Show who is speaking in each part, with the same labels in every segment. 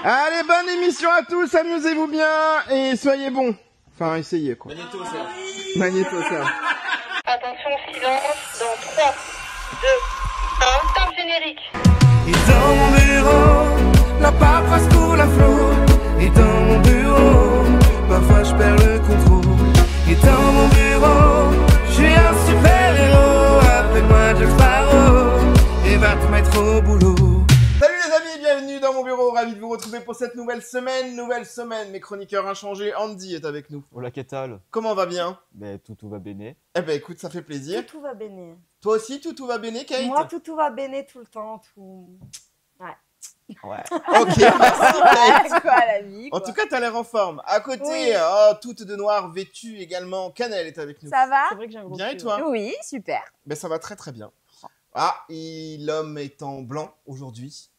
Speaker 1: Allez, bonne émission à tous, amusez-vous bien et soyez bons. Enfin, essayez quoi.
Speaker 2: Magnéto, ça.
Speaker 1: Magnéto, ça.
Speaker 3: Attention, silence, dans 3, 2, 1, top générique.
Speaker 4: Et dans mon bureau, la paperasse court la flot. Et dans mon bureau, parfois je perds le contrôle. Et dans mon bureau, je suis un super héros. Appelle-moi Jack Sparrow et va te mettre au boulot.
Speaker 1: Salut les amis, bienvenue dans mon bureau, ravi de vous retrouver pour cette nouvelle semaine. Mes chroniqueurs inchangés, Andy est avec nous.
Speaker 2: Hola, ¿qué tal?
Speaker 1: Comment va bien?
Speaker 2: Ben, tout va bene.
Speaker 1: Eh ben écoute, ça fait plaisir.
Speaker 5: Tout va bene.
Speaker 1: Toi aussi, tout va bien, Kate?
Speaker 5: Moi, tout va bene tout le temps. Tout...
Speaker 2: Ouais.
Speaker 1: Ok, merci Kate.
Speaker 5: Quoi, la vie,
Speaker 1: En
Speaker 5: quoi.
Speaker 1: tout cas, t'as l'air en forme. À côté,
Speaker 5: Oui.
Speaker 1: toute de noir, vêtue également, Canel est avec nous.
Speaker 5: Ça va?
Speaker 6: C'est vrai que j'ai un gros
Speaker 1: Bien et
Speaker 6: cul,
Speaker 1: toi?
Speaker 5: Oui, super.
Speaker 1: Ben ça va très très bien. Ah, l'homme est en blanc aujourd'hui.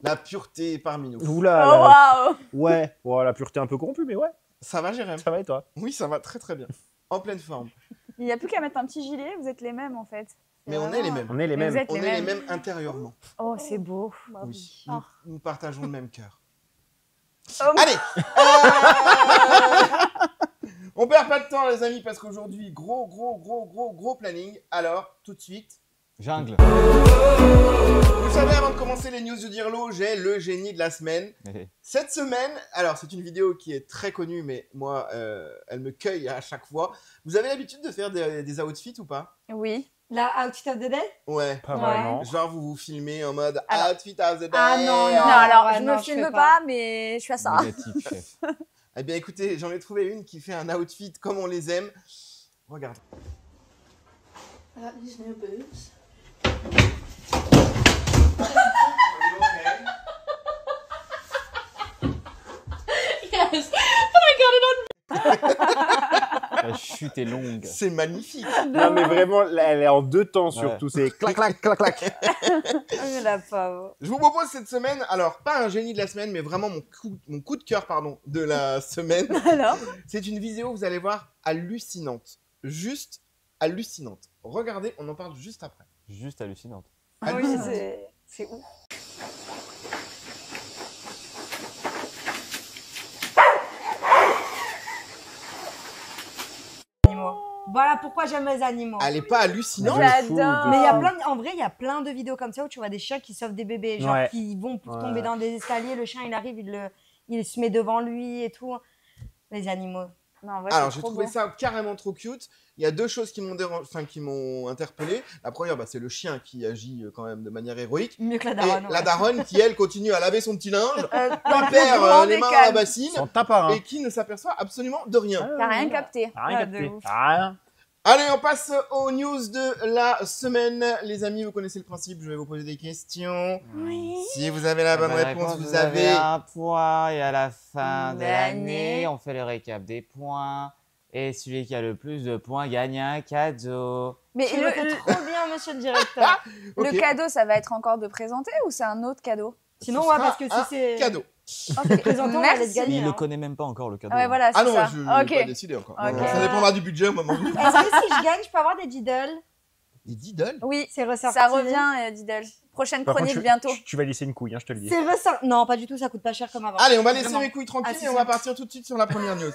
Speaker 1: La pureté est parmi nous.
Speaker 6: Oula,
Speaker 5: Oh, waouh!
Speaker 6: ouais, bon, la pureté un peu corrompue, mais ouais,
Speaker 1: Ça va, Jérém?
Speaker 6: ça va et toi?
Speaker 1: Oui, ça va très très bien. En pleine forme.
Speaker 7: Il n'y a plus qu'à mettre un petit gilet, vous êtes les mêmes en fait.
Speaker 1: Mais on est les mêmes.
Speaker 6: On est les
Speaker 7: Mais
Speaker 6: mêmes.
Speaker 7: vous êtes
Speaker 1: On
Speaker 7: les
Speaker 1: est les
Speaker 7: mêmes.
Speaker 1: mêmes intérieurement.
Speaker 7: Oh, c'est beau.
Speaker 1: Oui.
Speaker 7: Oh.
Speaker 1: Nous partageons le même cœur.
Speaker 7: Oh.
Speaker 1: Allez On perd pas de temps les amis parce qu'aujourd'hui, gros planning. Alors, tout de suite,
Speaker 2: Jungle.
Speaker 1: vous savez, avant de commencer les news de Dirlo, j'ai le génie de la semaine. Cette semaine, alors c'est une vidéo qui est très connue, mais moi, elle me cueille à chaque fois. Vous avez l'habitude de faire des outfits ou pas?
Speaker 7: Oui.
Speaker 5: La Outfit of the Day?
Speaker 1: Ouais.
Speaker 6: Pas
Speaker 5: Ouais.
Speaker 6: vraiment.
Speaker 1: Genre vous vous filmez en mode
Speaker 7: Alors-
Speaker 1: outfit of the day.
Speaker 5: Ah non,
Speaker 7: Non, alors
Speaker 5: ouais,
Speaker 7: je
Speaker 5: non,
Speaker 7: me
Speaker 5: je
Speaker 7: filme
Speaker 5: fais
Speaker 7: pas,
Speaker 5: pas.
Speaker 7: mais je fais ça.
Speaker 2: Négatif, chef.
Speaker 1: Eh bien écoutez, j'en ai trouvé une qui fait un outfit comme on les aime. Regarde.
Speaker 5: These new boots. Yes, but I got it on.
Speaker 2: La chute est longue.
Speaker 1: C'est magnifique.
Speaker 6: Non, mais vraiment, là, elle est en deux temps surtout.
Speaker 2: Ouais.
Speaker 6: C'est clac, clac, clac, clac.
Speaker 5: Oh, la pauvre.
Speaker 1: Je vous propose cette semaine, alors pas un génie de la semaine, mais vraiment mon coup de cœur pardon, de la semaine.
Speaker 7: Alors
Speaker 1: C'est une vidéo, vous allez voir, hallucinante. Juste hallucinante. Regardez, on en parle juste après.
Speaker 2: Juste hallucinante.
Speaker 7: Oui,
Speaker 1: Hallucinante.
Speaker 7: c'est ouf.
Speaker 5: Voilà pourquoi j'aime les animaux.
Speaker 1: Elle est pas hallucinante.
Speaker 7: J'adore.
Speaker 5: Mais il y a plein, en vrai, il y a plein de vidéos comme ça où tu vois des chiens qui sauvent des bébés, genre
Speaker 6: Ouais.
Speaker 5: qui vont pour
Speaker 6: Ouais.
Speaker 5: tomber dans des escaliers, le chien il arrive, il se met devant lui et tout. Les animaux.
Speaker 7: Non, en vrai,
Speaker 1: Alors
Speaker 7: c'est
Speaker 1: j'ai
Speaker 7: trop
Speaker 1: trouvé
Speaker 7: beau.
Speaker 1: ça carrément trop cute. Il y a deux choses qui m'ont interpellé. La première, c'est le chien qui agit quand même de manière héroïque.
Speaker 5: Mieux que la
Speaker 1: Et
Speaker 5: daronne.
Speaker 1: la
Speaker 5: ouais.
Speaker 1: daronne qui, elle, continue à laver son petit linge,
Speaker 5: Dans
Speaker 1: qui perd
Speaker 7: grand
Speaker 1: les mains
Speaker 7: décalme.
Speaker 1: à la bassine
Speaker 6: Sans tape à
Speaker 1: et qui ne s'aperçoit absolument de rien.
Speaker 7: T'as rien capté.
Speaker 6: Rien
Speaker 5: Ah, de
Speaker 6: capté.
Speaker 5: ouf.
Speaker 6: Rien.
Speaker 1: Allez, on passe aux news de la semaine. Les amis, vous connaissez le principe, je vais vous poser des questions.
Speaker 7: Oui.
Speaker 1: Si vous avez la bonne réponse, vous avez...
Speaker 2: un point et à la fin de
Speaker 7: De
Speaker 2: l'année,
Speaker 7: l'année.
Speaker 2: on fait le récap des points. Et celui qui a le plus de points gagne un cadeau.
Speaker 7: Mais
Speaker 5: Tu le fais trop bien, monsieur le directeur.
Speaker 7: le
Speaker 1: Ok.
Speaker 7: cadeau, ça va être encore de présenter ou c'est un autre cadeau?
Speaker 5: Sinon,
Speaker 1: Ce
Speaker 5: ouais,
Speaker 1: sera
Speaker 5: parce que si
Speaker 1: un
Speaker 5: c'est.
Speaker 1: cadeau.
Speaker 5: Présentant, on va laisser
Speaker 7: Merci.
Speaker 5: gagner.
Speaker 2: Il le
Speaker 5: hein.
Speaker 2: connaît même pas encore le cadeau.
Speaker 7: Ah ouais, voilà, c'est
Speaker 1: Ah non,
Speaker 7: ça.
Speaker 1: je n'ai
Speaker 7: Ok.
Speaker 1: pas décidé encore.
Speaker 7: Ok.
Speaker 1: Ça dépendra du budget au moment où...
Speaker 5: Est-ce que si je gagne, je peux avoir des diddles?
Speaker 1: Des diddles?
Speaker 7: Oui,
Speaker 5: C'est ressorti.
Speaker 7: ça revient, Diddle. Prochaine
Speaker 6: Par contre,
Speaker 7: chronique bientôt.
Speaker 6: tu vas laisser une couille, hein, je te le dis.
Speaker 5: C'est ressorti. Non, pas du tout, ça coûte pas cher comme avant.
Speaker 1: Allez, on va laisser
Speaker 5: Vraiment.
Speaker 1: mes couilles tranquilles
Speaker 5: Ah, si,
Speaker 1: et on
Speaker 5: si.
Speaker 1: va partir tout de suite sur la première news.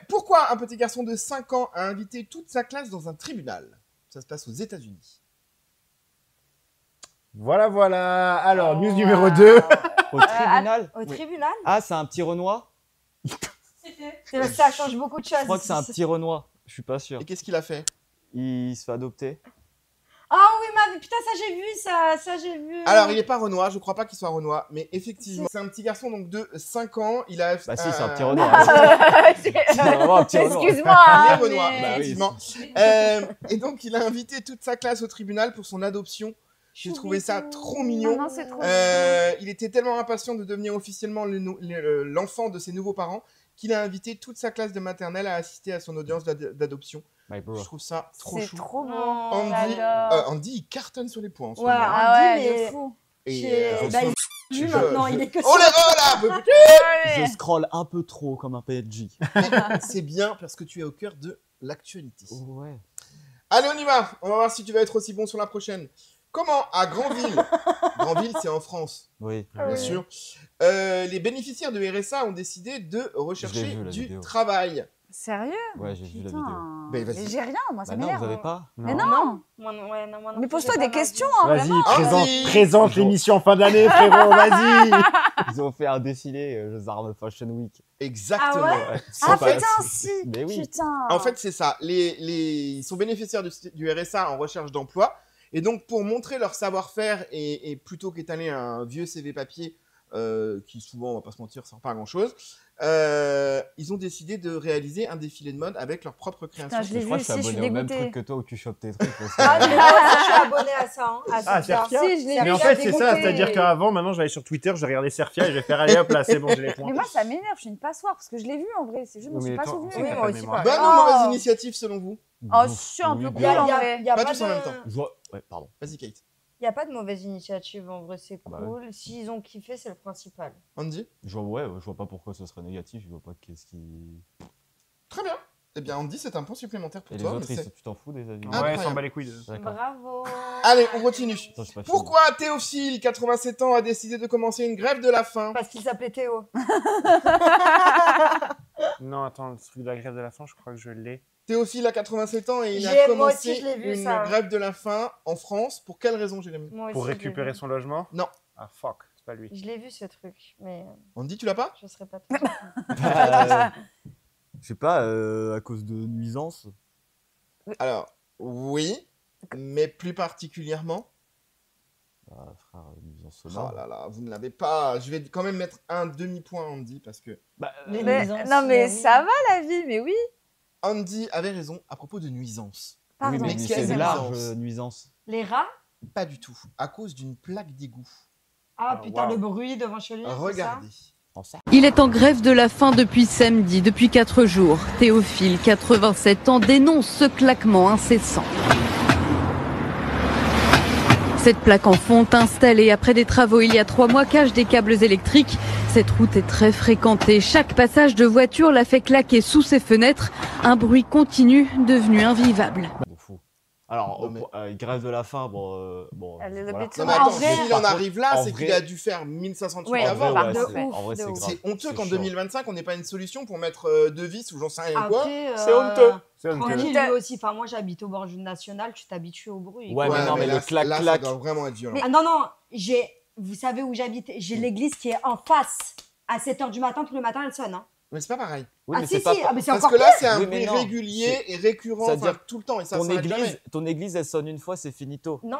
Speaker 1: Pourquoi un petit garçon de 5 ans a invité toute sa classe dans un tribunal? Ça se passe aux États-Unis.
Speaker 6: Voilà, voilà. Alors, news
Speaker 5: Oh.
Speaker 6: numéro 2.
Speaker 2: Au tribunal.
Speaker 5: Au tribunal?
Speaker 2: Ah, c'est un petit Renoir?
Speaker 5: Ça change beaucoup de choses.
Speaker 2: Je crois que c'est un petit Renoir. Je suis pas sûr.
Speaker 1: Et qu'est-ce qu'il a fait?
Speaker 2: Il se fait adopter.
Speaker 5: Ah oui, ma vie, putain, ça j'ai vu, ça j'ai vu.
Speaker 1: Alors, il n'est pas Renoir, je crois pas qu'il soit Renoir, mais effectivement, c'est un petit garçon donc de 5 ans. Il a.
Speaker 2: Bah si, c'est un petit Renoir. C'est vraiment un petit Renoir.
Speaker 7: Excuse-moi.
Speaker 1: Il est
Speaker 7: hein,
Speaker 1: Renoir,
Speaker 7: mais-
Speaker 2: Bah oui.
Speaker 1: effectivement. Et donc, il a invité toute sa classe au tribunal pour son adoption. J'ai trouvé ça trop
Speaker 7: Ah
Speaker 1: mignon.
Speaker 7: non, c'est trop.
Speaker 1: Il était tellement impatient de devenir officiellement l'enfant de ses nouveaux parents qu'il a invité toute sa classe de maternelle à assister à son audience d'adoption.
Speaker 2: My bro.
Speaker 1: Je trouve ça trop
Speaker 7: C'est
Speaker 1: chou.
Speaker 7: trop beau.
Speaker 5: Non,
Speaker 1: Andy,
Speaker 7: j'adore.
Speaker 1: Andy, il cartonne sur les points en ce
Speaker 5: Ouais,
Speaker 1: moment.
Speaker 7: Ah
Speaker 5: Andy,
Speaker 7: ouais,
Speaker 5: mais-
Speaker 7: de fou.
Speaker 1: Et,
Speaker 5: Chez-
Speaker 1: en ce
Speaker 5: bah,
Speaker 1: moment,
Speaker 5: Lui,
Speaker 1: je-
Speaker 5: maintenant,
Speaker 1: je-
Speaker 5: il est que
Speaker 1: Oh
Speaker 5: sur-
Speaker 1: là, oh là,
Speaker 2: Je scrolle un peu trop comme un PNJ.
Speaker 1: c'est bien parce que tu es au cœur de l'actualité.
Speaker 2: Ouais.
Speaker 1: Allez, on y va. On va voir si tu vas être aussi bon sur la prochaine. Comment à Granville, Granville c'est en France,
Speaker 2: Oui.
Speaker 1: bien sûr, les bénéficiaires de RSA ont décidé de rechercher
Speaker 2: vu, la
Speaker 1: du
Speaker 2: vidéo.
Speaker 1: travail.
Speaker 7: Sérieux?
Speaker 2: Ouais, j'ai vu la
Speaker 7: Putain.
Speaker 2: vidéo.
Speaker 1: Mais vas-y.
Speaker 7: Mais j'ai rien, moi, ça
Speaker 2: Bah non,
Speaker 7: m'énerve.
Speaker 2: vous avez pas.
Speaker 7: Mais non.
Speaker 5: Moi, ouais, non, moi non
Speaker 7: Mais
Speaker 5: plus,
Speaker 7: pose-toi
Speaker 5: j'ai
Speaker 7: des
Speaker 5: pas ma
Speaker 7: questions,
Speaker 5: vie.
Speaker 7: hein,
Speaker 6: Vas-y,
Speaker 1: Andy.
Speaker 6: présente l'émission en fin d'année, frérot, vas-y.
Speaker 2: Ils ont fait un défilé, les Armes Fashion Week.
Speaker 1: Exactement.
Speaker 5: Ah
Speaker 2: Ouais,
Speaker 7: Ah
Speaker 2: c'est pas-
Speaker 7: putain, si.
Speaker 2: Mais oui.
Speaker 7: Putain.
Speaker 1: En fait, c'est ça. Ils sont bénéficiaires du RSA en recherche d'emploi. Et donc, pour montrer leur savoir-faire et plutôt qu'étaler un vieux CV papier qui souvent, on va pas se mentir, sert pas à grand-chose, ils ont décidé de réaliser un défilé de mode avec leur propre création.
Speaker 7: Putain, je l'ai
Speaker 2: Je crois
Speaker 7: vu
Speaker 2: que je suis
Speaker 7: aussi, je suis
Speaker 2: abonné au même
Speaker 7: dégoûtée.
Speaker 2: truc que toi où tu chopes tes trucs. aussi.
Speaker 5: Ah, mais moi aussi, je suis abonnée à ça. Hein, à
Speaker 6: Ah,
Speaker 5: Serfia.
Speaker 6: Serfia.
Speaker 7: Si, je l'ai
Speaker 6: Mais
Speaker 7: vu,
Speaker 6: en fait, c'est
Speaker 7: dégoûtée.
Speaker 6: ça, c'est-à-dire qu'avant, maintenant, je vais aller sur Twitter, je vais regarder Serfia et je vais faire allez hop là, c'est bon, j'ai les points.
Speaker 7: Mais moi, ça m'énerve, je suis une passoire parce que je l'ai vu en vrai. C'est juste, je me
Speaker 6: Oui,
Speaker 7: suis
Speaker 6: mais
Speaker 7: pas
Speaker 6: toi,
Speaker 7: souvenue.
Speaker 6: c'est
Speaker 5: Oui,
Speaker 6: t'as
Speaker 5: moi
Speaker 6: pas de
Speaker 5: aussi,
Speaker 6: mémoire.
Speaker 5: pareil.
Speaker 1: Bonne ou
Speaker 7: Oh.
Speaker 1: mauvaise initiative selon vous?
Speaker 7: Oh, c'est un peu
Speaker 2: Oui,
Speaker 7: cool
Speaker 5: Y a-
Speaker 7: en
Speaker 5: y a-
Speaker 7: vrai.
Speaker 5: y a
Speaker 1: Pas
Speaker 5: pas
Speaker 1: tous en
Speaker 5: de-
Speaker 1: même temps.
Speaker 2: Je vois. Ouais, pardon.
Speaker 1: Vas-y, Kate.
Speaker 5: Il n'y a pas de mauvaise initiative, en vrai, c'est
Speaker 2: Bah
Speaker 5: cool. S'ils ont kiffé, c'est le principal.
Speaker 1: Andy?
Speaker 2: Je vois, ouais, je vois pas pourquoi ce serait négatif. Je vois pas qu'est-ce qui.
Speaker 1: Très bien. Eh bien, Andy, c'est un point supplémentaire pour
Speaker 2: Et les
Speaker 1: toi.
Speaker 2: autres,
Speaker 1: mais c'est-
Speaker 2: tu t'en fous des avis
Speaker 1: Ah,
Speaker 6: Ouais,
Speaker 1: incroyable.
Speaker 6: s'en bat les couilles.
Speaker 2: D'accord.
Speaker 5: Bravo.
Speaker 1: Allez, on continue.
Speaker 2: Attends, j'ai pas fini.
Speaker 1: Pourquoi Théophile, 87 ans, a décidé de commencer une grève de la faim?
Speaker 5: Parce qu'il s'appelait Théo.
Speaker 6: Non, attends, le truc de la grève de la faim, je crois que je l'ai.
Speaker 1: Théophile a 87 ans et il a
Speaker 5: Moi aussi,
Speaker 1: commencé
Speaker 5: je l'ai vu,
Speaker 1: une
Speaker 5: ça.
Speaker 1: grève de la faim en France. Pour quelle raison, Jérémy?
Speaker 5: Moi aussi,
Speaker 6: Pour
Speaker 5: je l'ai
Speaker 6: récupérer
Speaker 5: vu.
Speaker 6: son logement?
Speaker 1: Non.
Speaker 6: Ah fuck, c'est pas lui.
Speaker 5: Je l'ai vu, ce truc, mais
Speaker 1: Andy, tu l'as pas?
Speaker 5: je ne serais pas tout
Speaker 2: Bah, je sais pas, à cause de nuisances.
Speaker 1: Alors, oui, mais plus particulièrement.
Speaker 2: Bah, frère, nuisances
Speaker 1: Oh
Speaker 2: sonores.
Speaker 1: là là, vous ne l'avez pas. Je vais quand même mettre un demi-point à Andy parce que
Speaker 2: Bah,
Speaker 5: Les
Speaker 7: Mais-
Speaker 5: nuisances,
Speaker 7: non, mais
Speaker 5: oui.
Speaker 7: ça va la vie, mais oui.
Speaker 1: Andy avait raison à propos de nuisances.
Speaker 7: Pardon.
Speaker 2: oui, mais
Speaker 1: Mais
Speaker 2: c'est
Speaker 1: quelle
Speaker 2: large,
Speaker 1: nuisance.
Speaker 2: nuisance.
Speaker 5: Les rats?
Speaker 1: Pas du tout. À cause d'une plaque d'égout.
Speaker 5: Ah,
Speaker 6: Ah,
Speaker 5: putain,
Speaker 6: waouh.
Speaker 5: le bruit devant chez lui. c'est ça
Speaker 1: Regardez.
Speaker 8: Il est en grève de la faim depuis samedi, depuis 4 jours. Théophile, 87 ans, dénonce ce claquement incessant. Cette plaque en fonte installée après des travaux il y a 3 mois cache des câbles électriques. Cette route est très fréquentée. Chaque passage de voiture la fait claquer sous ses fenêtres. Un bruit continu devenu invivable.
Speaker 2: De fou. Alors,
Speaker 1: Non, mais-
Speaker 2: grève de la faim, bon.
Speaker 7: Elle est
Speaker 2: voilà.
Speaker 7: habituée.
Speaker 1: Non, mais
Speaker 7: En
Speaker 1: attends,
Speaker 7: vrai-
Speaker 1: s'il en arrive là,
Speaker 2: en
Speaker 1: c'est
Speaker 2: vrai-
Speaker 1: qu'il a dû faire 1500 trucs
Speaker 7: Ouais,
Speaker 2: En
Speaker 1: avant.
Speaker 2: vrai, ouais,
Speaker 7: de
Speaker 2: c'est-
Speaker 7: ouf,
Speaker 2: en vrai,
Speaker 7: de
Speaker 2: c'est
Speaker 7: ouf.
Speaker 2: grave.
Speaker 1: C'est honteux
Speaker 2: C'est
Speaker 1: qu'en
Speaker 2: chiant.
Speaker 1: 2025, on n'ait pas une solution pour mettre 2 vis ou j'en sais rien quoi.
Speaker 5: Après,
Speaker 6: C'est honteux. C'est
Speaker 5: tranquille,
Speaker 6: honteux.
Speaker 5: lui aussi. Enfin, moi, j'habite au bord d'une nationale, tu t'habitues au bruit.
Speaker 2: Ouais, mais non, mais
Speaker 1: là,
Speaker 2: le clac-clac.
Speaker 1: là, ça doit vraiment être violent.
Speaker 5: Ah non, non, vous savez où j'habite? J'ai l'église qui est en face. À 7h du matin, tous les matins, elle sonne. Hein.
Speaker 1: Mais c'est pas pareil.
Speaker 2: Oui,
Speaker 5: ah
Speaker 2: mais
Speaker 5: si,
Speaker 2: c'est pas.
Speaker 5: si, ah, mais c'est
Speaker 1: Parce
Speaker 5: encore
Speaker 1: que là, c'est un
Speaker 2: Oui, mais
Speaker 1: bruit
Speaker 2: non.
Speaker 1: régulier et récurrent,
Speaker 2: C'est-à-dire
Speaker 1: enfin, tout le temps. Et ça
Speaker 2: ton
Speaker 1: s'arrête
Speaker 2: église,
Speaker 1: jamais.
Speaker 2: ton église, elle sonne une fois, c'est finito.
Speaker 5: Non,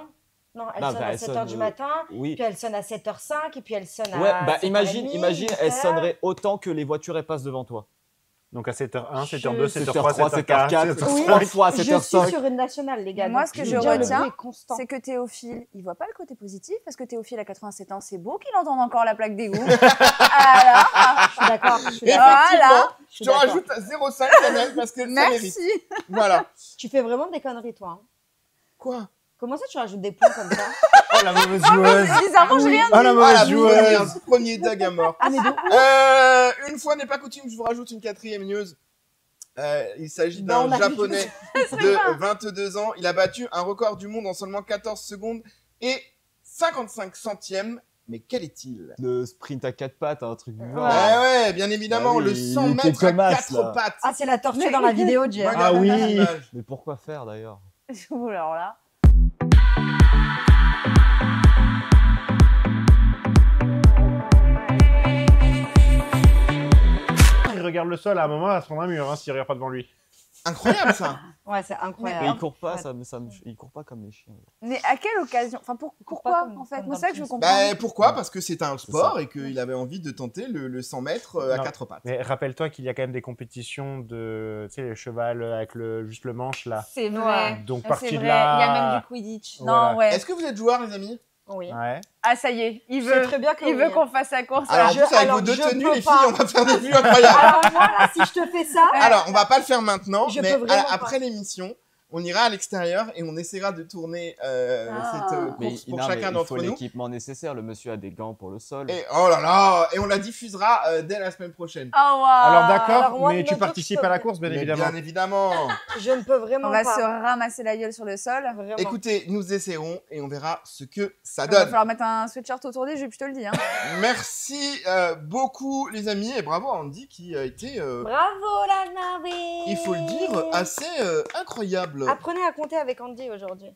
Speaker 5: non, elle
Speaker 2: Non,
Speaker 5: sonne
Speaker 2: bah,
Speaker 5: à
Speaker 2: elle
Speaker 5: 7h
Speaker 2: sonne,
Speaker 5: du matin,
Speaker 2: Oui.
Speaker 5: puis elle sonne à 7h05, et puis elle sonne à
Speaker 2: Ouais, bah
Speaker 5: 7h30,
Speaker 2: imagine, elle
Speaker 5: 8h.
Speaker 2: sonnerait autant que les voitures elles passent devant toi.
Speaker 6: Donc à 7h1,
Speaker 5: Je-
Speaker 6: 7h2, 7h3,
Speaker 2: 7h3,
Speaker 6: 7h4,
Speaker 2: 7h4,
Speaker 5: Oui.
Speaker 2: 3 fois
Speaker 5: Je suis
Speaker 2: 7h5.
Speaker 5: sur une nationale, les gars.
Speaker 7: Moi,
Speaker 5: donc
Speaker 7: ce que
Speaker 5: je
Speaker 7: je
Speaker 5: veux dire, le
Speaker 7: retiens,
Speaker 5: bruit est constant.
Speaker 7: C'est que Théophile, il voit pas le côté positif parce que Théophile à 87 ans, c'est beau qu'il entende encore la plaque d'égout. Alors,
Speaker 5: Je suis d'accord. Je suis
Speaker 1: Effectivement,
Speaker 5: d'accord.
Speaker 7: Voilà.
Speaker 5: Je
Speaker 1: je
Speaker 5: suis
Speaker 1: te
Speaker 5: d'accord.
Speaker 1: rajoute à 0,5 quand même parce que ça mérite.
Speaker 7: merci.
Speaker 1: Voilà.
Speaker 5: Tu fais vraiment des conneries, toi. hein.
Speaker 1: Quoi?
Speaker 5: Comment ça, tu rajoutes des points comme ça?
Speaker 6: Oh la mauvaise joueuse.
Speaker 7: Bizarrement, j'ai rien dit.
Speaker 6: Oh la
Speaker 1: Ah,
Speaker 6: mauvaise
Speaker 1: la
Speaker 6: joueuse.
Speaker 1: premier dag à mort.
Speaker 5: Ah, mais de
Speaker 1: Une fois n'est pas coutume, je vous rajoute une 4e news. Il s'agit
Speaker 5: Bah, on
Speaker 1: d'un
Speaker 5: a vu
Speaker 1: japonais de 22 ans. Il a battu un record du monde en seulement 14 secondes et 55 centièmes. Mais quel est-il?
Speaker 2: Le sprint à 4 pattes, un truc du genre.
Speaker 1: Ouais, ouais, bien évidemment,
Speaker 2: Bah oui,
Speaker 1: le
Speaker 2: il
Speaker 1: 100
Speaker 2: était
Speaker 1: mètres à
Speaker 2: comme As,
Speaker 1: 4
Speaker 2: là.
Speaker 1: pattes.
Speaker 5: Ah, c'est la tortue dans la vidéo, Jay.
Speaker 1: Regardez
Speaker 6: Ah oui.
Speaker 1: l'image.
Speaker 2: Mais pourquoi faire d'ailleurs?
Speaker 7: Ouh, alors là.
Speaker 6: Il regarde le sol à un moment, à se prendre un mur, hein, s'il regarde pas devant lui.
Speaker 1: Incroyable ça.
Speaker 5: Ouais, c'est
Speaker 2: Mais
Speaker 5: incroyable.
Speaker 2: il court pas, il court pas comme les chiens.
Speaker 7: Mais à quelle occasion? Enfin, pourquoi
Speaker 5: comme-
Speaker 7: en fait?
Speaker 5: comme
Speaker 7: Moi,
Speaker 5: dans
Speaker 7: c'est ça que je
Speaker 5: le
Speaker 7: veux comprendre.
Speaker 1: Bah, pourquoi? Parce que c'est un sport
Speaker 2: ça.
Speaker 1: et qu'il avait envie de tenter le 100 mètres à
Speaker 6: Non.
Speaker 1: 4 pattes.
Speaker 6: Mais rappelle-toi qu'il y a quand même des compétitions de, tu sais, les cheval avec juste le manche là.
Speaker 7: C'est vrai.
Speaker 6: Donc
Speaker 7: C'est
Speaker 6: parti
Speaker 7: vrai.
Speaker 6: de
Speaker 7: Il y a
Speaker 6: là.
Speaker 7: même du Quidditch.
Speaker 6: Voilà.
Speaker 7: Non, ouais.
Speaker 1: Est-ce que vous êtes joueurs, les amis?
Speaker 5: Oui.
Speaker 6: Ouais.
Speaker 7: Ah, ça y est. Il
Speaker 5: Je sais
Speaker 7: veut,
Speaker 5: très bien que
Speaker 7: il
Speaker 5: oui.
Speaker 7: veut qu'on fasse la course.
Speaker 1: Alors, en
Speaker 5: Je-
Speaker 1: plus, avec
Speaker 5: alors,
Speaker 1: vos deux
Speaker 5: je
Speaker 1: tenues,
Speaker 5: peux
Speaker 1: les
Speaker 5: pas.
Speaker 1: filles, on va faire des vues incroyables.
Speaker 5: Alors moi, là, si je te fais ça,
Speaker 1: Alors, on va pas le faire maintenant,
Speaker 5: Je
Speaker 1: mais
Speaker 5: peux vraiment
Speaker 1: après l'émission, on ira à l'extérieur et on essaiera de tourner cette
Speaker 2: Mais
Speaker 1: course pour
Speaker 2: non, mais
Speaker 1: chacun
Speaker 2: il
Speaker 1: d'entre
Speaker 2: faut
Speaker 1: nous.
Speaker 2: l'équipement nécessaire. Le monsieur a des gants pour le sol.
Speaker 1: Et oh là là, et on la diffusera dès la semaine prochaine.
Speaker 7: Oh, wow.
Speaker 6: Alors
Speaker 5: Alors
Speaker 6: d'accord,
Speaker 5: moi,
Speaker 6: mais tu
Speaker 5: notre
Speaker 6: participes
Speaker 5: joke,
Speaker 6: à la
Speaker 5: je
Speaker 6: course, bien
Speaker 1: Mais
Speaker 6: évidemment.
Speaker 1: bien évidemment.
Speaker 5: Je ne peux vraiment
Speaker 7: On va
Speaker 5: pas.
Speaker 7: se ramasser la gueule sur le sol.
Speaker 5: Vraiment.
Speaker 1: Écoutez, nous essaierons et on verra ce que ça
Speaker 7: Il va
Speaker 1: donne.
Speaker 7: falloir mettre un sweatshirt autour des jupes, je te le dis. Hein.
Speaker 1: Merci beaucoup les amis et bravo à Andy qui a été,
Speaker 5: Bravo la navette.
Speaker 1: il faut le dire, assez incroyable.
Speaker 5: Apprenez à compter avec Andy aujourd'hui.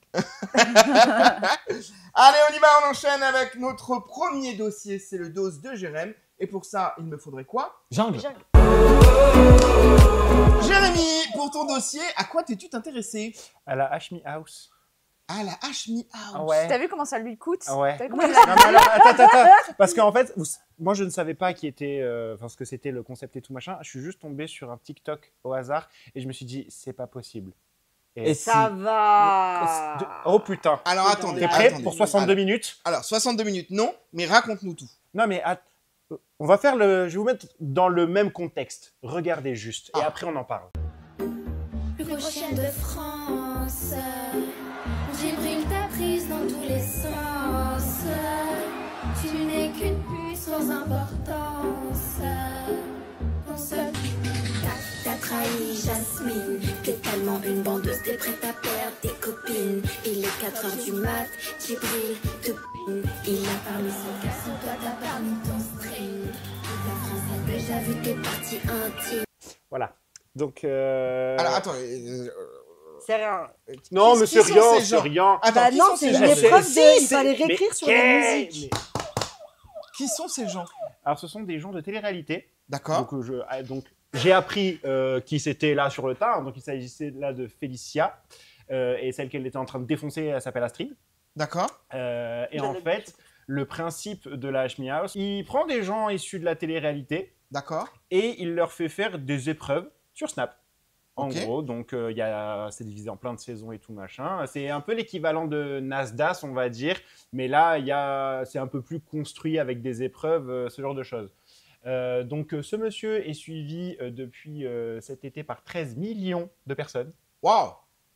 Speaker 1: Allez, on y va, on enchaîne avec notre premier dossier, c'est le dos de Jérém. Et pour ça, il me faudrait quoi?
Speaker 2: Jungle.
Speaker 1: Jérémy, pour ton dossier, à quoi t'es-tu intéressé?
Speaker 6: À la Hashmi House.
Speaker 1: Ah, la Hashmi House.
Speaker 6: Ah ouais.
Speaker 7: T'as vu comment ça lui coûte?
Speaker 6: Ah ouais.
Speaker 7: T'as vu comment il
Speaker 6: Non, mais alors, attends. Parce qu'en fait, moi, je ne savais pas qui était, enfin, ce que c'était le concept et tout machin. Je suis juste tombé sur un TikTok au hasard et je me suis dit, c'est pas possible.
Speaker 2: Et
Speaker 5: Ça va.
Speaker 6: Oh putain.
Speaker 1: Alors attendez.
Speaker 6: T'es prêt
Speaker 1: attendez.
Speaker 6: pour 62 minutes?
Speaker 1: Alors, 62 minutes, non, mais raconte-nous tout.
Speaker 6: Non, mais on va faire le. Je vais vous mettre dans le même contexte. Regardez juste. Et
Speaker 1: Ah.
Speaker 6: après, on en parle.
Speaker 9: Plus gros chien de France, Djibril t'a prise dans tous les sens. Tu n'es qu'une puce sans importance. Ton seul t'as trahi Jasmine. T'es tellement une bandeuse, t'es prête à perdre tes copines. Il est 4h du mat, Djibril te pine. Il a parmi son garçon, toi t'as parmi ton string. Toute la France a déjà vu tes parties intimes.
Speaker 6: Voilà. Donc.
Speaker 1: Alors, attends.
Speaker 5: C'est rien.
Speaker 6: Non,
Speaker 1: qui-
Speaker 6: mais
Speaker 1: qui
Speaker 6: c'est
Speaker 1: sont
Speaker 6: rien,
Speaker 1: ces
Speaker 6: c'est
Speaker 1: gens
Speaker 6: rien.
Speaker 1: Attends,
Speaker 5: Bah
Speaker 1: qui
Speaker 5: non,
Speaker 1: sont
Speaker 5: c'est
Speaker 1: ces
Speaker 5: une
Speaker 1: gens
Speaker 5: épreuve
Speaker 6: Si,
Speaker 5: de. Il
Speaker 6: c'est-
Speaker 5: fallait
Speaker 6: mais
Speaker 5: réécrire sur la
Speaker 6: qu'est-
Speaker 5: musique.
Speaker 1: Qui sont ces gens?
Speaker 6: Alors, ce sont des gens de télé-réalité.
Speaker 1: D'accord.
Speaker 6: Donc, j'ai appris qui c'était là sur le tas. Donc, il s'agissait là de Félicia. Et celle qu'elle était en train de défoncer, elle s'appelle Astrid.
Speaker 1: D'accord.
Speaker 6: Et en fait, le principe de la Hashmi House, il prend des gens issus de la télé-réalité
Speaker 1: D'accord.
Speaker 6: et il leur fait faire des épreuves sur Snap. En
Speaker 1: Ok.
Speaker 6: gros, donc c'est divisé en plein de saisons et tout machin. C'est un peu l'équivalent de Nasdaq, on va dire, mais là, c'est un peu plus construit avec des épreuves, ce genre de choses. Donc, ce monsieur est suivi depuis cet été par 13 millions de personnes
Speaker 1: Waouh.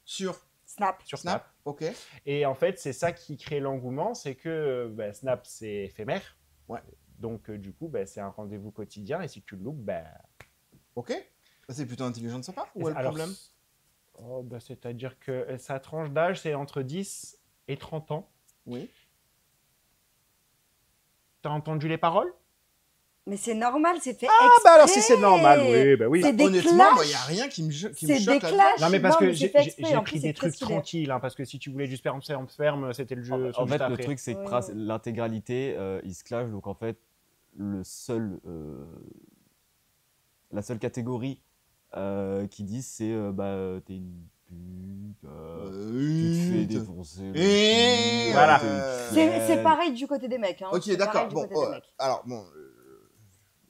Speaker 1: Sur
Speaker 5: Snap.
Speaker 6: sur Snap.
Speaker 1: Snap. Ok.
Speaker 6: Et en fait, c'est ça qui crée l'engouement, c'est que Snap, c'est éphémère.
Speaker 1: Ouais.
Speaker 6: Donc, du coup, c'est un rendez-vous quotidien. Et si tu le loupes,
Speaker 1: Ok. Ça, c'est plutôt intelligent de sa part. Où est le
Speaker 6: alors,
Speaker 1: problème?
Speaker 6: c'est-à-dire que sa tranche d'âge, c'est entre 10 et 30 ans.
Speaker 1: Oui.
Speaker 6: T'as entendu les paroles?
Speaker 5: Mais c'est normal, c'est fait
Speaker 6: Ah, bah alors si c'est normal, oui, bah oui.
Speaker 5: C'est des
Speaker 1: Honnêtement, moi, il n'y a
Speaker 5: clashs.
Speaker 1: rien qui me choque
Speaker 5: C'est des
Speaker 1: là-dedans.
Speaker 5: clashs.
Speaker 6: Non, mais parce
Speaker 5: Non,
Speaker 6: que
Speaker 5: mais
Speaker 6: j'ai
Speaker 5: c'est fait exprès,
Speaker 6: j'ai
Speaker 5: en
Speaker 6: pris
Speaker 5: plus,
Speaker 6: des
Speaker 5: c'est
Speaker 6: trucs
Speaker 5: très stylé.
Speaker 6: tranquilles, hein, parce que si tu voulais du sperme ferme, c'était le jeu.
Speaker 2: En
Speaker 6: celui
Speaker 2: fait,
Speaker 6: juste
Speaker 2: le
Speaker 6: après.
Speaker 2: truc, c'est que
Speaker 5: Ouais.
Speaker 2: l'intégralité, ils se clashent. Donc, en fait, la seule catégorie qui disent, c'est t'es une pute, tu te fais défoncer. le
Speaker 1: Et
Speaker 2: cul,
Speaker 6: voilà.
Speaker 2: t'es une
Speaker 5: C'est
Speaker 2: fière.
Speaker 5: pareil du côté des mecs. Hein.
Speaker 1: Ok,
Speaker 5: C'est
Speaker 1: d'accord.
Speaker 5: pareil du
Speaker 1: Bon,
Speaker 5: côté des mecs.
Speaker 1: alors bon,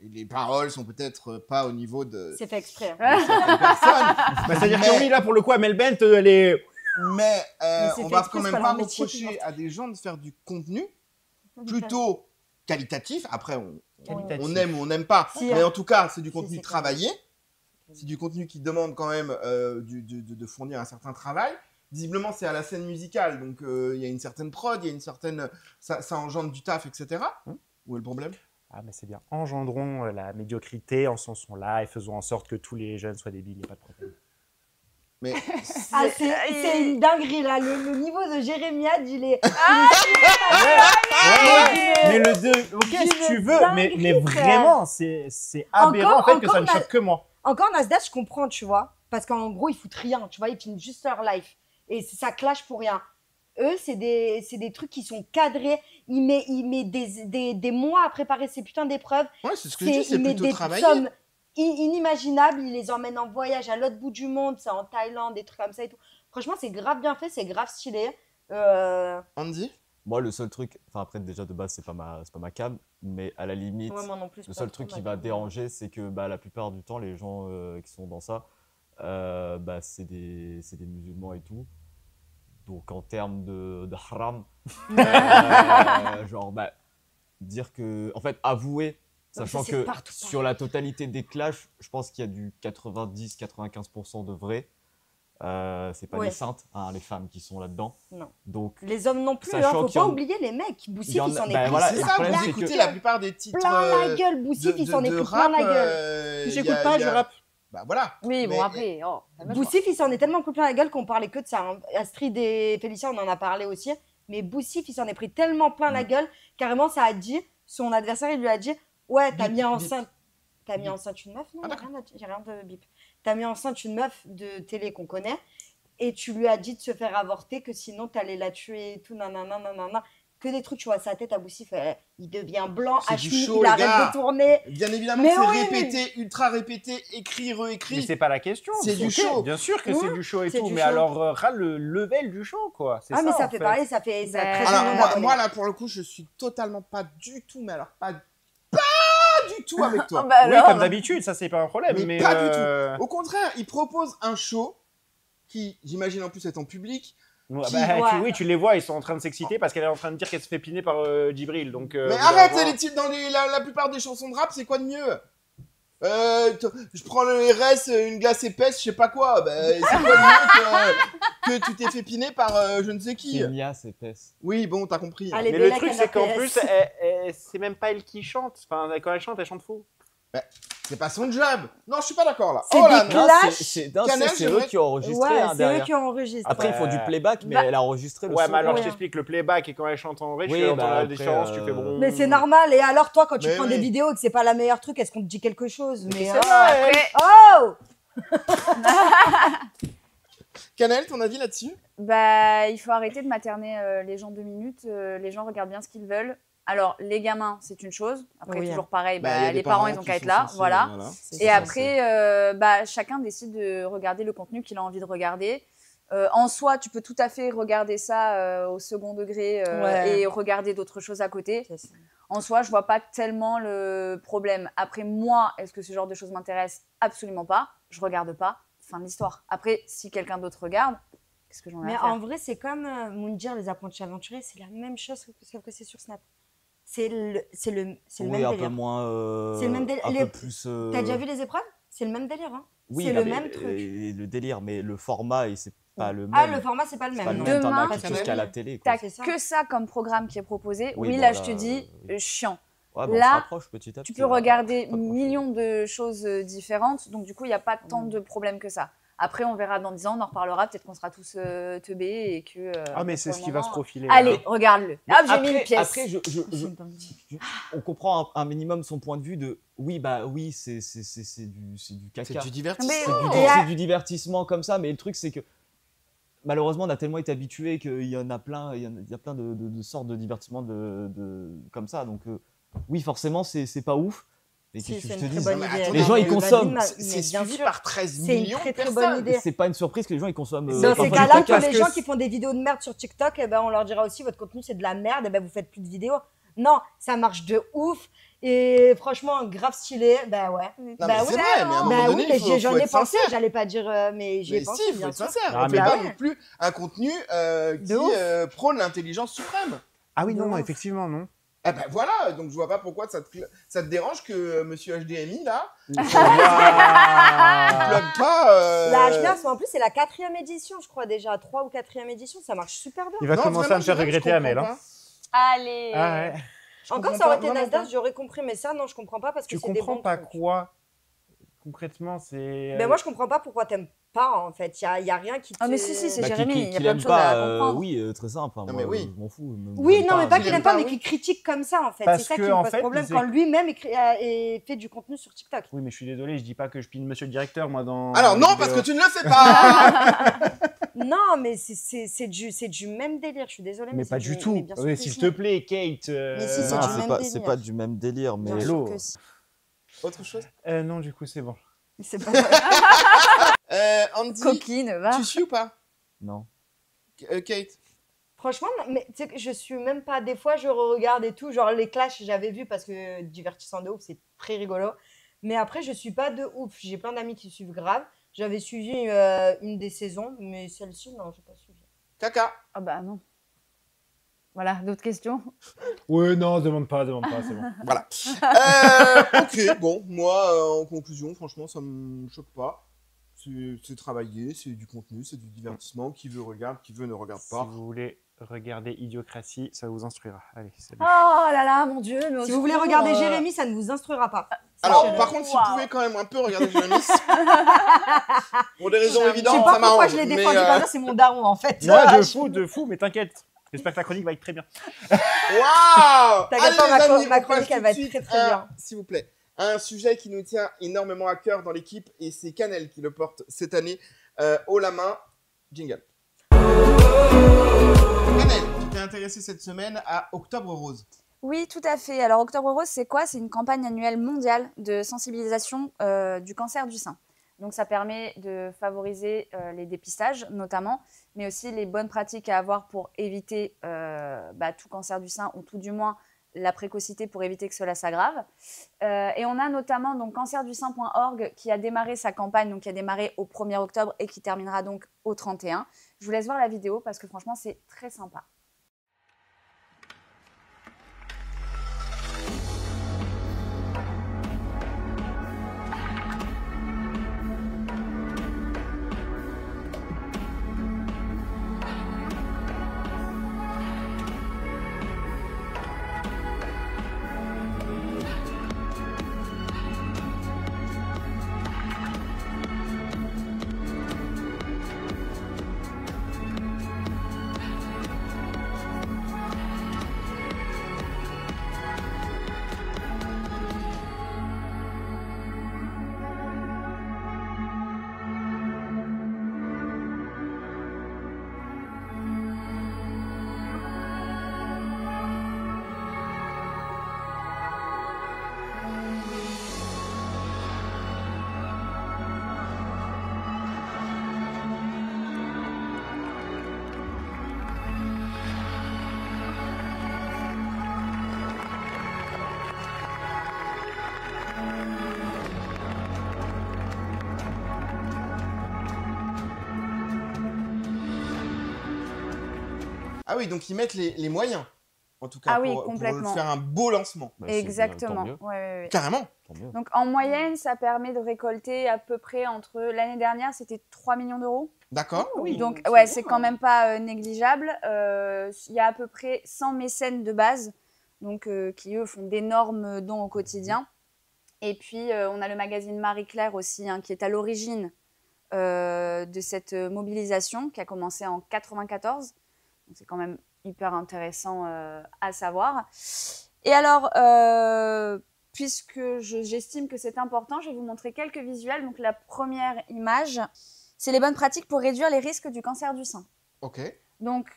Speaker 1: les paroles sont peut-être pas au niveau de
Speaker 5: C'est fait exprès. hein.
Speaker 1: certaines personnes,
Speaker 6: C'est-à-dire
Speaker 1: Mais-
Speaker 6: que oui, là, pour le coup, Amel Bent, elle est.
Speaker 1: mais
Speaker 5: c'est
Speaker 1: on
Speaker 5: fait
Speaker 1: va
Speaker 5: exprès,
Speaker 1: quand
Speaker 5: c'est
Speaker 1: même
Speaker 5: pas
Speaker 1: pas
Speaker 5: leur métier,
Speaker 1: reprocher
Speaker 5: c'est
Speaker 1: à des gens de faire du contenu plutôt qualitatif. Après, on
Speaker 6: Qualitatif.
Speaker 1: aime ou on n'aime pas,
Speaker 5: Si,
Speaker 1: mais en tout cas, c'est du
Speaker 5: Si,
Speaker 1: contenu
Speaker 5: c'est
Speaker 1: travaillé. C'est du contenu qui demande quand même de fournir un certain travail. Visiblement, c'est à la scène musicale, donc il y a une certaine prod, il y a une certaine, ça engendre du taf, etc. Où est le problème?
Speaker 6: Ah, mais c'est bien. Engendrons la médiocrité en son là et faisons en sorte que tous les jeunes soient débiles, il n'y a pas de problème.
Speaker 1: Mais
Speaker 5: Ah, c'est une dinguerie là. Le niveau de Jérémiade, il est.
Speaker 6: Mais le 2, ok, si tu veux, mais
Speaker 5: dinguerie,
Speaker 6: vraiment, c'est aberrant en fait que ça ne choque que moi.
Speaker 5: Encore Nasdaq, je comprends, tu vois. Parce qu'en gros, ils foutent rien, tu vois. Ils filment juste leur life. Et ça clash pour rien. Eux, c'est des trucs qui sont cadrés. Il met des mois à préparer ces putains d'épreuves.
Speaker 1: ouais, c'est ce que je dis, c'est
Speaker 5: Il met
Speaker 1: plutôt
Speaker 5: des
Speaker 1: travaillé.
Speaker 5: sommes inimaginables. Il les emmène en voyage à l'autre bout du monde. C'est en Thaïlande, des trucs comme ça et tout. Franchement, c'est grave bien fait. C'est grave stylé.
Speaker 1: Andy?
Speaker 2: Moi, le seul truc, enfin après déjà de base c'est pas ma cam, mais à la limite,
Speaker 5: Ouais, moi non plus, c'est
Speaker 2: le
Speaker 5: pas
Speaker 2: seul
Speaker 5: trop
Speaker 2: truc qui
Speaker 5: ma
Speaker 2: va
Speaker 5: cam.
Speaker 2: déranger, c'est que la plupart du temps les gens qui sont dans ça, c'est des musulmans et tout. Donc en termes de haram, genre dire que, en fait avouer,
Speaker 5: Non, mais
Speaker 2: sachant
Speaker 5: ça, c'est
Speaker 2: que
Speaker 5: partout
Speaker 2: sur la totalité des clashs, je pense qu'il y a du 90-95% de vrai. C'est pas
Speaker 5: Ouais.
Speaker 2: des saintes, hein, les femmes qui sont là-dedans.
Speaker 5: Non.
Speaker 2: Donc,
Speaker 5: Les hommes non plus,
Speaker 2: Sachant
Speaker 5: faut
Speaker 2: qu'il y
Speaker 5: pas
Speaker 2: en-
Speaker 5: oublier les mecs. Boussif,
Speaker 2: il y en
Speaker 5: il s'en
Speaker 2: a-
Speaker 5: est
Speaker 2: bah
Speaker 5: pris
Speaker 2: voilà,
Speaker 1: C'est
Speaker 2: et le
Speaker 1: ça,
Speaker 2: problème,
Speaker 1: vous
Speaker 2: c'est
Speaker 1: écoutez
Speaker 2: que-
Speaker 1: la plupart des titres
Speaker 5: plein la gueule. Boussif, il s'en est pris plein la gueule.
Speaker 6: J'écoute pas, je rappe.
Speaker 1: Bah voilà.
Speaker 7: Oui, bon,
Speaker 1: Mais-
Speaker 7: après. Oh,
Speaker 5: Boussif, il s'en est tellement pris plein la gueule qu'on parlait que de ça. hein. Astrid et Félicia, on en a parlé aussi. Mais Boussif, il s'en est pris tellement plein la gueule, carrément, ça a dit, son adversaire, il lui a dit, ouais, t'as
Speaker 1: Bip,
Speaker 5: mis
Speaker 1: bip.
Speaker 5: enceinte. T'as mis enceinte une meuf? Non,
Speaker 1: Ah,
Speaker 5: j'ai rien de bip. T'as mis enceinte une meuf de télé qu'on connaît et tu lui as dit de se faire avorter, que sinon t'allais la tuer et tout, nanana, nanana. Que des trucs, tu vois, sa tête à Boussif, il devient blanc,
Speaker 1: C'est du
Speaker 5: Hachmi,
Speaker 1: show,
Speaker 5: il
Speaker 1: les
Speaker 5: arrête
Speaker 1: gars.
Speaker 5: de tourner.
Speaker 1: Bien évidemment,
Speaker 5: Mais
Speaker 1: c'est
Speaker 5: oui,
Speaker 1: répété, ultra répété, écrit,
Speaker 6: Mais
Speaker 1: réécrit.
Speaker 6: c'est pas la question.
Speaker 1: C'est du
Speaker 6: Ok,
Speaker 1: show.
Speaker 6: Bien sûr que c'est du show et
Speaker 5: c'est
Speaker 6: tout,
Speaker 5: du
Speaker 6: mais
Speaker 5: show.
Speaker 6: alors râle le level du show, quoi. C'est
Speaker 5: Ah, mais ça
Speaker 6: en
Speaker 5: fait
Speaker 6: fait.
Speaker 5: pareil, ça fait ça a
Speaker 7: Ben,
Speaker 5: 13
Speaker 1: Alors,
Speaker 5: millions
Speaker 1: moi,
Speaker 5: d'abonnés.
Speaker 1: moi, là, pour le coup, je suis totalement pas du tout, mais alors pas du tout avec toi.
Speaker 7: Ah, bah
Speaker 6: Oui,
Speaker 7: alors.
Speaker 6: comme d'habitude, ça c'est pas un problème.
Speaker 1: Mais
Speaker 6: Mais,
Speaker 1: pas du tout. Au contraire, il propose un show qui, j'imagine en plus, est en public.
Speaker 6: Ouais,
Speaker 1: Qui
Speaker 6: bah,
Speaker 5: voit-
Speaker 6: oui, tu les vois, ils sont en train de s'exciter parce qu'elle est en train de dire qu'elle se fait piner par Djibril. Donc,
Speaker 1: Mais
Speaker 6: au bout d'un
Speaker 1: arrête,
Speaker 6: moment-
Speaker 1: les titres dans la plupart des chansons de rap, c'est quoi de mieux? Je prends le RS, une glace épaisse, je sais pas quoi. Bah, c'est quoi de mieux que tu t'es fait piner par je ne sais qui?
Speaker 2: c'est Nia, c'est épaisse.
Speaker 1: Oui, bon, t'as compris.
Speaker 5: Allez,
Speaker 6: Mais
Speaker 5: Bella
Speaker 6: le truc,
Speaker 5: Canapé.
Speaker 6: c'est qu'en plus, c'est même pas elle qui chante. Enfin, quand elle chante faux.
Speaker 1: C'est pas son job. Non, je suis pas d'accord là.
Speaker 5: C'est
Speaker 1: Oh là,
Speaker 5: des
Speaker 1: non.
Speaker 5: clashs.
Speaker 2: Non,
Speaker 1: Canal,
Speaker 2: c'est eux
Speaker 1: j'aimerais-
Speaker 2: qui ont enregistré
Speaker 5: Ouais,
Speaker 2: hein,
Speaker 5: c'est
Speaker 2: derrière.
Speaker 5: eux qui ont enregistré.
Speaker 2: Après, ils font du playback, mais
Speaker 7: Bah-
Speaker 2: elle a enregistré le
Speaker 6: Ouais,
Speaker 2: son.
Speaker 6: mais alors
Speaker 5: Ouais.
Speaker 6: je t'explique, le playback et quand elle chante en vrai,
Speaker 2: Oui,
Speaker 6: tu entends
Speaker 2: bah,
Speaker 6: la
Speaker 2: après,
Speaker 6: différence, tu fais bon.
Speaker 5: Mais c'est normal. Et alors, toi, quand tu
Speaker 1: Mais
Speaker 5: prends
Speaker 1: oui.
Speaker 5: des vidéos et que c'est pas la meilleure truc, est-ce qu'on te dit quelque chose? Mais
Speaker 6: c'est
Speaker 5: oh,
Speaker 6: vrai.
Speaker 7: Après,
Speaker 5: oh
Speaker 1: Canel, ton avis là-dessus?
Speaker 7: bah, il faut arrêter de materner les gens 2 minutes. Les gens regardent bien ce qu'ils veulent. Alors, les gamins, c'est une chose. Après,
Speaker 5: Oui.
Speaker 7: toujours pareil,
Speaker 1: Bah, y a
Speaker 7: bah,
Speaker 1: des
Speaker 7: les parents, ils
Speaker 1: parents
Speaker 7: ont
Speaker 1: qui
Speaker 7: qu'à être
Speaker 1: sont
Speaker 7: là.
Speaker 1: censés,
Speaker 7: Voilà.
Speaker 5: C'est
Speaker 7: Et
Speaker 5: ça.
Speaker 7: après, bah, chacun décide de regarder le contenu qu'il a envie de regarder. En soi, tu peux tout à fait regarder ça au second degré
Speaker 5: Ouais.
Speaker 7: et regarder d'autres choses à côté.
Speaker 5: C'est ça.
Speaker 7: En soi, je vois pas tellement le problème. Après, moi, est-ce que ce genre de choses m'intéresse? Absolument pas. Je regarde pas. Fin de l'histoire. Après, si quelqu'un d'autre regarde, qu'est-ce que j'en ai
Speaker 5: Mais
Speaker 7: à faire?
Speaker 5: en vrai, c'est comme Moundir, les apprentis aventuriers, c'est la même chose que c'est sur Snap. C'est le
Speaker 2: Oui,
Speaker 5: même
Speaker 2: un
Speaker 5: délire.
Speaker 2: peu moins.
Speaker 5: C'est le même délire.
Speaker 2: Un
Speaker 5: Les-
Speaker 2: peu plus.
Speaker 5: T'as déjà vu les épreuves? C'est le même délire. Hein.
Speaker 2: Oui,
Speaker 5: c'est
Speaker 2: là,
Speaker 5: le
Speaker 2: mais-
Speaker 5: même truc.
Speaker 2: et le délire, mais le format, et c'est pas le même.
Speaker 5: Ah, le format, c'est pas le
Speaker 2: C'est
Speaker 5: même.
Speaker 2: pas le
Speaker 5: non.
Speaker 2: même. T'en
Speaker 7: Demain,
Speaker 2: as
Speaker 1: parce
Speaker 2: quelque chose
Speaker 1: que-
Speaker 2: qu'à la télé. Quoi.
Speaker 7: T'as
Speaker 5: c'est ça.
Speaker 7: que ça comme programme qui est proposé.
Speaker 2: Oui,
Speaker 7: Oui,
Speaker 2: bon,
Speaker 7: là,
Speaker 2: là,
Speaker 7: je te dis,
Speaker 2: oui.
Speaker 7: chiant.
Speaker 2: Ouais, bah, on
Speaker 7: Là,
Speaker 2: se rapproche petit à petit.
Speaker 7: Tu peux
Speaker 2: là.
Speaker 7: regarder
Speaker 2: Pas grand-chose.
Speaker 7: millions de choses différentes, donc du coup, il n'y a pas tant de problèmes que ça. Après, on verra dans 10 ans, on en reparlera, peut-être qu'on sera tous teubés et que...
Speaker 6: Ah, mais
Speaker 7: pour
Speaker 6: c'est
Speaker 7: le
Speaker 6: ce qui va se
Speaker 7: moment-
Speaker 6: profiler.
Speaker 7: Allez,
Speaker 6: là.
Speaker 7: regarde-le.
Speaker 2: Mais
Speaker 7: Hop, j'ai mis une pièce.
Speaker 2: Après, on comprend un minimum son point de vue de oui, bah oui, c'est du caca.
Speaker 1: C'est du divertissement.
Speaker 7: Mais
Speaker 2: C'est
Speaker 7: oui.
Speaker 2: c'est du divertissement comme ça, mais le truc c'est que malheureusement on a tellement été habitué qu'il y en a plein, il y a plein de sortes de divertissements comme ça. Donc oui, forcément c'est pas ouf. Mais
Speaker 5: Si,
Speaker 2: qu'est-ce que
Speaker 5: c'est
Speaker 2: je te
Speaker 5: une
Speaker 2: dis,
Speaker 5: très bonne
Speaker 1: mais
Speaker 5: idée.
Speaker 1: attendez,
Speaker 2: les gens, ils
Speaker 5: Mais
Speaker 2: consomment.
Speaker 5: vas-y,
Speaker 1: C'est
Speaker 5: mais bien
Speaker 1: suivi
Speaker 5: sûr.
Speaker 1: par 13
Speaker 5: C'est une
Speaker 1: millions
Speaker 5: très
Speaker 1: de
Speaker 5: très bonne
Speaker 1: personnes.
Speaker 5: idée.
Speaker 2: c'est pas une surprise que les gens ils consomment.
Speaker 5: Dans
Speaker 2: parfois
Speaker 5: ces
Speaker 2: du
Speaker 5: cas-là,
Speaker 2: caca.
Speaker 5: tous
Speaker 6: parce
Speaker 5: les
Speaker 6: que
Speaker 5: gens qui font des vidéos de merde sur TikTok, eh ben, on leur dira aussi votre contenu c'est de la merde, et ben, vous faites plus de vidéos. Non, ça marche de ouf. Et franchement, grave stylé. Ben ouais.
Speaker 1: Non,
Speaker 5: Bah
Speaker 1: mais
Speaker 5: oui,
Speaker 1: c'est vrai, mais à un moment
Speaker 5: Ben
Speaker 1: donné,
Speaker 5: oui, mais
Speaker 1: il faut
Speaker 5: j'en ai
Speaker 1: être
Speaker 5: pensé,
Speaker 1: sincère.
Speaker 5: j'allais pas dire, mais j'y ai
Speaker 1: Mais
Speaker 5: pensé.
Speaker 1: si, il faut
Speaker 5: bien
Speaker 1: être
Speaker 5: sûr.
Speaker 1: sincère.
Speaker 6: Ah,
Speaker 1: On
Speaker 6: mais
Speaker 1: fait
Speaker 6: bah
Speaker 1: pas
Speaker 5: ouais.
Speaker 1: non plus un contenu qui
Speaker 5: ouf.
Speaker 1: prône l'intelligence suprême.
Speaker 6: Ah oui, non,
Speaker 5: ouf.
Speaker 6: effectivement, non.
Speaker 1: Ah ben voilà, donc je vois pas pourquoi ça te dérange que monsieur HDMI là,
Speaker 6: Waouh.
Speaker 1: plug pas.
Speaker 5: La HBS, mais en plus, c'est la 4e édition, je crois déjà. 3 ou 4e édition, ça marche super bien.
Speaker 6: Il va
Speaker 1: Non,
Speaker 6: commencer
Speaker 1: vraiment,
Speaker 6: à me faire
Speaker 1: je
Speaker 6: regretter
Speaker 1: comprends
Speaker 6: Amel. Hein.
Speaker 1: pas.
Speaker 7: Allez.
Speaker 6: Ah ouais.
Speaker 1: Je
Speaker 5: Encore,
Speaker 1: comprends
Speaker 5: ça aurait
Speaker 1: pas,
Speaker 5: été
Speaker 1: vraiment
Speaker 5: Nasdaq,
Speaker 1: pas.
Speaker 5: j'aurais compris, mais ça, non, je comprends pas parce que
Speaker 6: Tu
Speaker 5: c'est des
Speaker 6: comprends
Speaker 5: bons
Speaker 6: pas
Speaker 5: trucs.
Speaker 6: quoi concrètement, c'est.
Speaker 5: Mais moi, je comprends pas pourquoi t'aimes pas, en fait. Il y a rien qui te...
Speaker 7: Ah, mais si, si, c'est
Speaker 2: Bah,
Speaker 7: Jérémy,
Speaker 2: qui-
Speaker 7: il y a
Speaker 2: qui
Speaker 7: plein de
Speaker 2: l'aime
Speaker 7: choses à
Speaker 2: pas,
Speaker 7: comprendre.
Speaker 2: oui, très simple. Hein,
Speaker 1: Non,
Speaker 2: moi,
Speaker 1: mais oui.
Speaker 2: je m'en fous.
Speaker 5: Oui, non, mais pas qu'il
Speaker 1: qu'il
Speaker 5: aime pas,
Speaker 1: aime
Speaker 5: mais
Speaker 1: pas,
Speaker 5: qu'il critique comme ça, en fait.
Speaker 6: Parce
Speaker 5: C'est ça qui
Speaker 6: que,
Speaker 5: me
Speaker 6: en
Speaker 5: pose
Speaker 6: fait,
Speaker 5: problème
Speaker 6: c'est-
Speaker 5: quand lui-même et fait du contenu sur TikTok.
Speaker 6: Oui, mais je suis désolé, je dis pas que je pine monsieur le directeur, moi, dans.
Speaker 1: Alors
Speaker 6: les
Speaker 1: non,
Speaker 6: vidéos.
Speaker 1: parce que tu ne le fais pas.
Speaker 5: Non, mais c'est du même délire, je suis désolée.
Speaker 6: Mais
Speaker 5: c'est
Speaker 6: pas du tout.
Speaker 5: mais bien sûr
Speaker 6: Oui,
Speaker 5: que
Speaker 6: s'il
Speaker 5: si.
Speaker 6: te plaît, Kate.
Speaker 5: Mais si, c'est
Speaker 2: Non,
Speaker 5: du
Speaker 2: c'est
Speaker 5: même
Speaker 2: pas,
Speaker 5: délire.
Speaker 2: c'est pas du même délire, mais
Speaker 5: Bien sûr
Speaker 6: Hello.
Speaker 5: que si.
Speaker 1: Autre chose.
Speaker 6: Non, du coup, c'est bon.
Speaker 5: C'est pas
Speaker 1: Andy,
Speaker 7: Coquine, va.
Speaker 1: tu suis ou pas
Speaker 2: non.
Speaker 1: Kate.
Speaker 5: Franchement, non, mais tu sais que je suis même pas. Des fois, je regarde et tout. Genre, les clashs, j'avais vu parce que divertissant de ouf, c'est très rigolo. Mais après, je suis pas de ouf. J'ai plein d'amis qui suivent grave. J'avais suivi une des saisons, mais celle-ci, non, j'ai pas suivi.
Speaker 1: Caca.
Speaker 7: Ah bah non. Voilà, d'autres questions?
Speaker 6: Ouais, non, demande pas, c'est bon.
Speaker 1: Voilà. Ok, bon, moi, en conclusion, franchement, ça me choque pas. c'est travaillé, c'est du contenu, c'est du divertissement. Qui veut regarde, qui veut ne regarde pas.
Speaker 6: Si vous voulez regarder Idiocratie, ça vous instruira. Allez, salut.
Speaker 7: Oh là là, mon Dieu. mais au
Speaker 5: Si vous voulez
Speaker 7: secours,
Speaker 5: regarder Jérémy, ça ne vous instruira pas.
Speaker 1: Alors,
Speaker 7: Sachez-le.
Speaker 1: par contre, si vous
Speaker 7: Waouh.
Speaker 1: pouvez quand même un peu regarder Jérémy, pour des raisons
Speaker 5: Je sais
Speaker 1: évidentes,
Speaker 5: pas
Speaker 1: ça
Speaker 5: pourquoi
Speaker 1: m'arrange.
Speaker 5: je l'ai
Speaker 1: mais,
Speaker 5: défendu comme ça, c'est mon daron en fait.
Speaker 6: Ouais, de fou, mais t'inquiète. J'espère que la chronique va être très bien.
Speaker 1: Waouh!
Speaker 5: T'inquiète
Speaker 1: Allez,
Speaker 5: pas,
Speaker 1: les
Speaker 5: ma
Speaker 1: amis,
Speaker 5: ma
Speaker 1: on
Speaker 5: chronique,
Speaker 1: passe
Speaker 5: elle va
Speaker 1: tout de
Speaker 5: être très
Speaker 1: suite
Speaker 5: très
Speaker 1: à,
Speaker 5: bien.
Speaker 1: s'il vous plaît, un sujet qui nous tient énormément à cœur dans l'équipe et c'est Canel qui le porte cette année. Haut la main, jingle. Canel, tu t'es intéressé cette semaine à Octobre Rose.
Speaker 7: Oui, tout à fait. Alors, Octobre Rose, c'est quoi? C'est une campagne annuelle mondiale de sensibilisation du cancer du sein. Donc, ça permet de favoriser les dépistages, notamment, mais aussi les bonnes pratiques à avoir pour éviter tout cancer du sein, ou tout du moins la précocité pour éviter que cela s'aggrave. Et on a notamment donc cancerdusein.org qui a démarré sa campagne, donc qui a démarré au 1er octobre et qui terminera donc au 31. Je vous laisse voir la vidéo parce que franchement, c'est très sympa.
Speaker 1: Ah oui, donc ils mettent les moyens, en tout cas,
Speaker 7: Ah oui,
Speaker 1: pour
Speaker 7: complètement.
Speaker 1: faire un beau lancement.
Speaker 2: Bah, c'est bien,
Speaker 7: Exactement.
Speaker 2: tant mieux,
Speaker 7: Ouais.
Speaker 1: Carrément.
Speaker 2: tant mieux.
Speaker 7: Donc en moyenne, ça permet de récolter à peu près entre l'année dernière, c'était 3 millions d'euros.
Speaker 1: D'accord.
Speaker 7: Donc
Speaker 5: c'est
Speaker 7: ouais,
Speaker 5: bien,
Speaker 7: c'est quand même pas négligeable. Il y a à peu près 100 mécènes de base, donc qui eux font d'énormes dons au quotidien. Et puis on a le magazine Marie-Claire aussi, hein, qui est à l'origine de cette mobilisation qui a commencé en 94. Donc c'est quand même hyper intéressant à savoir. Et alors, puisque j'estime que c'est important, je vais vous montrer quelques visuels. Donc la première image, c'est les bonnes pratiques pour réduire les risques du cancer du sein.
Speaker 1: Ok,
Speaker 7: Donc,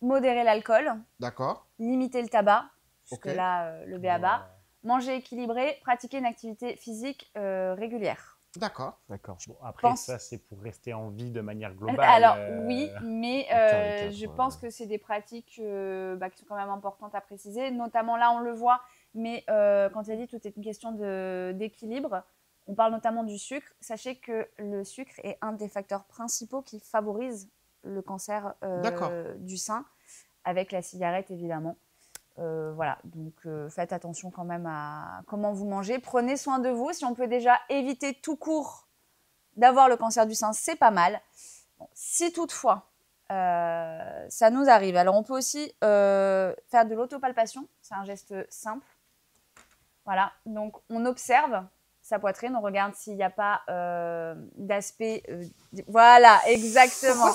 Speaker 7: modérer l'alcool,
Speaker 1: d'accord.
Speaker 7: limiter le tabac, jusque
Speaker 1: Ok.
Speaker 7: là le B.A.-ba, manger équilibré, pratiquer une activité physique régulière.
Speaker 1: D'accord.
Speaker 2: D'accord.
Speaker 6: Bon, après,
Speaker 7: pense-
Speaker 6: ça, c'est pour rester en vie de manière globale.
Speaker 7: Alors oui, mais
Speaker 2: Aucun
Speaker 7: je
Speaker 2: écart,
Speaker 7: pense que c'est des pratiques qui sont quand même importantes à préciser. Notamment là, on le voit, mais quand il a dit tout est une question d'équilibre, on parle notamment du sucre. Sachez que le sucre est un des facteurs principaux qui favorise le cancer
Speaker 1: D'accord.
Speaker 7: du sein, avec la cigarette évidemment. Voilà, donc faites attention quand même à comment vous mangez. Prenez soin de vous. Si on peut déjà éviter tout court d'avoir le cancer du sein, c'est pas mal. Bon, si toutefois ça nous arrive, alors on peut aussi faire de l'autopalpation. C'est un geste simple. Voilà, donc on observe sa poitrine, on regarde s'il n'y a pas d'aspect. Voilà, exactement.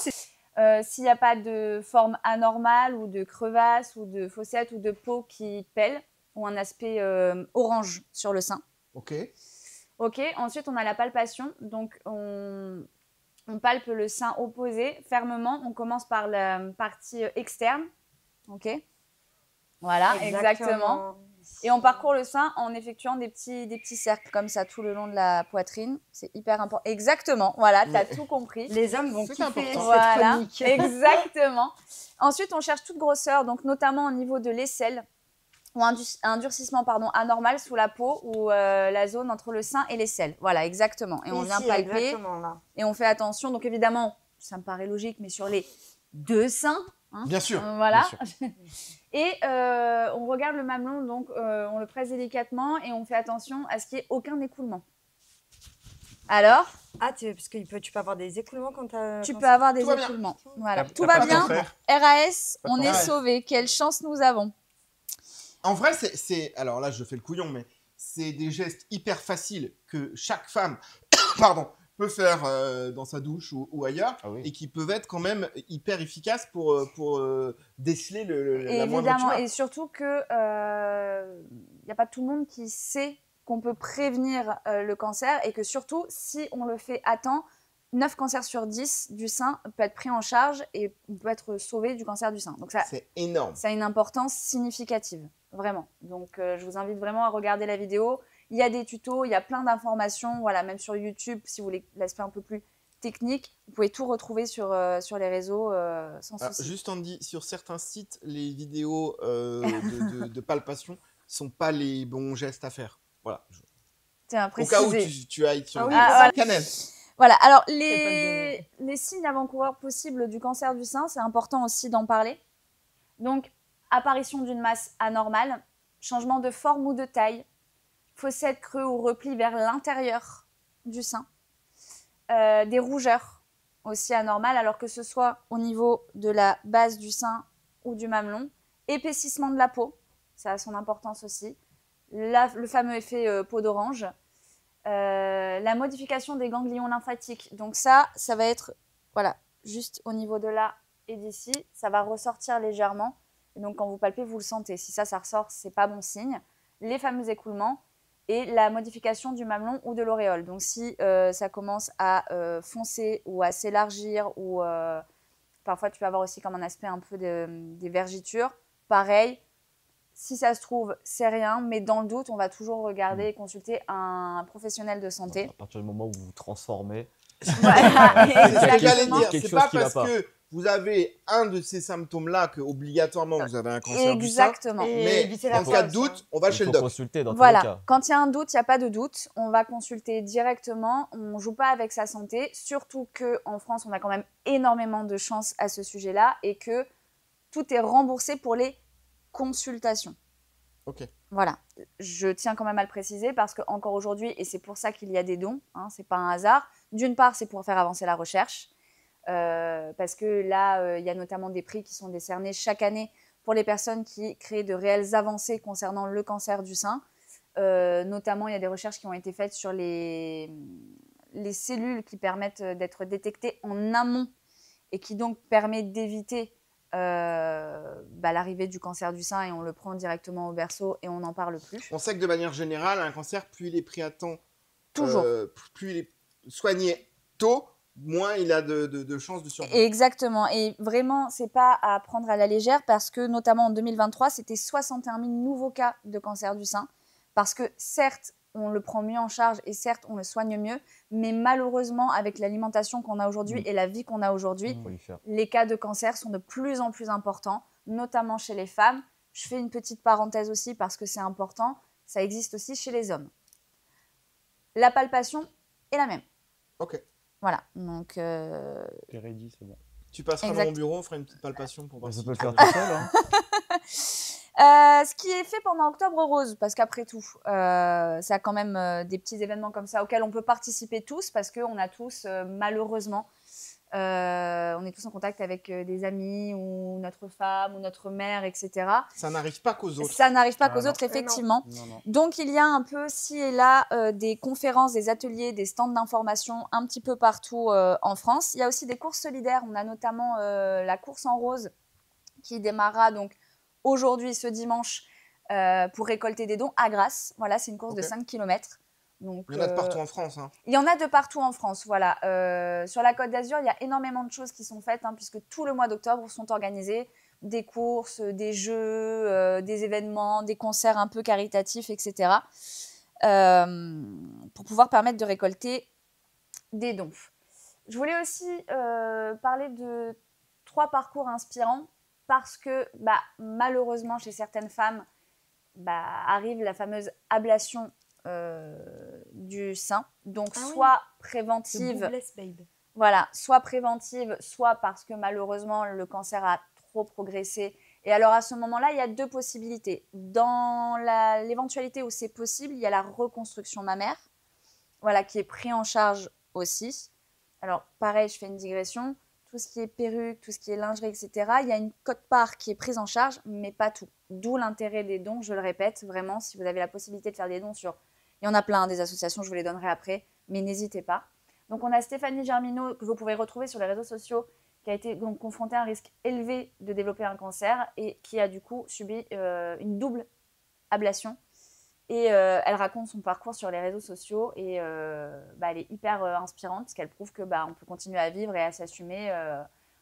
Speaker 7: S'il n'y a pas de forme anormale ou de crevasse ou de fossette ou de peau qui pèle ou un aspect orange sur le sein.
Speaker 1: Ok.
Speaker 7: Ok, ensuite on a la palpation. Donc on palpe le sein opposé fermement. On commence par la partie externe. Ok. Voilà, exactement. Et on parcourt le sein en effectuant des petits cercles comme ça tout le long de la poitrine. C'est hyper important. Exactement, voilà, tu as tout compris.
Speaker 5: Les hommes vont
Speaker 1: C'est
Speaker 5: kiffer
Speaker 1: important.
Speaker 5: cette
Speaker 7: Voilà,
Speaker 5: chronique.
Speaker 7: exactement. Ensuite, on cherche toute grosseur, donc notamment au niveau de l'aisselle ou un durcissement anormal sous la peau ou la zone entre le sein et l'aisselle. Voilà, exactement. Et on vient
Speaker 5: Ici,
Speaker 7: palper
Speaker 5: exactement, là.
Speaker 7: et on fait attention. Donc évidemment, ça me paraît logique, mais sur les deux seins. Hein,
Speaker 1: Bien sûr.
Speaker 7: voilà.
Speaker 1: bien sûr.
Speaker 7: Et on regarde le mamelon, donc on le presse délicatement et on fait attention à ce qu'il n'y ait aucun écoulement. Alors,
Speaker 5: Parce que tu peux avoir des écoulements quand t'as.
Speaker 7: tu
Speaker 5: quand
Speaker 7: peux
Speaker 5: ça-
Speaker 7: avoir des
Speaker 1: Tout va bien.
Speaker 7: écoulements. Voilà.
Speaker 6: T'as
Speaker 7: Tout
Speaker 6: pas
Speaker 7: va
Speaker 6: de
Speaker 7: bien.
Speaker 6: cancer.
Speaker 7: RAS,
Speaker 6: Pas de
Speaker 7: on est
Speaker 1: cancer.
Speaker 7: sauvés. Quelle chance nous avons.
Speaker 1: En vrai, alors là, je fais le couillon, mais c'est des gestes hyper faciles que chaque femme, pardon, peut faire dans sa douche ou ailleurs,
Speaker 2: Ah oui.
Speaker 1: et qui peuvent être quand même hyper efficaces pour déceler la moindre
Speaker 7: Évidemment,
Speaker 1: tumeur.
Speaker 7: et surtout que n'y a pas tout le monde qui sait qu'on peut prévenir le cancer et que surtout, si on le fait à temps, 9 cancers sur 10 du sein peut être pris en charge et on peut être sauvé du cancer du sein. Donc ça
Speaker 1: C'est énorme.
Speaker 7: a une importance significative, vraiment. Donc je vous invite vraiment à regarder la vidéo. Il y a des tutos, il y a plein d'informations, voilà, même sur YouTube, si vous voulez l'aspect un peu plus technique, vous pouvez tout retrouver sur les réseaux sans
Speaker 1: Alors,
Speaker 7: souci.
Speaker 1: juste on dit, sur certains sites, les vidéos de palpation sont pas les bons gestes à faire. Voilà.
Speaker 7: Tiens,
Speaker 1: Au cas où
Speaker 7: préciser.
Speaker 1: tu ailles sur
Speaker 5: Ah oui,
Speaker 1: le canal.
Speaker 7: Voilà, alors
Speaker 5: pas de gêner.
Speaker 7: les signes avant-coureurs possibles du cancer du sein, c'est important aussi d'en parler. Donc, apparition d'une masse anormale, changement de forme ou de taille, fossette creux ou repli vers l'intérieur du sein, des rougeurs aussi anormales, alors que ce soit au niveau de la base du sein ou du mamelon, épaississement de la peau, ça a son importance aussi, le fameux effet peau d'orange, la modification des ganglions lymphatiques. Donc ça va être, voilà, juste au niveau de là et d'ici, ça va ressortir légèrement. Et donc quand vous palpez, vous le sentez. Si ça ressort, c'est pas bon signe. Les fameux écoulements et la modification du mamelon ou de l'auréole. Donc si ça commence à foncer ou à s'élargir ou parfois tu peux avoir aussi comme un aspect un peu des vergitures, pareil. Si ça se trouve, c'est rien, mais dans le doute, on va toujours regarder et consulter un professionnel de santé.
Speaker 2: À partir du moment où vous vous transformez,
Speaker 7: Voilà,
Speaker 1: C'est ce que j'allais
Speaker 7: exactement.
Speaker 1: dire.
Speaker 2: Quelque
Speaker 1: C'est
Speaker 2: chose
Speaker 1: pas
Speaker 2: qui va
Speaker 1: parce
Speaker 2: pas.
Speaker 1: que vous avez un de ces symptômes-là que obligatoirement vous avez un cancer du sein.
Speaker 7: Exactement.
Speaker 5: Et
Speaker 1: Mais
Speaker 5: vice-versa
Speaker 1: en cas de
Speaker 5: aussi,
Speaker 1: doute,
Speaker 5: hein.
Speaker 1: on va
Speaker 2: il
Speaker 1: chez le
Speaker 2: faut
Speaker 1: doc.
Speaker 2: consulter dans tous les
Speaker 7: Voilà,
Speaker 2: cas.
Speaker 7: quand il y a un doute, il n'y a pas de doute. On va consulter directement. On ne joue pas avec sa santé. Surtout qu'en France, on a quand même énormément de chance à ce sujet-là et que tout est remboursé pour les consultations.
Speaker 1: Ok.
Speaker 7: Voilà, je tiens quand même à le préciser parce qu'encore aujourd'hui, et c'est pour ça qu'il y a des dons, hein, c'est pas un hasard. D'une part, c'est pour faire avancer la recherche, parce que là, il y a notamment des prix qui sont décernés chaque année pour les personnes qui créent de réelles avancées concernant le cancer du sein. Notamment, il y a des recherches qui ont été faites sur les cellules qui permettent d'être détectées en amont et qui donc permettent d'éviter l'arrivée du cancer du sein et on le prend directement au berceau et on n'en parle plus.
Speaker 1: On sait que de manière générale, un cancer, plus il est pris à temps,
Speaker 7: Toujours.
Speaker 1: plus il est soigné tôt, moins il a de chances de survie.
Speaker 7: Exactement. Et vraiment, c'est pas à prendre à la légère parce que notamment en 2023, c'était 61 000 nouveaux cas de cancer du sein. Parce que certes, on le prend mieux en charge et certes, on le soigne mieux, mais malheureusement, avec l'alimentation qu'on a aujourd'hui et la vie qu'on a aujourd'hui,
Speaker 2: Faut lui faire.
Speaker 7: les cas de cancer sont de plus en plus importants, notamment chez les femmes. Je fais une petite parenthèse aussi parce que c'est important, ça existe aussi chez les hommes. La palpation est la même.
Speaker 1: Ok.
Speaker 7: Voilà, donc
Speaker 6: T'es ready, c'est bon.
Speaker 1: Tu passeras
Speaker 7: Exact.
Speaker 1: dans mon bureau, on fera une petite palpation pour voir
Speaker 2: Ça
Speaker 1: si
Speaker 2: peut le
Speaker 1: tu-
Speaker 2: faire tout seul. Hein.
Speaker 7: ce qui est fait pendant Octobre Rose, parce qu'après tout, ça a quand même des petits événements comme ça auxquels on peut participer tous, parce qu'on a tous, malheureusement, on est tous en contact avec des amis ou notre femme ou notre mère, etc.
Speaker 1: Ça n'arrive pas qu'aux autres.
Speaker 7: Ça n'arrive pas
Speaker 6: Ah
Speaker 7: qu'aux
Speaker 6: non.
Speaker 7: autres, effectivement.
Speaker 6: Non, non.
Speaker 7: Donc, il y a un peu, ci et là, des conférences, des ateliers, des stands d'information un petit peu partout en France. Il y a aussi des courses solidaires. On a notamment la course en rose qui démarrera donc aujourd'hui, ce dimanche, pour récolter des dons à Grasse. Voilà, c'est une course de
Speaker 1: Ok.
Speaker 7: 5 km. Donc,
Speaker 1: Il y en a de partout en France. Hein.
Speaker 7: il y en a de partout en France, voilà. Sur la Côte d'Azur, il y a énormément de choses qui sont faites, hein, puisque tout le mois d'octobre sont organisés des courses, des jeux, des événements, des concerts un peu caritatifs, etc. Pour pouvoir permettre de récolter des dons. Je voulais aussi parler de 3 parcours inspirants, parce que malheureusement, chez certaines femmes, arrive la fameuse ablation du sein, donc
Speaker 5: Ah oui.
Speaker 7: soit
Speaker 5: The
Speaker 7: préventive,
Speaker 5: boobless babe.
Speaker 7: voilà, soit préventive, soit parce que malheureusement le cancer a trop progressé. Et alors à ce moment-là, il y a 2 possibilités. Dans l'éventualité où c'est possible, il y a la reconstruction mammaire. voilà, qui est pris en charge aussi. Alors, pareil, je fais une digression. Tout ce qui est perruque, tout ce qui est lingerie, etc., il y a une quote-part qui est prise en charge, mais pas tout. D'où l'intérêt des dons, je le répète, vraiment, si vous avez la possibilité de faire des dons il y en a plein, des associations, je vous les donnerai après, mais n'hésitez pas. Donc, on a Stéphanie Germinaud, que vous pouvez retrouver sur les réseaux sociaux, qui a été donc confrontée à un risque élevé de développer un cancer et qui a du coup subi une double ablation. Et elle raconte son parcours sur les réseaux sociaux et elle est hyper inspirante parce qu'elle prouve que on peut continuer à vivre et à s'assumer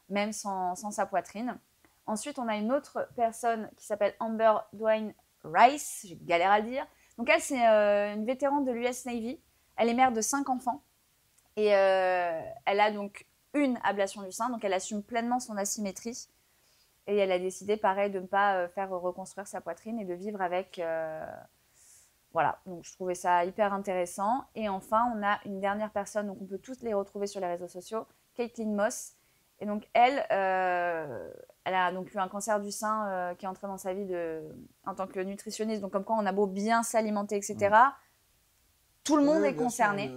Speaker 7: même sans sa poitrine. Ensuite, on a une autre personne qui s'appelle Amber Dwayne Rice, j'ai galère à le dire. Donc elle, c'est une vétérane de l'US Navy. Elle est mère de 5 enfants et elle a donc une ablation du sein, donc elle assume pleinement son asymétrie. Et elle a décidé, pareil, de ne pas faire reconstruire sa poitrine et de vivre avec... Voilà, donc je trouvais ça hyper intéressant. Et enfin, on a une dernière personne, donc on peut tous les retrouver sur les réseaux sociaux, Caitlin Moss. Et donc elle a donc eu un cancer du sein qui est entré dans sa vie en tant que nutritionniste. Donc comme quoi, on a beau bien s'alimenter, etc. Tout le monde est concerné.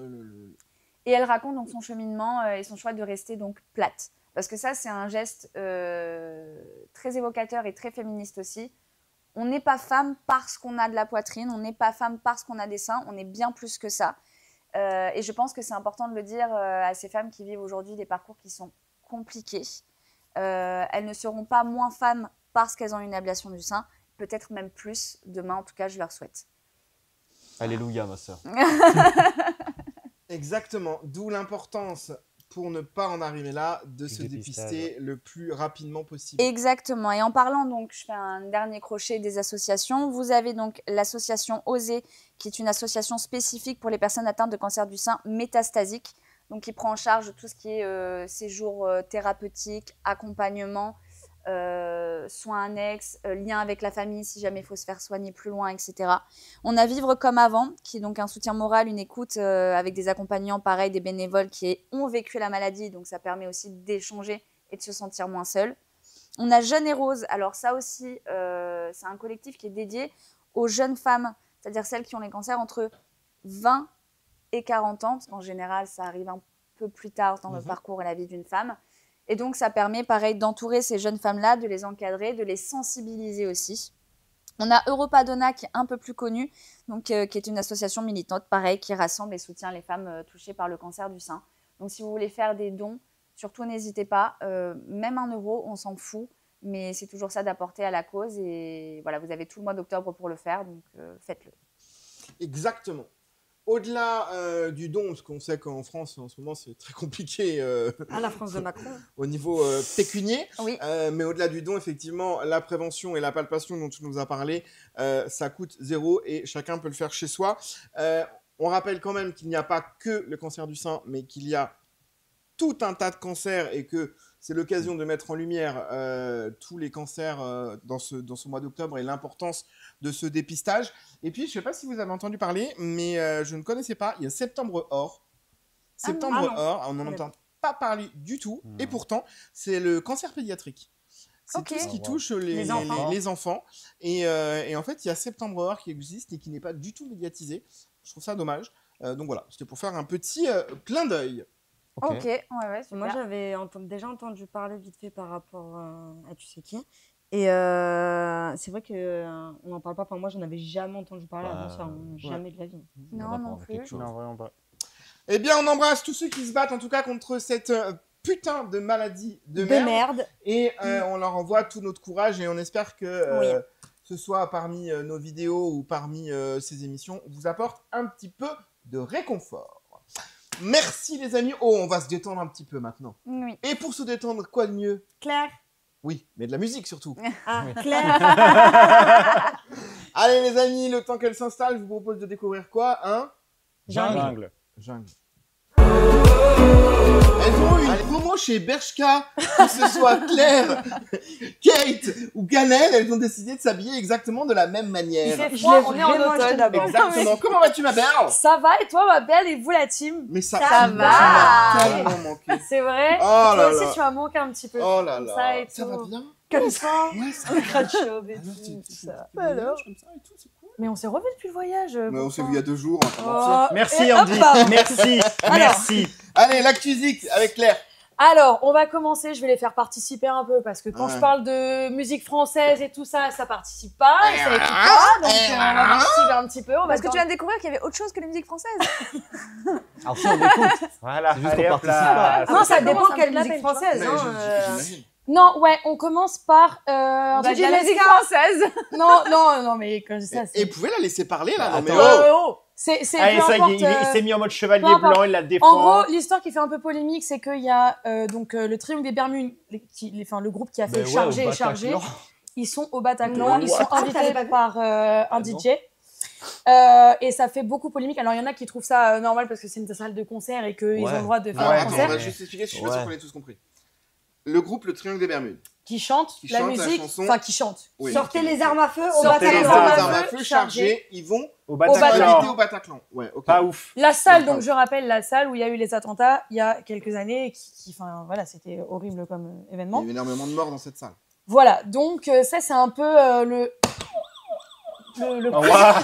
Speaker 7: Et elle raconte donc son cheminement et son choix de rester donc plate. Parce que ça, c'est un geste très évocateur et très féministe aussi. On n'est pas femme parce qu'on a de la poitrine, on n'est pas femme parce qu'on a des seins, on est bien plus que ça. Et je pense que c'est important de le dire à ces femmes qui vivent aujourd'hui des parcours qui sont compliqués. Elles ne seront pas moins femmes parce qu'elles ont une ablation du sein, peut-être même plus demain, en tout cas je leur souhaite.
Speaker 2: Alléluia ma sœur.
Speaker 1: Exactement, d'où l'importance pour ne pas en arriver là, de se dépister le plus rapidement possible.
Speaker 7: Exactement. Et en parlant, donc, je fais un dernier crochet des associations. Vous avez donc l'association OSER, qui est une association spécifique pour les personnes atteintes de cancer du sein métastasique, donc qui prend en charge tout ce qui est séjours thérapeutiques, accompagnement, soins annexes, lien avec la famille si jamais il faut se faire soigner plus loin, etc. On a Vivre comme avant, qui est donc un soutien moral, une écoute avec des accompagnants, pareil, des bénévoles qui ont vécu la maladie, donc ça permet aussi d'échanger et de se sentir moins seul. On a Jeunes et Roses, alors ça aussi, c'est un collectif qui est dédié aux jeunes femmes, c'est-à-dire celles qui ont les cancers entre 20 et 40 ans, parce qu'en général, ça arrive un peu plus tard dans le parcours et la vie d'une femme. Et donc, ça permet, pareil, d'entourer ces jeunes femmes-là, de les encadrer, de les sensibiliser aussi. On a Europadonna, qui est un peu plus connue, donc, qui est une association militante, pareil, qui rassemble et soutient les femmes touchées par le cancer du sein. Donc, si vous voulez faire des dons, surtout n'hésitez pas. Même 1 euro, on s'en fout, mais c'est toujours ça d'apporter à la cause. Et voilà, vous avez tout le mois d'octobre pour le faire, donc faites-le.
Speaker 1: Exactement. Au-delà du don, parce qu'on sait qu'en France, en ce moment, c'est très compliqué
Speaker 5: la France de Macron.
Speaker 1: au niveau pécunier.
Speaker 7: Oui.
Speaker 1: Mais au-delà du don, effectivement, la prévention et la palpation dont tu nous as parlé, ça coûte 0 et chacun peut le faire chez soi. On rappelle quand même qu'il n'y a pas que le cancer du sein, mais qu'il y a tout un tas de cancers et que c'est l'occasion de mettre en lumière tous les cancers dans ce mois d'octobre et l'importance de ce dépistage. Et puis, je ne sais pas si vous avez entendu parler, mais je ne connaissais pas, il y a Septembre Or. Septembre Or, on n'en entend pas parler du tout, et pourtant, c'est le cancer pédiatrique. C'est tout ce qui touche les enfants. Et en fait, il y a Septembre Or qui existe et qui n'est pas du tout médiatisé. Je trouve ça dommage. Donc voilà, c'était pour faire un petit clin d'œil.
Speaker 7: Ok, ouais, super.
Speaker 5: Moi, j'avais déjà entendu parler vite fait par rapport à tu sais qui. Et c'est vrai qu'on n'en parle pas. Enfin, moi, j'en avais jamais entendu parler avant ça. Jamais de la vie.
Speaker 7: Non, non plus.
Speaker 6: Non, vraiment pas.
Speaker 1: Eh bien, on embrasse tous ceux qui se battent, en tout cas, contre cette putain de maladie de merde. Et on leur envoie tout notre courage et on espère que ce soit parmi nos vidéos ou parmi ces émissions, on vous apporte un petit peu de réconfort. Merci les amis. Oh, on va se détendre un petit peu maintenant.
Speaker 7: Oui.
Speaker 1: Et pour se détendre, quoi de mieux?
Speaker 5: Claire.
Speaker 1: Oui, mais de la musique surtout.
Speaker 5: Claire.
Speaker 1: Allez les amis, le temps qu'elle s'installe, je vous propose de découvrir quoi?
Speaker 6: Jungle.
Speaker 1: Elles ont eu une promo chez Bershka, que ce soit Claire, Kate ou Ganel, elles ont décidé de s'habiller exactement de la même manière.
Speaker 7: Il fait froid, on est en automne d'abord.
Speaker 1: Exactement. Comment vas-tu ma belle?
Speaker 7: Ça va et toi ma belle et vous la team?
Speaker 1: Mais ça
Speaker 7: va.
Speaker 1: Tu m'as tellement manqué.
Speaker 7: C'est vrai?
Speaker 1: Oh
Speaker 7: toi
Speaker 1: là
Speaker 7: aussi
Speaker 1: là.
Speaker 7: tu m'as manqué un petit peu.
Speaker 1: Oh là là.
Speaker 7: Ça, et
Speaker 1: ça
Speaker 7: tout.
Speaker 1: va bien?
Speaker 7: Comme ça.
Speaker 1: Ouais, ça
Speaker 7: Le crash et
Speaker 1: Alors,
Speaker 7: tout ça.
Speaker 1: tu me mélanges comme ça et tout, c'est cool.
Speaker 10: Mais on s'est revus depuis le voyage.
Speaker 1: Mais on s'est vu il y a 2 jours. hein, pas mentir.
Speaker 6: Merci
Speaker 10: et hop
Speaker 6: Andy,
Speaker 10: là.
Speaker 6: merci, merci.
Speaker 1: Allez, l'actu-zik avec Claire.
Speaker 10: Alors, on va commencer, je vais les faire participer un peu parce que quand
Speaker 1: Ouais.
Speaker 10: je parle de musique française et tout ça, ça participe pas, ça écoute pas, donc on va participer un petit peu. On va
Speaker 7: Parce que tu viens de découvrir qu'il y avait autre chose que la musique française.
Speaker 2: Alors si on écoute,
Speaker 6: Voilà,
Speaker 2: C'est juste
Speaker 6: allez,
Speaker 2: qu'on
Speaker 6: hop
Speaker 2: participe
Speaker 6: là.
Speaker 10: Non, ça
Speaker 5: dépend
Speaker 10: commence à me
Speaker 5: quelle
Speaker 10: la
Speaker 5: musique
Speaker 10: peine, tu vois.
Speaker 5: française.
Speaker 1: Mais
Speaker 5: Hein,
Speaker 1: j'imagine.
Speaker 10: Non, ouais, on commence par un
Speaker 7: Bah,
Speaker 10: truc
Speaker 7: de la musique
Speaker 10: LSK.
Speaker 7: française.
Speaker 10: Non, mais quand je dis ça,
Speaker 1: Et
Speaker 10: c'est...
Speaker 1: vous pouvez la laisser parler là, non mais
Speaker 2: Attends.
Speaker 1: oh.
Speaker 10: C'est
Speaker 6: Allez,
Speaker 10: peu
Speaker 6: ça y
Speaker 10: importe,
Speaker 6: est, il s'est mis en mode chevalier
Speaker 10: peu importe.
Speaker 6: blanc, il la
Speaker 10: En
Speaker 6: défend.
Speaker 10: gros, l'histoire qui fait un peu polémique, c'est qu'il y a donc le Triangle des Bermudes, le groupe qui a fait
Speaker 2: Ben ouais,
Speaker 10: Charger
Speaker 2: au
Speaker 10: et Charger.
Speaker 2: Bataclan.
Speaker 10: Ils sont au Bataclan,
Speaker 1: Ouais.
Speaker 10: ils sont
Speaker 5: Ah, t'avais
Speaker 10: invités
Speaker 5: pas vu
Speaker 10: par un
Speaker 2: Ah
Speaker 10: DJ. Et ça fait beaucoup polémique. Alors, il y en a qui trouvent ça normal parce que c'est une salle de concert et qu'ils ont
Speaker 2: Ouais.
Speaker 10: le droit de faire
Speaker 1: Alors,
Speaker 10: un
Speaker 1: attends, on
Speaker 10: concert.
Speaker 1: va juste expliquer, je suis pas sûr
Speaker 2: Ouais.
Speaker 1: qu'on ait tous compris. Le groupe Le Triangle des Bermudes.
Speaker 10: Qui chantent
Speaker 1: Qui
Speaker 10: la
Speaker 1: chantent la
Speaker 10: musique,
Speaker 1: chanson.
Speaker 10: enfin qui chantent.
Speaker 1: Oui.
Speaker 5: Sortez les armes à feu au
Speaker 10: Sortez
Speaker 1: Les
Speaker 10: les
Speaker 5: Bataclan.
Speaker 10: armes
Speaker 1: armes à feu chargées, ils vont
Speaker 6: Au
Speaker 10: Bataclan.
Speaker 1: s'inviter
Speaker 6: Bataclan.
Speaker 1: au Bataclan. Ouais, ok.
Speaker 6: Pas ouf.
Speaker 10: La salle,
Speaker 1: D'accord.
Speaker 10: donc je rappelle, la salle où il y a eu les attentats il y a quelques années, enfin voilà, c'était horrible comme
Speaker 1: Il y
Speaker 10: événement.
Speaker 1: a eu énormément de morts dans cette salle.
Speaker 10: Voilà, donc ça c'est un peu le
Speaker 6: Au revoir.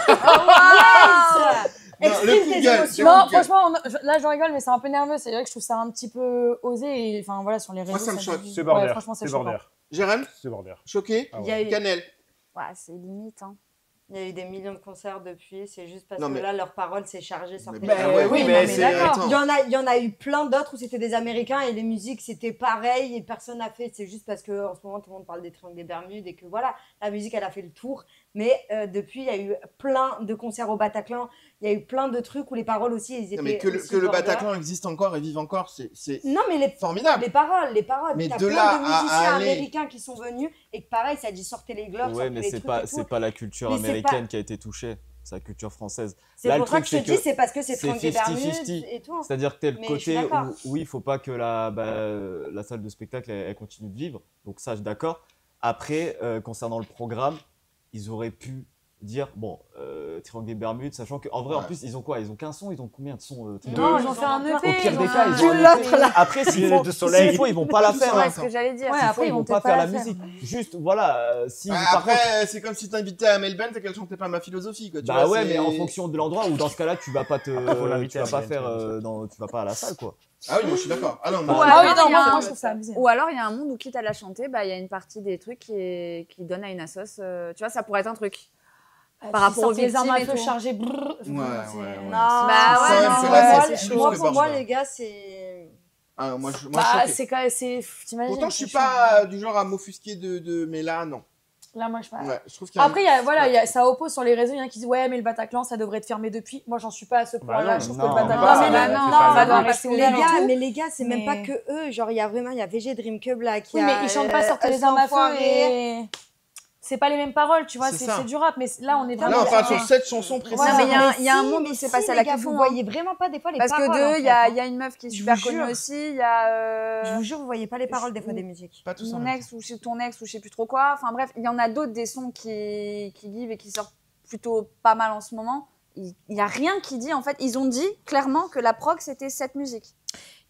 Speaker 1: Non,
Speaker 5: Exprime
Speaker 1: le coup de
Speaker 5: tes
Speaker 1: gueule,
Speaker 5: émotions.
Speaker 1: le coup
Speaker 10: Non,
Speaker 1: de gueule.
Speaker 10: franchement, là j'en rigole, mais c'est un peu nerveux. C'est vrai que je trouve ça un petit peu osé. Et enfin voilà, sur les réseaux.
Speaker 1: Moi, ça me choque.
Speaker 6: C'est border.
Speaker 10: Ouais, franchement, c'est
Speaker 6: C'est
Speaker 10: choquant.
Speaker 6: border.
Speaker 1: Jérém,
Speaker 6: C'est border.
Speaker 1: choqué.
Speaker 6: Ah
Speaker 5: Il y a eu-
Speaker 1: Canel.
Speaker 7: Ouais, c'est limite. Hein.
Speaker 5: Il y a eu des millions de concerts depuis, c'est juste parce
Speaker 1: Non,
Speaker 5: que
Speaker 1: mais-
Speaker 5: là, leur parole s'est chargée. Sortez
Speaker 1: Mais
Speaker 5: les
Speaker 1: bah
Speaker 5: armes.
Speaker 1: ouais,
Speaker 10: oui,
Speaker 1: mais
Speaker 10: mais
Speaker 1: c'est-
Speaker 10: d'accord.
Speaker 1: attends.
Speaker 5: Il y en a eu plein d'autres où c'était des Américains et les musiques c'était pareil et personne n'a fait. C'est juste parce que en ce moment tout le monde parle des Triangles des Bermudes et que voilà, la musique elle a fait le tour. Mais depuis, il y a eu plein de concerts au Bataclan. Il y a eu plein de trucs où les paroles aussi, ils étaient.
Speaker 1: Non, mais que
Speaker 5: aussi
Speaker 1: le
Speaker 5: border.
Speaker 1: Bataclan existe encore et vive encore, c'est
Speaker 5: Non, mais les
Speaker 1: formidable.
Speaker 5: paroles.
Speaker 1: Mais
Speaker 5: T'as
Speaker 1: de
Speaker 5: plein
Speaker 1: là
Speaker 5: de
Speaker 1: à
Speaker 5: musiciens
Speaker 1: aller-
Speaker 5: américains qui sont venus et que pareil, ça dit sortez les globes,
Speaker 2: ouais,
Speaker 5: sortez
Speaker 2: mais
Speaker 5: les
Speaker 2: c'est
Speaker 5: trucs
Speaker 2: pas
Speaker 5: et tout.
Speaker 2: c'est pas la culture
Speaker 5: Mais c'est
Speaker 2: américaine
Speaker 5: pas-
Speaker 2: qui a été touchée, c'est la culture française.
Speaker 5: C'est
Speaker 2: Là,
Speaker 5: pour
Speaker 2: le
Speaker 5: ça que
Speaker 2: truc,
Speaker 5: je te
Speaker 2: c'est
Speaker 5: dis, c'est parce que c'est
Speaker 2: c'est
Speaker 5: Triangle des Bermudes
Speaker 2: 50-50.
Speaker 5: et tout.
Speaker 2: C'est-à-dire que t'as le
Speaker 5: Mais je suis
Speaker 2: côté
Speaker 5: d'accord.
Speaker 2: où, oui, il faut pas que la salle de spectacle elle continue de vivre. Donc ça, je suis d'accord. Après, concernant le programme, ils auraient pu dire, bon, Triangle des Bermudes, sachant qu'en vrai, en
Speaker 1: Ouais.
Speaker 2: plus, ils ont quoi? Ils ont qu'un son, ils ont combien de sons
Speaker 10: Non,
Speaker 2: Triangle
Speaker 10: ils ont fait un EP.
Speaker 2: Au pire
Speaker 10: ils ont
Speaker 2: des
Speaker 10: fait
Speaker 2: cas,
Speaker 10: un-
Speaker 2: ils ont
Speaker 5: Tout
Speaker 2: un
Speaker 5: l'autre,
Speaker 2: EP.
Speaker 5: là.
Speaker 2: Après,
Speaker 6: Lunettes de soleil.
Speaker 2: s'il faut, ils vont pas la faire.
Speaker 7: Ouais,
Speaker 2: hein.
Speaker 7: ce que j'allais dire.
Speaker 10: Ouais,
Speaker 2: S'il
Speaker 10: après,
Speaker 2: faut, ils vont
Speaker 10: peut-être
Speaker 2: pas faire la
Speaker 10: faire.
Speaker 2: musique. Juste, voilà, si par contre,
Speaker 1: Après, c'est comme si t'invitais à Melbourne et qu'elle chantait pas ma philosophie. Quoi, tu
Speaker 2: bah
Speaker 1: vois,
Speaker 2: ouais,
Speaker 1: c'est-
Speaker 2: mais en fonction de l'endroit où dans ce cas-là, tu vas pas te,
Speaker 6: Après, faut l'inviter
Speaker 2: tu vas
Speaker 6: à
Speaker 2: pas
Speaker 6: Melbourne,
Speaker 2: faire, tu vas pas à la salle quoi.
Speaker 1: Ah oui, moi je suis d'accord. Ah non,
Speaker 2: Bah,
Speaker 1: moi,
Speaker 10: Ah oui,
Speaker 7: alors,
Speaker 10: non,
Speaker 7: il y a
Speaker 10: moi
Speaker 7: un-
Speaker 10: je trouve ça abusé.
Speaker 7: Ou alors, il y a un monde où, quitte à la chanter, bah, il y a une partie des trucs qui donne à une assoce. Tu vois, ça pourrait être un truc. Par rapport aux
Speaker 10: les armes à
Speaker 7: victimes et
Speaker 10: feu
Speaker 7: tout.
Speaker 10: chargées.
Speaker 1: Ouais, ouais.
Speaker 5: Non,
Speaker 7: Bah ouais,
Speaker 1: Ça,
Speaker 7: non,
Speaker 1: c'est
Speaker 7: ouais,
Speaker 1: là,
Speaker 5: moi,
Speaker 1: c'est plus
Speaker 5: moi,
Speaker 1: que
Speaker 5: pour moi,
Speaker 1: border.
Speaker 5: les gars, c'est.
Speaker 1: Ah, moi, moi,
Speaker 10: Bah,
Speaker 1: choqué.
Speaker 10: c'est quand même. T'imagines.
Speaker 1: Pourtant, je suis
Speaker 10: c'est chaud.
Speaker 1: pas du genre à m'offusquer de. Mais là, non.
Speaker 10: Là, moi je sais pas.
Speaker 1: Ouais, je trouve qu'il y a
Speaker 10: Après, ça oppose sur les réseaux. Il y en a qui disent ouais, mais le Bataclan, ça devrait être fermé depuis. Moi, j'en suis pas à ce point-là.
Speaker 6: non,
Speaker 10: je trouve
Speaker 2: non,
Speaker 10: que le Bataclan,
Speaker 2: bah,
Speaker 10: c'est
Speaker 2: bah,
Speaker 10: le-
Speaker 7: non,
Speaker 10: ça
Speaker 7: bah,
Speaker 10: doit
Speaker 7: non,
Speaker 10: rester
Speaker 5: Les
Speaker 10: ouvert et
Speaker 5: gars,
Speaker 10: tout.
Speaker 5: mais les gars, c'est même
Speaker 10: Mais-
Speaker 5: pas que eux. Genre, il y a vraiment, il y a VG Dream Club là qui
Speaker 10: Oui,
Speaker 5: a.
Speaker 10: mais ils chantent pas sortez les armes à feu
Speaker 5: Enfoiré.
Speaker 10: et c'est pas les mêmes paroles, tu vois.
Speaker 1: C'est
Speaker 10: C'est
Speaker 1: ça.
Speaker 10: du rap, mais là, on est
Speaker 1: Là,
Speaker 10: vraiment.
Speaker 1: on parle
Speaker 10: sur-
Speaker 1: sur cette chanson précise.
Speaker 10: Ouais,
Speaker 7: Non, mais il y a un-
Speaker 5: Mais
Speaker 7: il y a un
Speaker 5: si,
Speaker 7: monde
Speaker 5: mais
Speaker 7: où c'est
Speaker 5: si,
Speaker 7: passé à
Speaker 5: les
Speaker 7: la
Speaker 5: gars,
Speaker 7: Kiffon,
Speaker 5: Vous
Speaker 7: hein.
Speaker 5: voyez vraiment pas des fois les
Speaker 7: Parce
Speaker 5: paroles.
Speaker 7: que
Speaker 5: en
Speaker 7: deux,
Speaker 5: fait,
Speaker 7: il y
Speaker 5: hein.
Speaker 7: a une meuf qui est
Speaker 5: Je
Speaker 7: super
Speaker 5: vous
Speaker 7: connue
Speaker 5: jure.
Speaker 7: aussi. Il y a
Speaker 5: Je vous jure, vous voyez pas les paroles des fois des musiques.
Speaker 1: Pas tous en
Speaker 7: mon
Speaker 1: même
Speaker 7: ex ou chez ton ex ou je sais plus trop quoi. Enfin bref, il y en a d'autres des sons qui give et qui sortent plutôt pas mal en ce moment. Il y a rien qui dit en fait. Ils ont dit clairement que la prog c'était cette musique.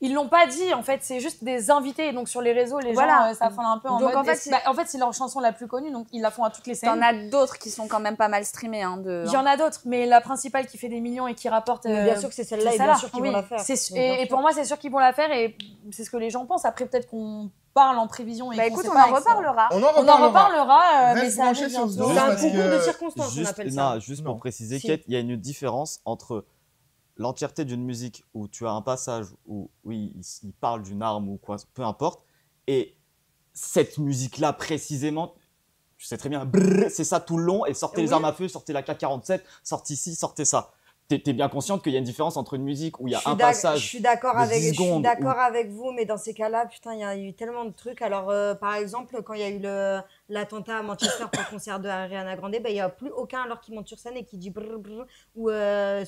Speaker 10: Ils l'ont pas dit, en fait, c'est juste des invités. Donc sur les réseaux, les
Speaker 7: Voilà.
Speaker 10: gens s'affolent un peu en
Speaker 7: Donc,
Speaker 10: mode.
Speaker 7: en fait,
Speaker 10: en fait, c'est leur chanson la plus connue, donc ils la font à toutes les
Speaker 7: T'en
Speaker 10: scènes.
Speaker 7: as d'autres qui sont quand même pas mal streamées. Hein,
Speaker 10: Il y en a d'autres, mais la principale qui fait des millions et qui rapporte.
Speaker 5: Mais bien sûr que c'est celle-là
Speaker 10: c'est
Speaker 5: et bien
Speaker 10: celle-là.
Speaker 5: sûr qu'ils
Speaker 10: Oui.
Speaker 5: vont la faire.
Speaker 10: C'est-
Speaker 5: Mais bien
Speaker 10: Et
Speaker 5: sûr.
Speaker 10: pour moi, c'est sûr qu'ils vont la faire et c'est ce que les gens pensent. Après, peut-être qu'on parle en prévision. Et
Speaker 7: Bah
Speaker 10: qu'on
Speaker 7: écoute,
Speaker 10: sait
Speaker 7: on
Speaker 10: pas,
Speaker 7: en
Speaker 10: etc.
Speaker 7: reparlera.
Speaker 1: On en
Speaker 10: On en
Speaker 1: reparlera.
Speaker 10: reparlera, mais
Speaker 1: Reste
Speaker 10: ça
Speaker 1: branché
Speaker 10: arrive
Speaker 1: sur ce
Speaker 10: bientôt.
Speaker 1: dos.
Speaker 5: C'est un
Speaker 1: parce
Speaker 5: concours
Speaker 1: que-
Speaker 5: de circonstances, on
Speaker 2: Juste,
Speaker 5: appelle ça.
Speaker 2: non, juste
Speaker 1: Non.
Speaker 2: pour préciser,
Speaker 5: Si.
Speaker 2: Kate, il y a une différence entre l'entièreté d'une musique où tu as un passage où, oui, il parle d'une arme ou quoi, peu importe, et cette musique-là précisément, tu sais très bien, brrr, c'est ça tout le long, et sortez les
Speaker 5: Oui.
Speaker 2: armes à feu, sortez la K-47, sortez ci, sortez ça. T'es bien consciente qu'il y a une différence entre une musique où il y a un
Speaker 5: Je
Speaker 2: passage.
Speaker 5: suis d'accord
Speaker 2: de
Speaker 5: avec,
Speaker 2: 10
Speaker 5: je suis
Speaker 2: secondes
Speaker 5: d'accord avec vous, mais dans ces cas-là, putain, il y a eu tellement de trucs. Alors, par exemple, quand il y a eu l'attentat à Manchester pour le concert de Ariana Grande, ben, il n'y a plus aucun alors qui monte sur scène et qui dit brr, brr, ou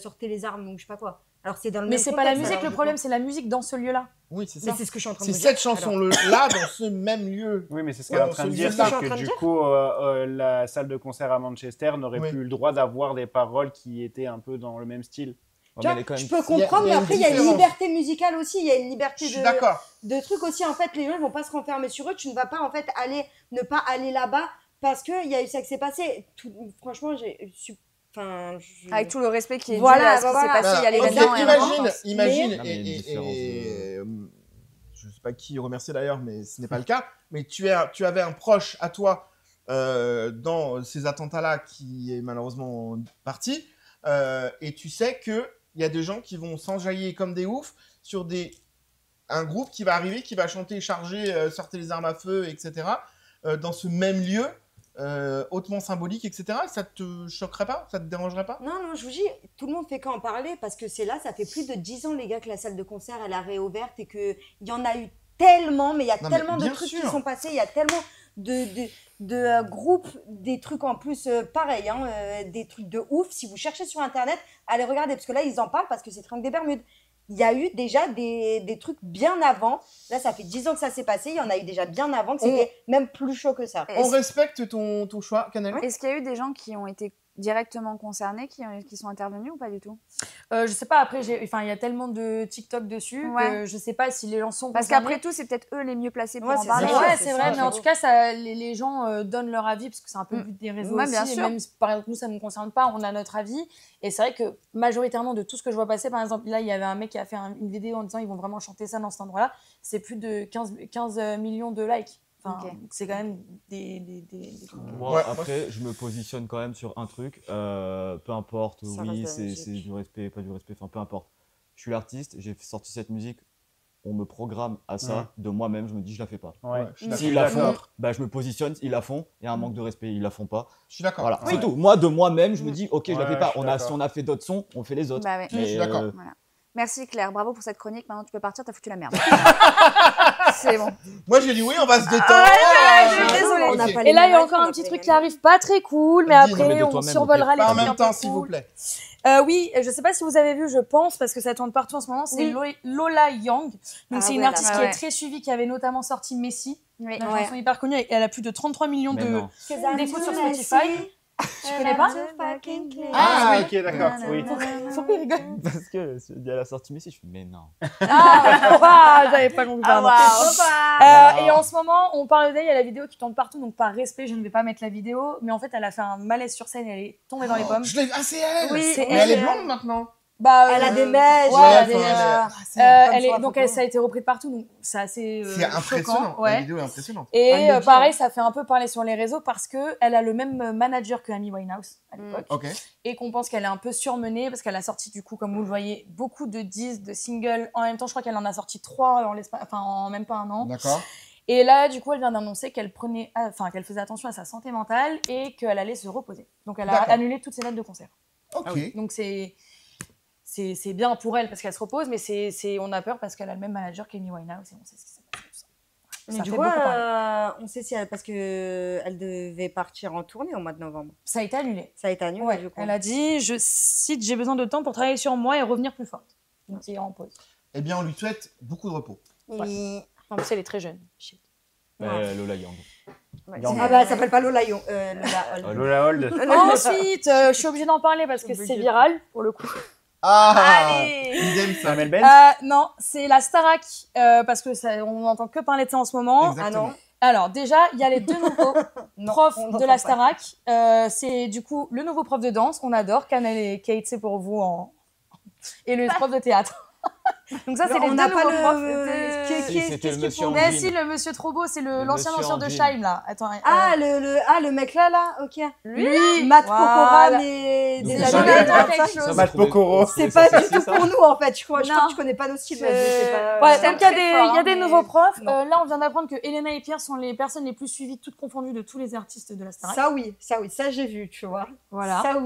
Speaker 5: sortez les armes ou je sais pas quoi. Alors, c'est dans le
Speaker 10: Mais
Speaker 5: même
Speaker 10: c'est pas la
Speaker 5: contexte,
Speaker 10: musique
Speaker 5: alors,
Speaker 10: le
Speaker 5: du
Speaker 10: problème,
Speaker 5: coup.
Speaker 10: c'est la musique dans ce lieu-là.
Speaker 1: Oui, c'est
Speaker 5: Mais
Speaker 1: ça.
Speaker 5: c'est ce que je suis en train de
Speaker 1: C'est
Speaker 5: vous dire.
Speaker 1: cette chanson-là dans ce même lieu.
Speaker 6: Oui, mais c'est ce
Speaker 1: Ouais,
Speaker 6: qu'elle est en train de
Speaker 1: c'est
Speaker 6: dire,
Speaker 1: ce que
Speaker 5: je suis
Speaker 6: c'est
Speaker 5: en
Speaker 6: que
Speaker 5: train de
Speaker 6: du
Speaker 5: dire.
Speaker 6: coup, la salle de concert à Manchester n'aurait
Speaker 1: Oui.
Speaker 6: plus le droit d'avoir des paroles qui étaient un peu dans le même style.
Speaker 2: Ouais,
Speaker 5: Tu
Speaker 2: mais
Speaker 5: vois,
Speaker 2: elle est quand
Speaker 5: je
Speaker 2: même-
Speaker 5: peux
Speaker 1: il y a-
Speaker 5: comprendre,
Speaker 1: il y a
Speaker 5: mais
Speaker 1: une
Speaker 5: après, il y a une
Speaker 1: différence.
Speaker 5: liberté musicale aussi, il y a une liberté
Speaker 1: Je suis d'accord.
Speaker 5: de trucs aussi. En fait, les gens ne vont pas se renfermer sur eux. Tu ne vas pas, en fait, ne pas aller là-bas parce qu'il y a eu ça qui s'est passé. Franchement, Enfin,
Speaker 7: Avec tout le respect qui est
Speaker 5: Voilà,
Speaker 7: dû à ce qui
Speaker 5: voilà.
Speaker 7: s'est passé il y a
Speaker 1: Ok,
Speaker 7: l'événement. et avant.
Speaker 1: imagine,
Speaker 2: Non, mais il y a une différence
Speaker 1: je sais pas qui remercier d'ailleurs, mais ce n'est pas le cas. Mais tu avais un proche à toi dans ces attentats-là qui est malheureusement parti, et tu sais que il y a des gens qui vont s'enjailler comme des oufs sur un groupe qui va arriver, qui va chanter, charger, sortez les armes à feu, etc. Dans ce même lieu. Hautement symbolique, etc. Ça te choquerait pas? Ça te dérangerait pas?
Speaker 5: Non, je vous dis, tout le monde fait qu'en parler parce que c'est là, ça fait plus de 10 ans, les gars, que la salle de concert, elle a réouverte et qu'il y en a eu tellement, mais il y a tellement de trucs qui sont passés, il y a tellement de groupes, des trucs en plus pareils, des trucs de ouf. Si vous cherchez sur Internet, allez regarder, parce que là, ils en parlent parce que c'est Triangle des Bermudes. Il y a eu déjà des trucs bien avant. Là, ça fait 10 ans que ça s'est passé. Il y en a eu déjà bien avant, que c'était même plus chaud que ça.
Speaker 1: On respecte ton choix, Canel.
Speaker 7: Est-ce qu'il y a eu des gens qui ont été directement concernés, qui sont intervenus ou pas du tout?
Speaker 10: Je sais pas, après, il y a tellement de TikTok dessus que je sais pas si les gens sont
Speaker 7: Parce
Speaker 10: concernés.
Speaker 7: qu'après tout, c'est peut-être eux les mieux placés pour
Speaker 5: Ouais,
Speaker 7: en
Speaker 5: c'est
Speaker 7: parler.
Speaker 5: ça.
Speaker 10: Ouais, c'est
Speaker 5: c'est
Speaker 10: vrai,
Speaker 5: ça,
Speaker 10: mais en
Speaker 5: c'est
Speaker 10: tout cas, les gens donnent leur avis, parce que c'est un peu le but des réseaux
Speaker 7: Ouais,
Speaker 10: aussi.
Speaker 7: bien
Speaker 10: Et
Speaker 7: sûr.
Speaker 10: même, par exemple, nous, ça ne nous concerne pas, on a notre avis. Et c'est vrai que majoritairement, de tout ce que je vois passer, par exemple, là, il y avait un mec qui a fait une vidéo en disant ils vont vraiment chanter ça dans cet endroit-là. C'est plus de 15 millions de likes. Enfin, c'est quand même des trucs.
Speaker 2: Moi, après, je me positionne quand même sur un truc. Peu importe,
Speaker 5: Ça
Speaker 2: oui,
Speaker 5: reste
Speaker 2: c'est du respect, pas du respect, enfin peu importe. Je suis l'artiste, j'ai sorti cette musique, on me programme à ça de moi-même, je me dis je la fais pas.
Speaker 6: Ouais,
Speaker 2: S'ils la font, bah, je me positionne, ils la font, il y a un manque de respect, ils la font pas.
Speaker 1: Je suis d'accord.
Speaker 2: Voilà, c'est tout. Moi, de moi-même, je me dis ok, je la
Speaker 6: Ouais,
Speaker 2: fais pas.
Speaker 6: je suis
Speaker 2: Si on a fait d'autres sons, on fait les autres.
Speaker 7: Bah ouais.
Speaker 1: Je suis d'accord.
Speaker 7: Voilà. Merci Claire, bravo pour cette chronique. Maintenant tu peux partir, t'as foutu la merde. C'est bon.
Speaker 1: Moi, j'ai dit oui, on va se détendre.
Speaker 7: Désolée.
Speaker 1: Ok.
Speaker 10: Et là, il y a encore un petit truc qui arrive pas très cool, mais
Speaker 1: Dis,
Speaker 10: après,
Speaker 2: mais de
Speaker 10: on
Speaker 2: toi-même,
Speaker 10: survolera les
Speaker 1: Pas en
Speaker 10: trucs un
Speaker 1: même
Speaker 10: peu
Speaker 1: temps, s'il vous
Speaker 10: cool.
Speaker 1: plaît.
Speaker 10: Oui, je sais pas si vous avez vu, je pense, parce que ça tourne partout en ce moment, c'est Lola Young. Donc, c'est une artiste qui est très suivie, qui avait notamment sorti Messi.
Speaker 7: Oui.
Speaker 10: La chanson hyper connue, elle a plus de 33 millions d'écoutes sur Spotify. Tu connais pas?
Speaker 6: Ah, ok, d'accord. Oui.
Speaker 10: Pourquoi il rigole?
Speaker 2: Parce que elle a sorti Messi, je fais mais non.
Speaker 10: J'avais pas compris.
Speaker 7: Ah,
Speaker 10: pardon. Et en ce moment, on parle d'elle, il y a la vidéo qui tourne partout, donc par respect, je ne vais pas mettre la vidéo, mais en fait, elle a fait un malaise sur scène, elle est tombée dans les pommes.
Speaker 1: C'est elle.
Speaker 10: Oui,
Speaker 1: mais elle est blonde maintenant.
Speaker 5: Elle a des mèches.
Speaker 10: Donc ça a été repris de partout, donc c'est assez
Speaker 1: C'est impressionnant.
Speaker 10: choquant,
Speaker 1: La vidéo est impressionnante.
Speaker 10: Et pareil, ça fait un peu parler sur les réseaux parce que elle a le même manager que Amy Winehouse à l'époque, et qu'on pense qu'elle est un peu surmenée parce qu'elle a sorti du coup, comme vous le voyez, beaucoup de disques, de singles. En même temps, je crois qu'elle en a sorti 3 en même pas un an.
Speaker 1: D'accord.
Speaker 10: Et là, du coup, elle vient d'annoncer qu'elle faisait attention à sa santé mentale et qu'elle allait se reposer. Donc elle a annulé toutes ses dates de concert.
Speaker 1: Ok.
Speaker 10: Donc c'est bien pour elle parce qu'elle se repose, mais on a peur parce qu'elle a le même manager qu'Amy Winehouse et on sait ce qui s'est passé, tout ça.
Speaker 5: Mais
Speaker 10: Ça
Speaker 5: du
Speaker 10: fait
Speaker 5: coup,
Speaker 10: beaucoup parler.
Speaker 5: on sait si parce qu'elle devait partir en tournée au mois de novembre.
Speaker 10: Ça a été annulé.
Speaker 5: Ça a été annulé,
Speaker 10: Ouais,
Speaker 5: du coup.
Speaker 10: elle a dit, je cite, j'ai besoin de temps pour travailler sur moi et revenir plus forte. Donc elle est en pause.
Speaker 1: Eh bien, on lui souhaite beaucoup de repos.
Speaker 5: Oui.
Speaker 10: En plus, elle est très jeune. Shit.
Speaker 2: Lola Young.
Speaker 5: Ah bah, elle s'appelle pas Lola Young.
Speaker 6: Lola Hold.
Speaker 10: Ensuite, je suis obligée d'en parler parce que c'est viral, pour le coup.
Speaker 7: Allez.
Speaker 1: Ils aiment ça.
Speaker 6: Amel Ben.
Speaker 10: Non, c'est la Starac, parce que on n'entend que parler de ça en ce moment.
Speaker 1: Exactement.
Speaker 10: Alors déjà, il y a les 2 nouveaux profs de la Starac. C'est du coup le nouveau prof de danse, on adore, Canel et Kate, c'est pour vous, et le prof de théâtre. Donc ça, c'est les 2 nouveaux profs.
Speaker 2: C'était le monsieur
Speaker 10: Mais si, le monsieur trop beau, c'est l'ancien lanceur de Scheim, là. Attends.
Speaker 5: Le mec là, ok.
Speaker 10: Lui,
Speaker 5: Matt
Speaker 10: voilà.
Speaker 5: Pokora, mais
Speaker 2: Donc,
Speaker 5: des
Speaker 2: c'est
Speaker 5: années
Speaker 2: ça,
Speaker 10: quelque chose.
Speaker 6: Matt Pokoro.
Speaker 5: C'est pas du tout pour nous en fait. Je crois que tu connais pas nos styles.
Speaker 10: Ouais, donc il y a des nouveaux profs. Là, on vient d'apprendre que Elena et Pierre sont les personnes les plus suivies, toutes confondues, de tous les artistes de la Starac.
Speaker 5: Ça j'ai vu, tu vois.
Speaker 10: Voilà. Ça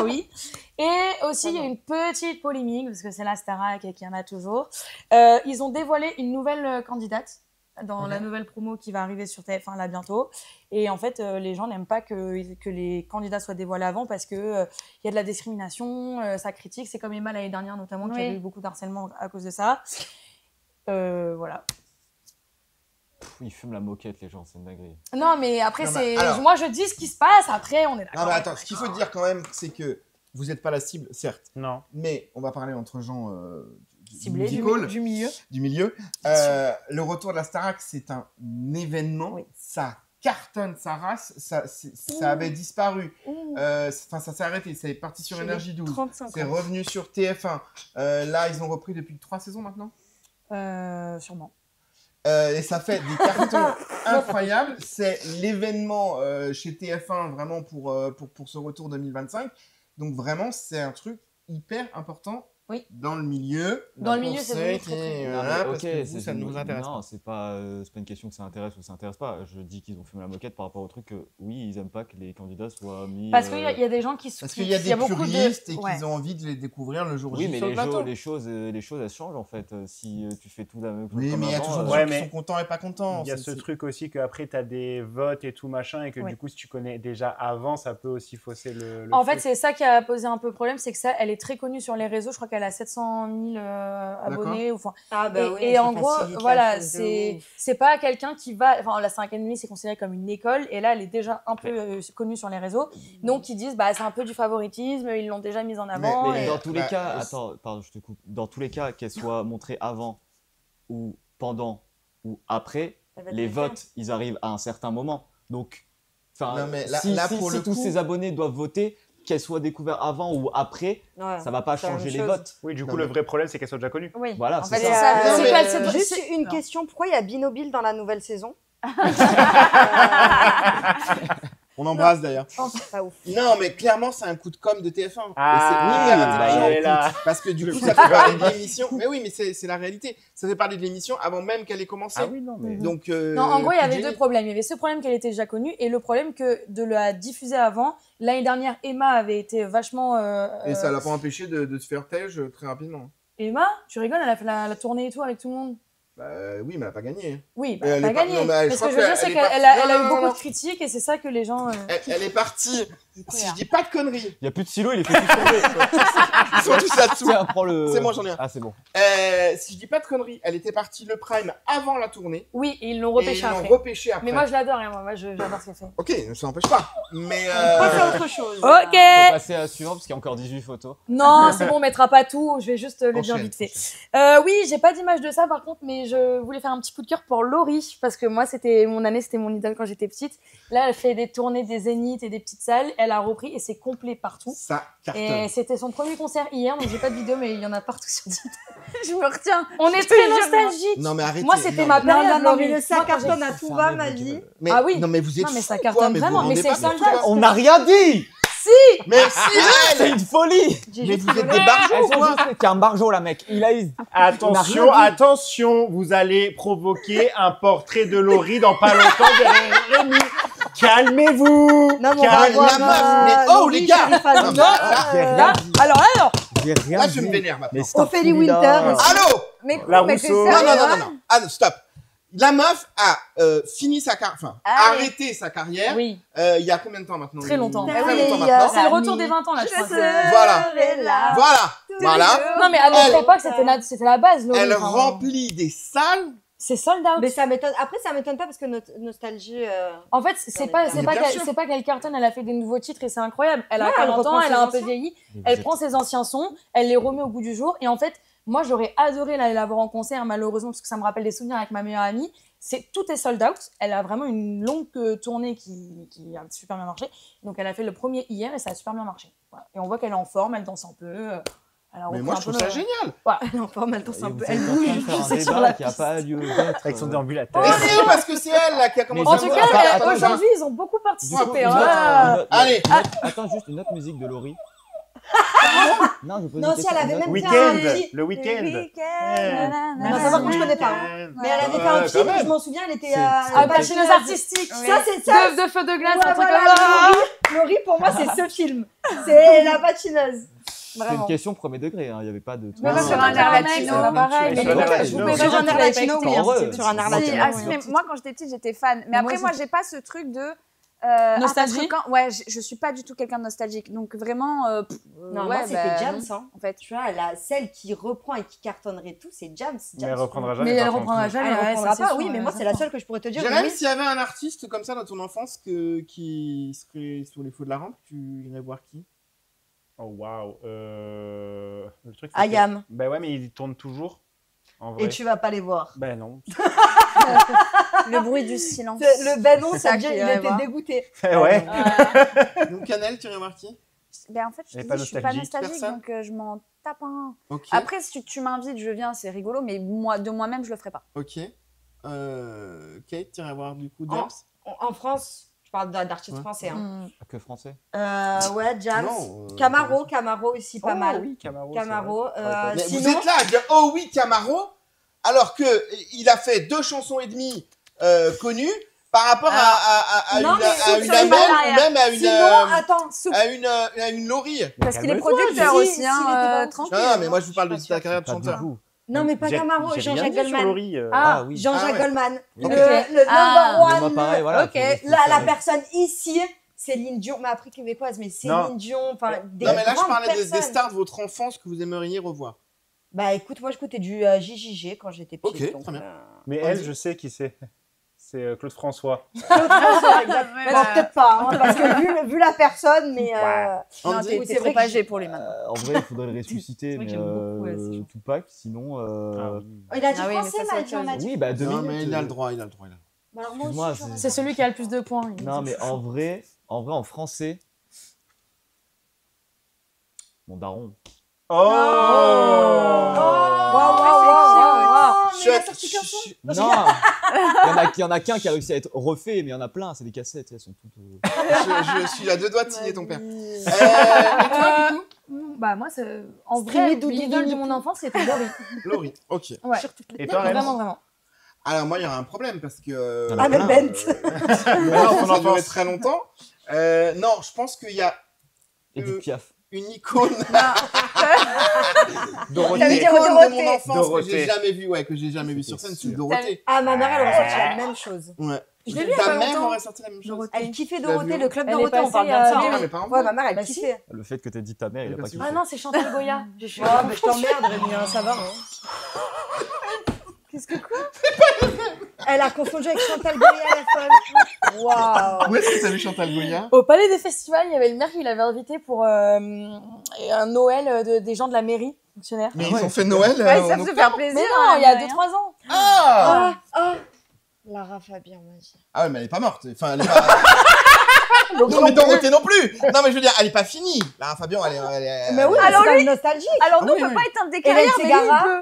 Speaker 10: oui. Et aussi, il y a une petite polémique, parce que c'est la Starac et qu'il y en a toujours. Ils ont dévoilé une nouvelle candidate dans la nouvelle promo qui va arriver sur TF1 là bientôt. Et en fait, les gens n'aiment pas que les candidats soient dévoilés avant parce que y a de la discrimination, ça critique. C'est comme Emma l'année dernière notamment, qui avait eu beaucoup d'harcèlement à cause de ça. Voilà.
Speaker 2: Ils fument la moquette, les gens, c'est une dinguerie.
Speaker 10: Non, mais après,
Speaker 1: alors...
Speaker 10: moi je dis ce qui se passe, après on est d'accord.
Speaker 1: Non, mais attends, ce qu'il faut dire quand même, c'est que vous n'êtes pas la cible, certes.
Speaker 6: Non.
Speaker 1: Mais on va parler entre gens
Speaker 10: ciblés du milieu.
Speaker 1: Le retour de la Starac, c'est un événement. Ça cartonne sa race, ça avait disparu. Enfin, ça s'est arrêté, c'est parti sur Énergie 12. C'est revenu sur TF1. Là, ils ont repris depuis 3 saisons maintenant.
Speaker 10: Sûrement.
Speaker 1: Et ça fait des cartons incroyables. C'est l'événement chez TF1 vraiment pour ce retour 2025. Donc vraiment, c'est un truc hyper important dans le milieu.
Speaker 10: Dans le milieu, c'est vraiment
Speaker 1: qui,
Speaker 10: très
Speaker 1: voilà, parce que vous, ça ne nous intéresse
Speaker 2: Non, c'est pas une question que ça intéresse ou ça intéresse pas. Je dis qu'ils ont fait la moquette par rapport au truc que oui, ils aiment pas que les candidats soient mis.
Speaker 10: Parce qu'il y a des gens qui sont.
Speaker 1: Parce qu'il y a des puristes et qu'ils ont envie de les découvrir le jour J.
Speaker 2: Oui, mais
Speaker 1: sur le plateau.
Speaker 2: les choses elles changent en fait. Si tu fais tout la même chose.
Speaker 1: Oui, mais il y a toujours des gens qui sont contents et pas contents.
Speaker 6: Il y a ce truc aussi qu'après, tu as des votes et tout machin, et que du coup, si tu connais déjà avant, ça peut aussi fausser le
Speaker 10: En
Speaker 6: truc.
Speaker 10: fait, c'est ça qui a posé un peu problème, c'est que ça, elle est très connue sur les réseaux. Je crois qu'elle a 700 000 abonnés. Enfin, et en gros, voilà, c'est pas quelqu'un qui va. Enfin, la Star Academy, c'est considéré comme une école, et là, elle est déjà un peu connue sur les réseaux. Donc, ils disent, bah, c'est un peu du favoritisme, ils l'ont déjà mise en avant.
Speaker 2: Mais dans tous les cas, attends, pardon, je te coupe. Dans tous les cas, qu'elle soit montrée avant ou pendant ou après, les votes, ils arrivent à un certain moment. Donc, si tous ces abonnés doivent voter, qu'elle soit découverte avant ou après, ça va pas changer les votes.
Speaker 6: Oui, du coup, le vrai problème, c'est qu'elle soit déjà connue.
Speaker 10: Oui,
Speaker 2: voilà, c'est ça.
Speaker 5: Juste une question, pourquoi il y a Binobile dans la nouvelle saison?
Speaker 1: On embrasse d'ailleurs.
Speaker 5: Pas ouf.
Speaker 1: Non, mais clairement, c'est un coup de com' de TF1.
Speaker 6: Ah,
Speaker 1: et c'est là. Parce que du coup, ça fait parler de l'émission. Mais oui, mais c'est la réalité. Ça fait parler de l'émission avant même qu'elle ait commencé.
Speaker 6: Ah oui, non, mais...
Speaker 1: Donc,
Speaker 10: non, en gros, il y avait deux problèmes. Il y avait ce problème qu'elle était déjà connue et le problème que de la diffuser avant. L'année dernière, Emma avait été vachement...
Speaker 1: Et ça l'a pas empêché de se faire tège très rapidement.
Speaker 10: Emma, tu rigoles, elle a fait la tournée et tout avec tout le monde.
Speaker 1: Bah oui, mais elle n'a pas gagné.
Speaker 10: Oui, bah, elle n'a pas gagné.
Speaker 1: Non, mais
Speaker 10: mais ce que je veux dire, c'est qu'elle a eu beaucoup de critiques et c'est ça que les gens...
Speaker 1: Elle est partie, si je dis pas de conneries.
Speaker 2: Il n'y a plus de silo, il est fait tout tomber.
Speaker 1: Ils sont tous là-dessous.
Speaker 2: C'est
Speaker 1: bon, j'en ai un.
Speaker 2: Ah, c'est bon.
Speaker 1: Si je dis pas de conneries, elle était partie le prime avant la tournée.
Speaker 10: Oui, et ils l'ont repêché après. Mais moi, je l'adore, hein, moi, j'adore ce qu'elle fait.
Speaker 1: Ok, ça n'empêche pas. Mais
Speaker 5: on passe à autre chose.
Speaker 10: Ok.
Speaker 2: On va passer à la suivante parce qu'il y a encore 18 photos.
Speaker 10: Non, c'est bon, on mettra pas tout. Je vais juste le dire vite fait. Oui, j'ai pas d'image de ça par contre, mais je voulais faire un petit coup de cœur pour Laurie parce que moi, c'était mon idole quand j'étais petite. Là, elle fait des tournées des zéniths et des petites salles. Elle a repris et c'est complet partout.
Speaker 1: Ça cartonne.
Speaker 10: Et c'était son premier concert hier, donc j'ai pas de vidéo, mais il y en a partout sur Twitter.
Speaker 7: Je me retiens.
Speaker 10: On est très nostalgique.
Speaker 1: Non, mais arrêtez.
Speaker 10: Moi, c'était ma période.
Speaker 5: Non, mais ça cartonne à tout va, ma vie.
Speaker 1: Mais,
Speaker 10: ah oui.
Speaker 1: Non, mais vous êtes
Speaker 10: non, mais ça
Speaker 1: fous,
Speaker 10: cartonne
Speaker 1: quoi,
Speaker 10: vraiment. Mais c'est ça.
Speaker 2: On n'a rien dit.
Speaker 10: Si.
Speaker 1: Mais si,
Speaker 2: c'est une folie.
Speaker 1: Mais vous êtes des barjots, quoi.
Speaker 2: C'est un barjot, la mec.
Speaker 6: Attention, attention, vous allez provoquer un portrait de Laurie dans pas longtemps derrière Rémi. Calmez-vous.
Speaker 5: Non,
Speaker 1: mais oh, les gars.
Speaker 10: Alors,
Speaker 1: là, je me vénère maintenant.
Speaker 5: Ophélie Winter.
Speaker 1: Allô.
Speaker 7: Mais
Speaker 6: La
Speaker 7: mais
Speaker 6: Rousseau.
Speaker 1: Non. Ah, stop. La meuf a fini sa carrière, enfin, arrêté sa carrière.
Speaker 10: Oui.
Speaker 1: Il y a combien de temps maintenant?
Speaker 10: Très longtemps.
Speaker 1: Très longtemps maintenant.
Speaker 10: C'est le retour des 20 ans, là, je crois.
Speaker 1: Voilà.
Speaker 10: Non, mais à notre époque, c'était la base.
Speaker 1: Elle remplit des salles.
Speaker 10: C'est sold out.
Speaker 5: Mais ça m'étonne. Après, ça m'étonne pas parce que notre nostalgie.
Speaker 10: En fait, c'est pas qu'elle cartonne, elle a fait des nouveaux titres et c'est incroyable. Elle a
Speaker 5: Ouais,
Speaker 10: 40 ans, elle a un peu
Speaker 5: anciens.
Speaker 10: vieilli. Elle prend ses anciens sons, elle les remet au goût du jour. Et en fait, moi, j'aurais adoré la voir en concert, malheureusement, parce que ça me rappelle des souvenirs avec ma meilleure amie. Tout est sold out. Elle a vraiment une longue tournée qui a super bien marché. Donc, elle a fait le premier hier et ça a super bien marché. Voilà. Et on voit qu'elle est en forme, elle danse un peu.
Speaker 1: Mais moi, je trouve ça génial.
Speaker 5: Elle est en forme, elle danse un peu.
Speaker 2: Elle
Speaker 5: bouge
Speaker 2: juste sur la piste. Qui n'a pas lieu d'être.
Speaker 6: Avec son déambulateur.
Speaker 1: Mais si, parce que c'est elle là qui a commencé.
Speaker 10: En tout cas, aujourd'hui, ils ont beaucoup participé.
Speaker 1: Allez.
Speaker 2: Attends, juste une autre musique de Laurie.
Speaker 5: Non, si elle avait même
Speaker 6: le week-end.
Speaker 5: Non, ça par contre, je connais pas. Mais elle avait fait un clip, je m'en souviens, elle était
Speaker 10: patineuse artistique.
Speaker 5: Ça, c'est ça.
Speaker 10: De feu de glace, un truc
Speaker 5: voilà,
Speaker 10: comme ça.
Speaker 5: Laurie, pour moi, c'est ce film. C'est la patineuse.
Speaker 2: C'est une question premier degré, il n'y avait pas de...
Speaker 7: Mais même sur un air latino,
Speaker 10: pareil.
Speaker 5: Sur un air latino, oui. Sur un air latino.
Speaker 7: Moi, quand j'étais petite, j'étais fan. Mais après, moi, j'ai pas ce truc de...
Speaker 10: nostalgique.
Speaker 7: Ouais, je suis pas du tout quelqu'un de nostalgique. Donc vraiment...
Speaker 5: Non, moi, c'était Jams.
Speaker 7: En fait,
Speaker 5: tu vois, celle qui reprend et qui cartonnerait tout, c'est Jams.
Speaker 6: Mais elle reprendra jamais.
Speaker 10: Mais elle reprendra jamais.
Speaker 5: Elle reprendra pas, oui, mais moi, c'est la seule que je pourrais te dire.
Speaker 1: Jérém, s'il y avait un artiste comme ça dans ton enfance qui serait sur les feux de la rampe, tu irais voir qui?
Speaker 6: Oh waouh. Le truc,
Speaker 5: Ayam.
Speaker 6: Bah ouais, mais il tourne toujours. En vrai.
Speaker 5: Et tu vas pas les voir.
Speaker 6: Ben non.
Speaker 7: Le bruit du silence.
Speaker 5: Le Ben non,
Speaker 7: C'est
Speaker 5: ça
Speaker 7: ça
Speaker 5: veut dire
Speaker 7: qu'il
Speaker 5: il
Speaker 7: irait
Speaker 5: était
Speaker 7: voir.
Speaker 5: dégoûté.
Speaker 6: Ouais.
Speaker 1: Donc, Canel, tu irais voir qui?
Speaker 7: Ben, en fait, je
Speaker 6: Elle est
Speaker 7: te
Speaker 6: pas
Speaker 7: dis, je suis pas
Speaker 6: nostalgique,
Speaker 7: nostalgique,
Speaker 1: personne
Speaker 7: donc je m'en tape un.
Speaker 1: Ok.
Speaker 7: Après, si tu m'invites, je viens, c'est rigolo, mais moi, de moi-même, je le ferai pas.
Speaker 1: Ok. Kate, tu irais voir du coup
Speaker 5: En,
Speaker 1: James?
Speaker 5: en France, je parle d'artistes
Speaker 1: Ouais.
Speaker 5: français. Hein.
Speaker 2: Que français.
Speaker 5: Ouais, James.
Speaker 1: Non,
Speaker 5: Camaro aussi, pas mal.
Speaker 6: Oui, Camaro.
Speaker 5: Camaro.
Speaker 1: Mais
Speaker 5: Sinon,
Speaker 1: vous êtes là à dire oh oui Camaro alors que il a fait 2 chansons et demie connues par rapport à
Speaker 5: non, mais
Speaker 1: à une
Speaker 5: sur une
Speaker 1: Amel ou
Speaker 7: carrière.
Speaker 1: même à une
Speaker 5: sinon attends,
Speaker 1: à une Laurie.
Speaker 7: Parce qu'il est
Speaker 6: calme-toi,
Speaker 7: producteur
Speaker 5: si,
Speaker 7: aussi,
Speaker 5: s'il
Speaker 7: hein,
Speaker 5: était pas-
Speaker 7: tranquille.
Speaker 1: Non, mais moi je vous parle
Speaker 7: Je
Speaker 1: de
Speaker 7: suis
Speaker 1: ta
Speaker 7: pas
Speaker 1: carrière de
Speaker 2: Pas
Speaker 1: chanteur.
Speaker 2: beaucoup.
Speaker 5: non mais pas Camaro,
Speaker 6: J'ai rien
Speaker 5: Jean-Jacques
Speaker 6: dit sur
Speaker 5: Goldman.
Speaker 6: Laurie.
Speaker 2: Ah oui.
Speaker 5: Jean-Jacques
Speaker 1: Ah ouais.
Speaker 5: Goldman.
Speaker 2: Ok.
Speaker 5: Le
Speaker 7: Ah.
Speaker 5: number
Speaker 2: Mais moi,
Speaker 5: one.
Speaker 2: pareil, voilà,
Speaker 5: Ok,
Speaker 2: faut
Speaker 5: la
Speaker 2: faire-
Speaker 5: personne ici, Céline Dion, mais après québécoise, mais Céline
Speaker 6: Non.
Speaker 5: Dion, enfin des
Speaker 1: Non mais là je
Speaker 5: grandes
Speaker 1: parlais des
Speaker 5: personnes.
Speaker 1: stars de votre enfance que vous aimeriez revoir.
Speaker 5: Bah écoute, moi j'écoutais du JJG quand j'étais petite.
Speaker 1: Ok,
Speaker 5: donc,
Speaker 1: très bien.
Speaker 6: Mais
Speaker 1: On
Speaker 6: elle,
Speaker 1: dit-
Speaker 6: je sais qui c'est. C'est Claude François.
Speaker 5: Claude François, exactement.
Speaker 7: Ouais,
Speaker 5: Bon,
Speaker 7: ouais.
Speaker 5: peut-être pas, hein, parce que vu la personne, mais
Speaker 7: Non,
Speaker 1: Andy,
Speaker 7: t'es
Speaker 5: c'est
Speaker 7: trop
Speaker 5: vrai que
Speaker 7: âgé pour lui maintenant.
Speaker 2: En vrai, il faudrait le ressusciter,
Speaker 10: C'est vrai
Speaker 2: mais
Speaker 10: que j'aime beaucoup, ces chansons.
Speaker 2: Tupac, sinon.
Speaker 5: il a dit
Speaker 7: Ah oui, mais
Speaker 5: français,
Speaker 7: ça, c'est
Speaker 5: m'a
Speaker 7: autre
Speaker 5: dit, on a
Speaker 7: chose.
Speaker 5: dit.
Speaker 2: Oui, bah 2
Speaker 1: Non
Speaker 2: minutes.
Speaker 1: mais il a le droit, il a le droit.
Speaker 5: Bah, alors moi
Speaker 2: Excuse-moi,
Speaker 5: aussi, j'aurais
Speaker 10: C'est
Speaker 5: dit.
Speaker 10: celui qui a le plus de points.
Speaker 2: Non, mais en vrai, en français. Mon daron.
Speaker 6: Oh,
Speaker 5: Waouh, waouh, waouh, waouh. Mais il a sorti qu'un son.
Speaker 2: Non Il y en a qu'un qui a réussi à être refait, mais il y en a plein, c'est des cassettes, elles sont toutes.
Speaker 1: Je suis à 2 doigts de signer ton père.
Speaker 5: Ouais.
Speaker 1: Et toi du coup?
Speaker 10: Bah moi, en
Speaker 5: Streamy
Speaker 10: vrai,
Speaker 5: Doudi
Speaker 10: l'idole de
Speaker 5: Doudi.
Speaker 10: mon enfance, c'était Laurie.
Speaker 1: Laurie. Ok.
Speaker 10: Ouais.
Speaker 6: Et toi,
Speaker 10: Vraiment,
Speaker 6: Rems?
Speaker 10: vraiment.
Speaker 1: Alors moi il y aura un problème parce que
Speaker 2: Il y en a
Speaker 5: Amel
Speaker 2: plein.
Speaker 5: Bent.
Speaker 1: Moi,
Speaker 6: Ton
Speaker 1: ça va durer
Speaker 6: enfance.
Speaker 1: très longtemps. Non, je pense qu'il y a
Speaker 2: Edith Piaf.
Speaker 1: une icône,
Speaker 6: Dorothée.
Speaker 5: T'avais dit
Speaker 1: icône de
Speaker 5: Dorothée.
Speaker 1: mon enfance que
Speaker 6: Dorothée.
Speaker 1: j'ai jamais vu, que j'ai jamais vu sur scène, c'est Dorothée.
Speaker 5: Ah, ma mère, elle aurait sorti la même chose.
Speaker 1: Ouais.
Speaker 10: Je l'ai vu il y a
Speaker 1: Ta
Speaker 10: pas
Speaker 1: mère
Speaker 10: longtemps.
Speaker 1: aurait sorti la même chose.
Speaker 10: Dorothée.
Speaker 5: Elle kiffait
Speaker 1: Tu l'as
Speaker 5: Dorothée,
Speaker 1: vu
Speaker 5: le club
Speaker 10: Elle est
Speaker 5: Dorothée, on
Speaker 10: passée
Speaker 5: parle
Speaker 10: il y
Speaker 5: bien
Speaker 10: a-
Speaker 5: de ça.
Speaker 10: oui,
Speaker 5: hein.
Speaker 1: Ah, mais pas en
Speaker 5: Ouais, ma mère, elle
Speaker 10: Bah,
Speaker 5: kiffait.
Speaker 2: Le fait que t'aies dit ta mère, il a
Speaker 1: Elle est
Speaker 2: pas
Speaker 1: pas
Speaker 2: suffi.
Speaker 10: Ah non, c'est Chantal Goya. Je suis
Speaker 5: Oh, mais je t'emmerde, Rémi, hein, ça va. Hein.
Speaker 10: Qu'est-ce que quoi?
Speaker 5: Elle a confondu avec Chantal Goya, la folle. Waouh.
Speaker 1: Où est-ce que t'as vu Chantal Goya?
Speaker 10: Au Palais des Festivals, il y avait le maire qui l'avait invité pour un Noël des gens de la mairie, fonctionnaires.
Speaker 1: Mais ils ont fait Noël
Speaker 7: Ouais,
Speaker 1: en
Speaker 7: ça me fait
Speaker 1: octobre.
Speaker 7: faire plaisir.
Speaker 10: Mais non, il y a 2-3 ans.
Speaker 1: Ah
Speaker 5: Lara Fabian, m'a dit.
Speaker 1: Ah ouais, mais elle est pas morte. Enfin, elle est pas... Non, mais Dorothée non plus. Non, mais je veux dire, elle est pas finie. Lara Fabian, elle est...
Speaker 5: Mais oui,
Speaker 7: Alors
Speaker 5: c'est quand
Speaker 7: lui-
Speaker 5: même nostalgique.
Speaker 7: Alors
Speaker 1: Ah
Speaker 7: nous,
Speaker 1: oui,
Speaker 7: on peut
Speaker 1: oui.
Speaker 7: pas éteindre des
Speaker 5: Hélène
Speaker 7: carrières, mais lui, il
Speaker 5: Ségara.
Speaker 7: peut.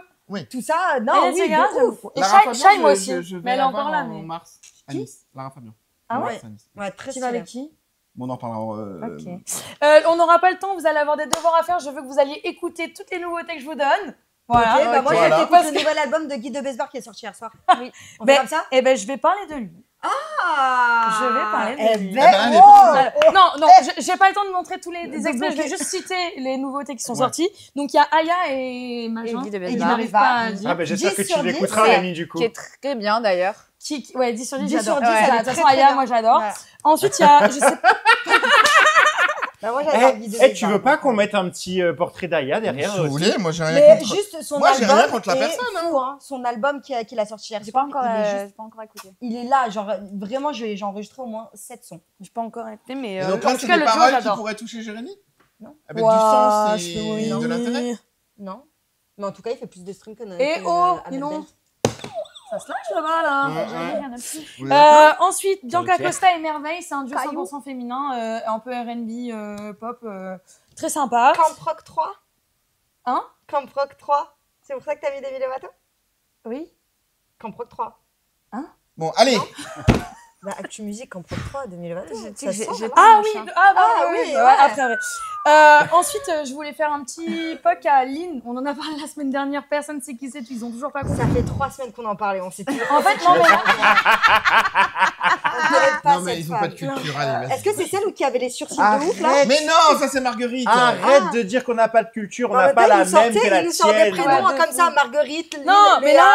Speaker 5: Tout ça, non,
Speaker 10: Elle
Speaker 5: oui,
Speaker 10: est Ségara,
Speaker 5: de ouf.
Speaker 10: Et
Speaker 1: Lara
Speaker 10: Shaim
Speaker 1: Fabian,
Speaker 10: aussi.
Speaker 1: je vais
Speaker 10: Mais elle est
Speaker 1: la
Speaker 10: encore
Speaker 1: voir
Speaker 10: là.
Speaker 1: en
Speaker 10: Mais...
Speaker 1: mars. À Nice. Lara Fabian.
Speaker 10: Ah
Speaker 5: ouais
Speaker 1: À Nice.
Speaker 5: Ouais, très
Speaker 10: Tu vas
Speaker 5: stylé.
Speaker 10: avec qui?
Speaker 1: Bon, on en parlera.
Speaker 10: Ok. On n'aura pas le temps, vous allez avoir des devoirs à faire. Je veux que vous alliez écouter toutes les nouveautés que je vous donne. Voilà.
Speaker 5: Ok, bah moi,
Speaker 1: Voilà.
Speaker 5: j'écoute le nouvel album de Guy de Besbar qui est sorti hier soir.
Speaker 10: Oui.
Speaker 5: On
Speaker 10: Mais-
Speaker 5: fait comme ça?
Speaker 10: Eh ben, je vais parler de lui.
Speaker 5: Ah.
Speaker 10: Je vais parler de
Speaker 5: Eh
Speaker 10: lui.
Speaker 5: ben,
Speaker 1: ben, elle est
Speaker 5: oh.
Speaker 10: Alors, non, j'ai pas le temps de montrer tous les
Speaker 5: Donc,
Speaker 10: extraits. Je vais juste citer les nouveautés qui sont sorties. Donc, il y a Aya et machin.
Speaker 7: Et Guy de
Speaker 10: Et
Speaker 7: Besbar.
Speaker 10: je n'arrive pas à dire.
Speaker 6: Ah, bah j'espère
Speaker 5: 10
Speaker 6: que tu
Speaker 5: sur 10,
Speaker 6: l'écouteras,
Speaker 5: ouais.
Speaker 6: Rémi, du coup.
Speaker 7: Qui est très bien d'ailleurs.
Speaker 10: Ouais, 10 sur 10,
Speaker 5: 10 sur
Speaker 10: j'adore.
Speaker 5: 10,
Speaker 10: Ouais.
Speaker 5: elle est
Speaker 10: De toute
Speaker 5: très,
Speaker 10: façon,
Speaker 5: très
Speaker 10: Aya,
Speaker 5: bien.
Speaker 10: moi, j'adore.
Speaker 5: Ouais.
Speaker 10: Ensuite, il y a, je sais pas,
Speaker 5: Bah, moi, j'adore Guy de Besbar.
Speaker 6: Tu veux pas qu'on mette un petit portrait d'Aya derrière
Speaker 1: Si vous
Speaker 6: aussi
Speaker 1: voulez, moi j'ai rien
Speaker 5: Mais
Speaker 1: contre.
Speaker 5: juste son
Speaker 1: Moi, j'ai
Speaker 5: album.
Speaker 1: rien contre la
Speaker 5: est
Speaker 1: personne, hein.
Speaker 5: fou, hein. Son album qu'il a sorti hier
Speaker 7: J'ai pas
Speaker 5: soir,
Speaker 7: encore,
Speaker 5: il est juste-
Speaker 7: j'ai pas encore écouté.
Speaker 5: il est là, genre vraiment, j'ai enregistré au moins 7 sons.
Speaker 10: j'ai pas encore été, mais
Speaker 1: Et
Speaker 10: en
Speaker 1: donc
Speaker 10: tout
Speaker 1: là, c'est
Speaker 10: cas,
Speaker 1: des
Speaker 10: le duo,
Speaker 1: paroles qui
Speaker 10: j'adore.
Speaker 1: pourraient toucher Jérémy?
Speaker 5: Non.
Speaker 1: Avec
Speaker 10: Ouah,
Speaker 1: du sens
Speaker 10: je
Speaker 1: et
Speaker 10: fais oui.
Speaker 1: de l'intérêt?
Speaker 5: Non. Mais en tout cas, il fait plus de streams que
Speaker 10: Et
Speaker 5: que,
Speaker 10: oh,
Speaker 5: Amel
Speaker 10: dis donc.
Speaker 5: Bent.
Speaker 10: Ça se lâche là-bas, là.
Speaker 1: Vous êtes d'accord?
Speaker 10: Ensuite, Bianca
Speaker 6: Ok.
Speaker 10: Costa et Merveille, c'est un duo
Speaker 5: Caillou.
Speaker 10: 100% féminin, un peu R&B, pop, très sympa.
Speaker 5: Camp Rock 3.
Speaker 10: Hein?
Speaker 5: Camp Rock 3. C'est pour ça que t'as mis Demi Lovato?
Speaker 10: Oui.
Speaker 5: Camp Rock 3.
Speaker 1: Bon, allez.
Speaker 5: Bah, Actu Musique, Camp Rock 3, Demi Lovato.
Speaker 7: sais que j'ai- j'ai-
Speaker 10: Ah oui,
Speaker 7: machin.
Speaker 10: oui,
Speaker 5: ouais.
Speaker 10: après, ouais. Ensuite, je voulais faire un petit POC à Lynn. On en a parlé la semaine dernière, personne ne sait qui c'est, ils ont toujours pas compris.
Speaker 5: Ça fait 3 semaines qu'on en parlait, on s'est toujours.
Speaker 10: En fait, non, mais
Speaker 5: On connaît pas
Speaker 1: Non, mais
Speaker 5: cette
Speaker 1: ils ont pas de
Speaker 5: femme.
Speaker 1: culture, allez, vas-y.
Speaker 5: Est-ce que c'est celle qui avait les sourcils de ouf là?
Speaker 6: Arrête.
Speaker 1: Mais non, ça c'est Marguerite.
Speaker 6: Arrête de dire qu'on n'a pas de culture, on
Speaker 5: En
Speaker 6: n'a
Speaker 5: même
Speaker 6: pas
Speaker 5: temps,
Speaker 6: la
Speaker 5: il nous sortait-
Speaker 6: même que la
Speaker 5: il nous sort des
Speaker 6: tienne.
Speaker 5: prénoms
Speaker 10: Ouais, de
Speaker 5: comme
Speaker 10: fou.
Speaker 5: ça, Marguerite, Lynn,
Speaker 10: non, mais là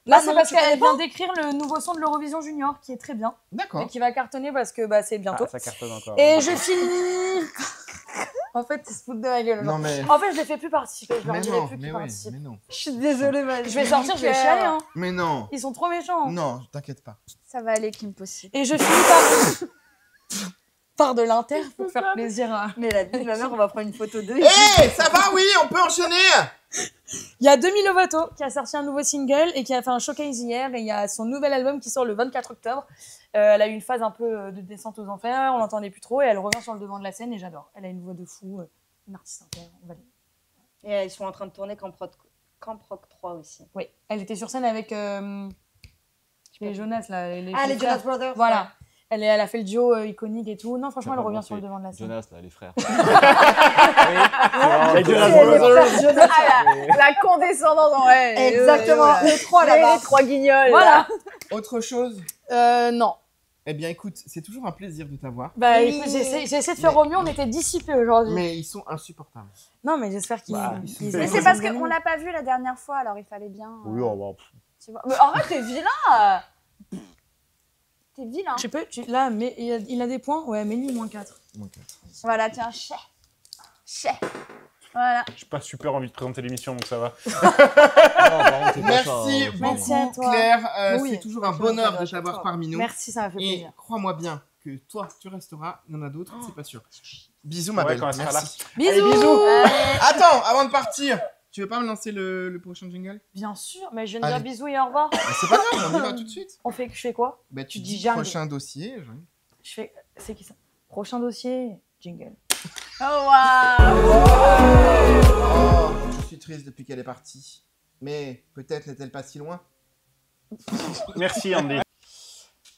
Speaker 5: Ah
Speaker 10: c'est
Speaker 5: non,
Speaker 10: parce
Speaker 5: tu
Speaker 10: qu'elle
Speaker 5: connais
Speaker 10: vient
Speaker 5: pas
Speaker 10: d'écrire le nouveau son de l'Eurovision Junior qui est très bien
Speaker 1: D'accord.
Speaker 10: et qui va cartonner parce que bah, c'est bientôt.
Speaker 6: Ah, ça cartonne encore.
Speaker 10: Et je finis. En fait, ils se foutent de ma gueule.
Speaker 1: Non, mais.
Speaker 10: En fait, je les fais plus participer. Je leur
Speaker 1: Mais
Speaker 10: dirai
Speaker 1: non,
Speaker 10: plus
Speaker 1: mais
Speaker 10: qu'ils
Speaker 1: oui,
Speaker 10: participent.
Speaker 1: mais non.
Speaker 5: Je suis désolée,
Speaker 10: Je vais sortir, je vais chialer. Hein.
Speaker 1: Mais non.
Speaker 10: Ils sont trop méchants.
Speaker 1: Non, t'inquiète pas.
Speaker 7: Ça va aller, Kim Possible.
Speaker 10: Et je finis par de l'inter pour faire plaisir à.
Speaker 5: Mais la vie de ma mère, on va prendre une photo d'eux.
Speaker 1: Eh, ça va, oui, on peut enchaîner.
Speaker 10: Il y a Demi Lovato qui a sorti un nouveau single et qui a fait un showcase hier. Et il y a son nouvel album qui sort le 24 octobre. Elle a eu une phase un peu de descente aux enfers. On l'entendait plus trop et elle revient sur le devant de la scène et j'adore. Elle a une voix de fou, une artiste inter. On va dire.
Speaker 5: Et ils sont en train de tourner Camp Rock 3 aussi.
Speaker 10: Oui, elle était sur scène avec les Jonas là. Les
Speaker 5: Jonas
Speaker 10: frères.
Speaker 5: Brothers.
Speaker 10: Voilà.
Speaker 5: Ouais.
Speaker 10: Elle a fait le duo iconique et tout. Non, franchement, elle revient sur le devant de la scène.
Speaker 2: Jonas, là, les frères.
Speaker 6: Les Jonas Brothers.
Speaker 7: La condescendance, ouais.
Speaker 5: Exactement, les trois là-bas.
Speaker 7: Les trois guignols.
Speaker 10: Voilà.
Speaker 1: Autre chose?
Speaker 10: Non.
Speaker 1: Eh bien, écoute, c'est toujours un plaisir de t'avoir.
Speaker 10: Bah,
Speaker 5: Oui.
Speaker 10: écoute, j'ai essayé de faire au mieux, on était dissipés aujourd'hui.
Speaker 1: Mais ils sont insupportables.
Speaker 10: Non, mais j'espère qu'ils.
Speaker 7: Mais c'est parce qu'on l'a pas vu la dernière fois, alors il fallait bien.
Speaker 6: Oui, on va.
Speaker 7: Tu vois. Mais arrête, t'es vilain. T'es vilain.
Speaker 10: Je peux, là, mais il a des points. Ouais, mais lui, -4.
Speaker 7: Voilà, tiens, chais. Voilà.
Speaker 6: J'ai pas super envie de présenter l'émission, donc ça va.
Speaker 1: Merci
Speaker 10: Merci à
Speaker 1: beaucoup,
Speaker 10: toi.
Speaker 1: Claire.
Speaker 10: Oui.
Speaker 1: C'est toujours un bonheur de t'avoir parmi nous.
Speaker 10: Merci, ça m'a fait
Speaker 1: Et
Speaker 10: plaisir.
Speaker 1: crois-moi bien que toi, tu resteras. Il y en a d'autres, c'est pas sûr. Bisous, ma
Speaker 6: Ouais,
Speaker 1: belle.
Speaker 6: quand elle sera là.
Speaker 1: Merci.
Speaker 10: Bisous.
Speaker 1: Allez, bisous. Attends, avant de partir, tu veux pas me lancer le prochain jingle?
Speaker 10: Bien sûr, mais je viens de dire
Speaker 1: Allez.
Speaker 10: bisous et au revoir.
Speaker 1: Bah, c'est pas grave, on y va tout de suite.
Speaker 10: Je fais quoi?
Speaker 1: Bah, tu
Speaker 10: dis
Speaker 1: dis
Speaker 10: jungle.
Speaker 1: prochain dossier.
Speaker 10: Je fais. C'est qui ça? Prochain dossier, jingle.
Speaker 7: Oh waouh.
Speaker 1: Oh, je suis triste depuis qu'elle est partie. Mais peut-être n'est-elle pas si loin.
Speaker 6: Merci, Andy.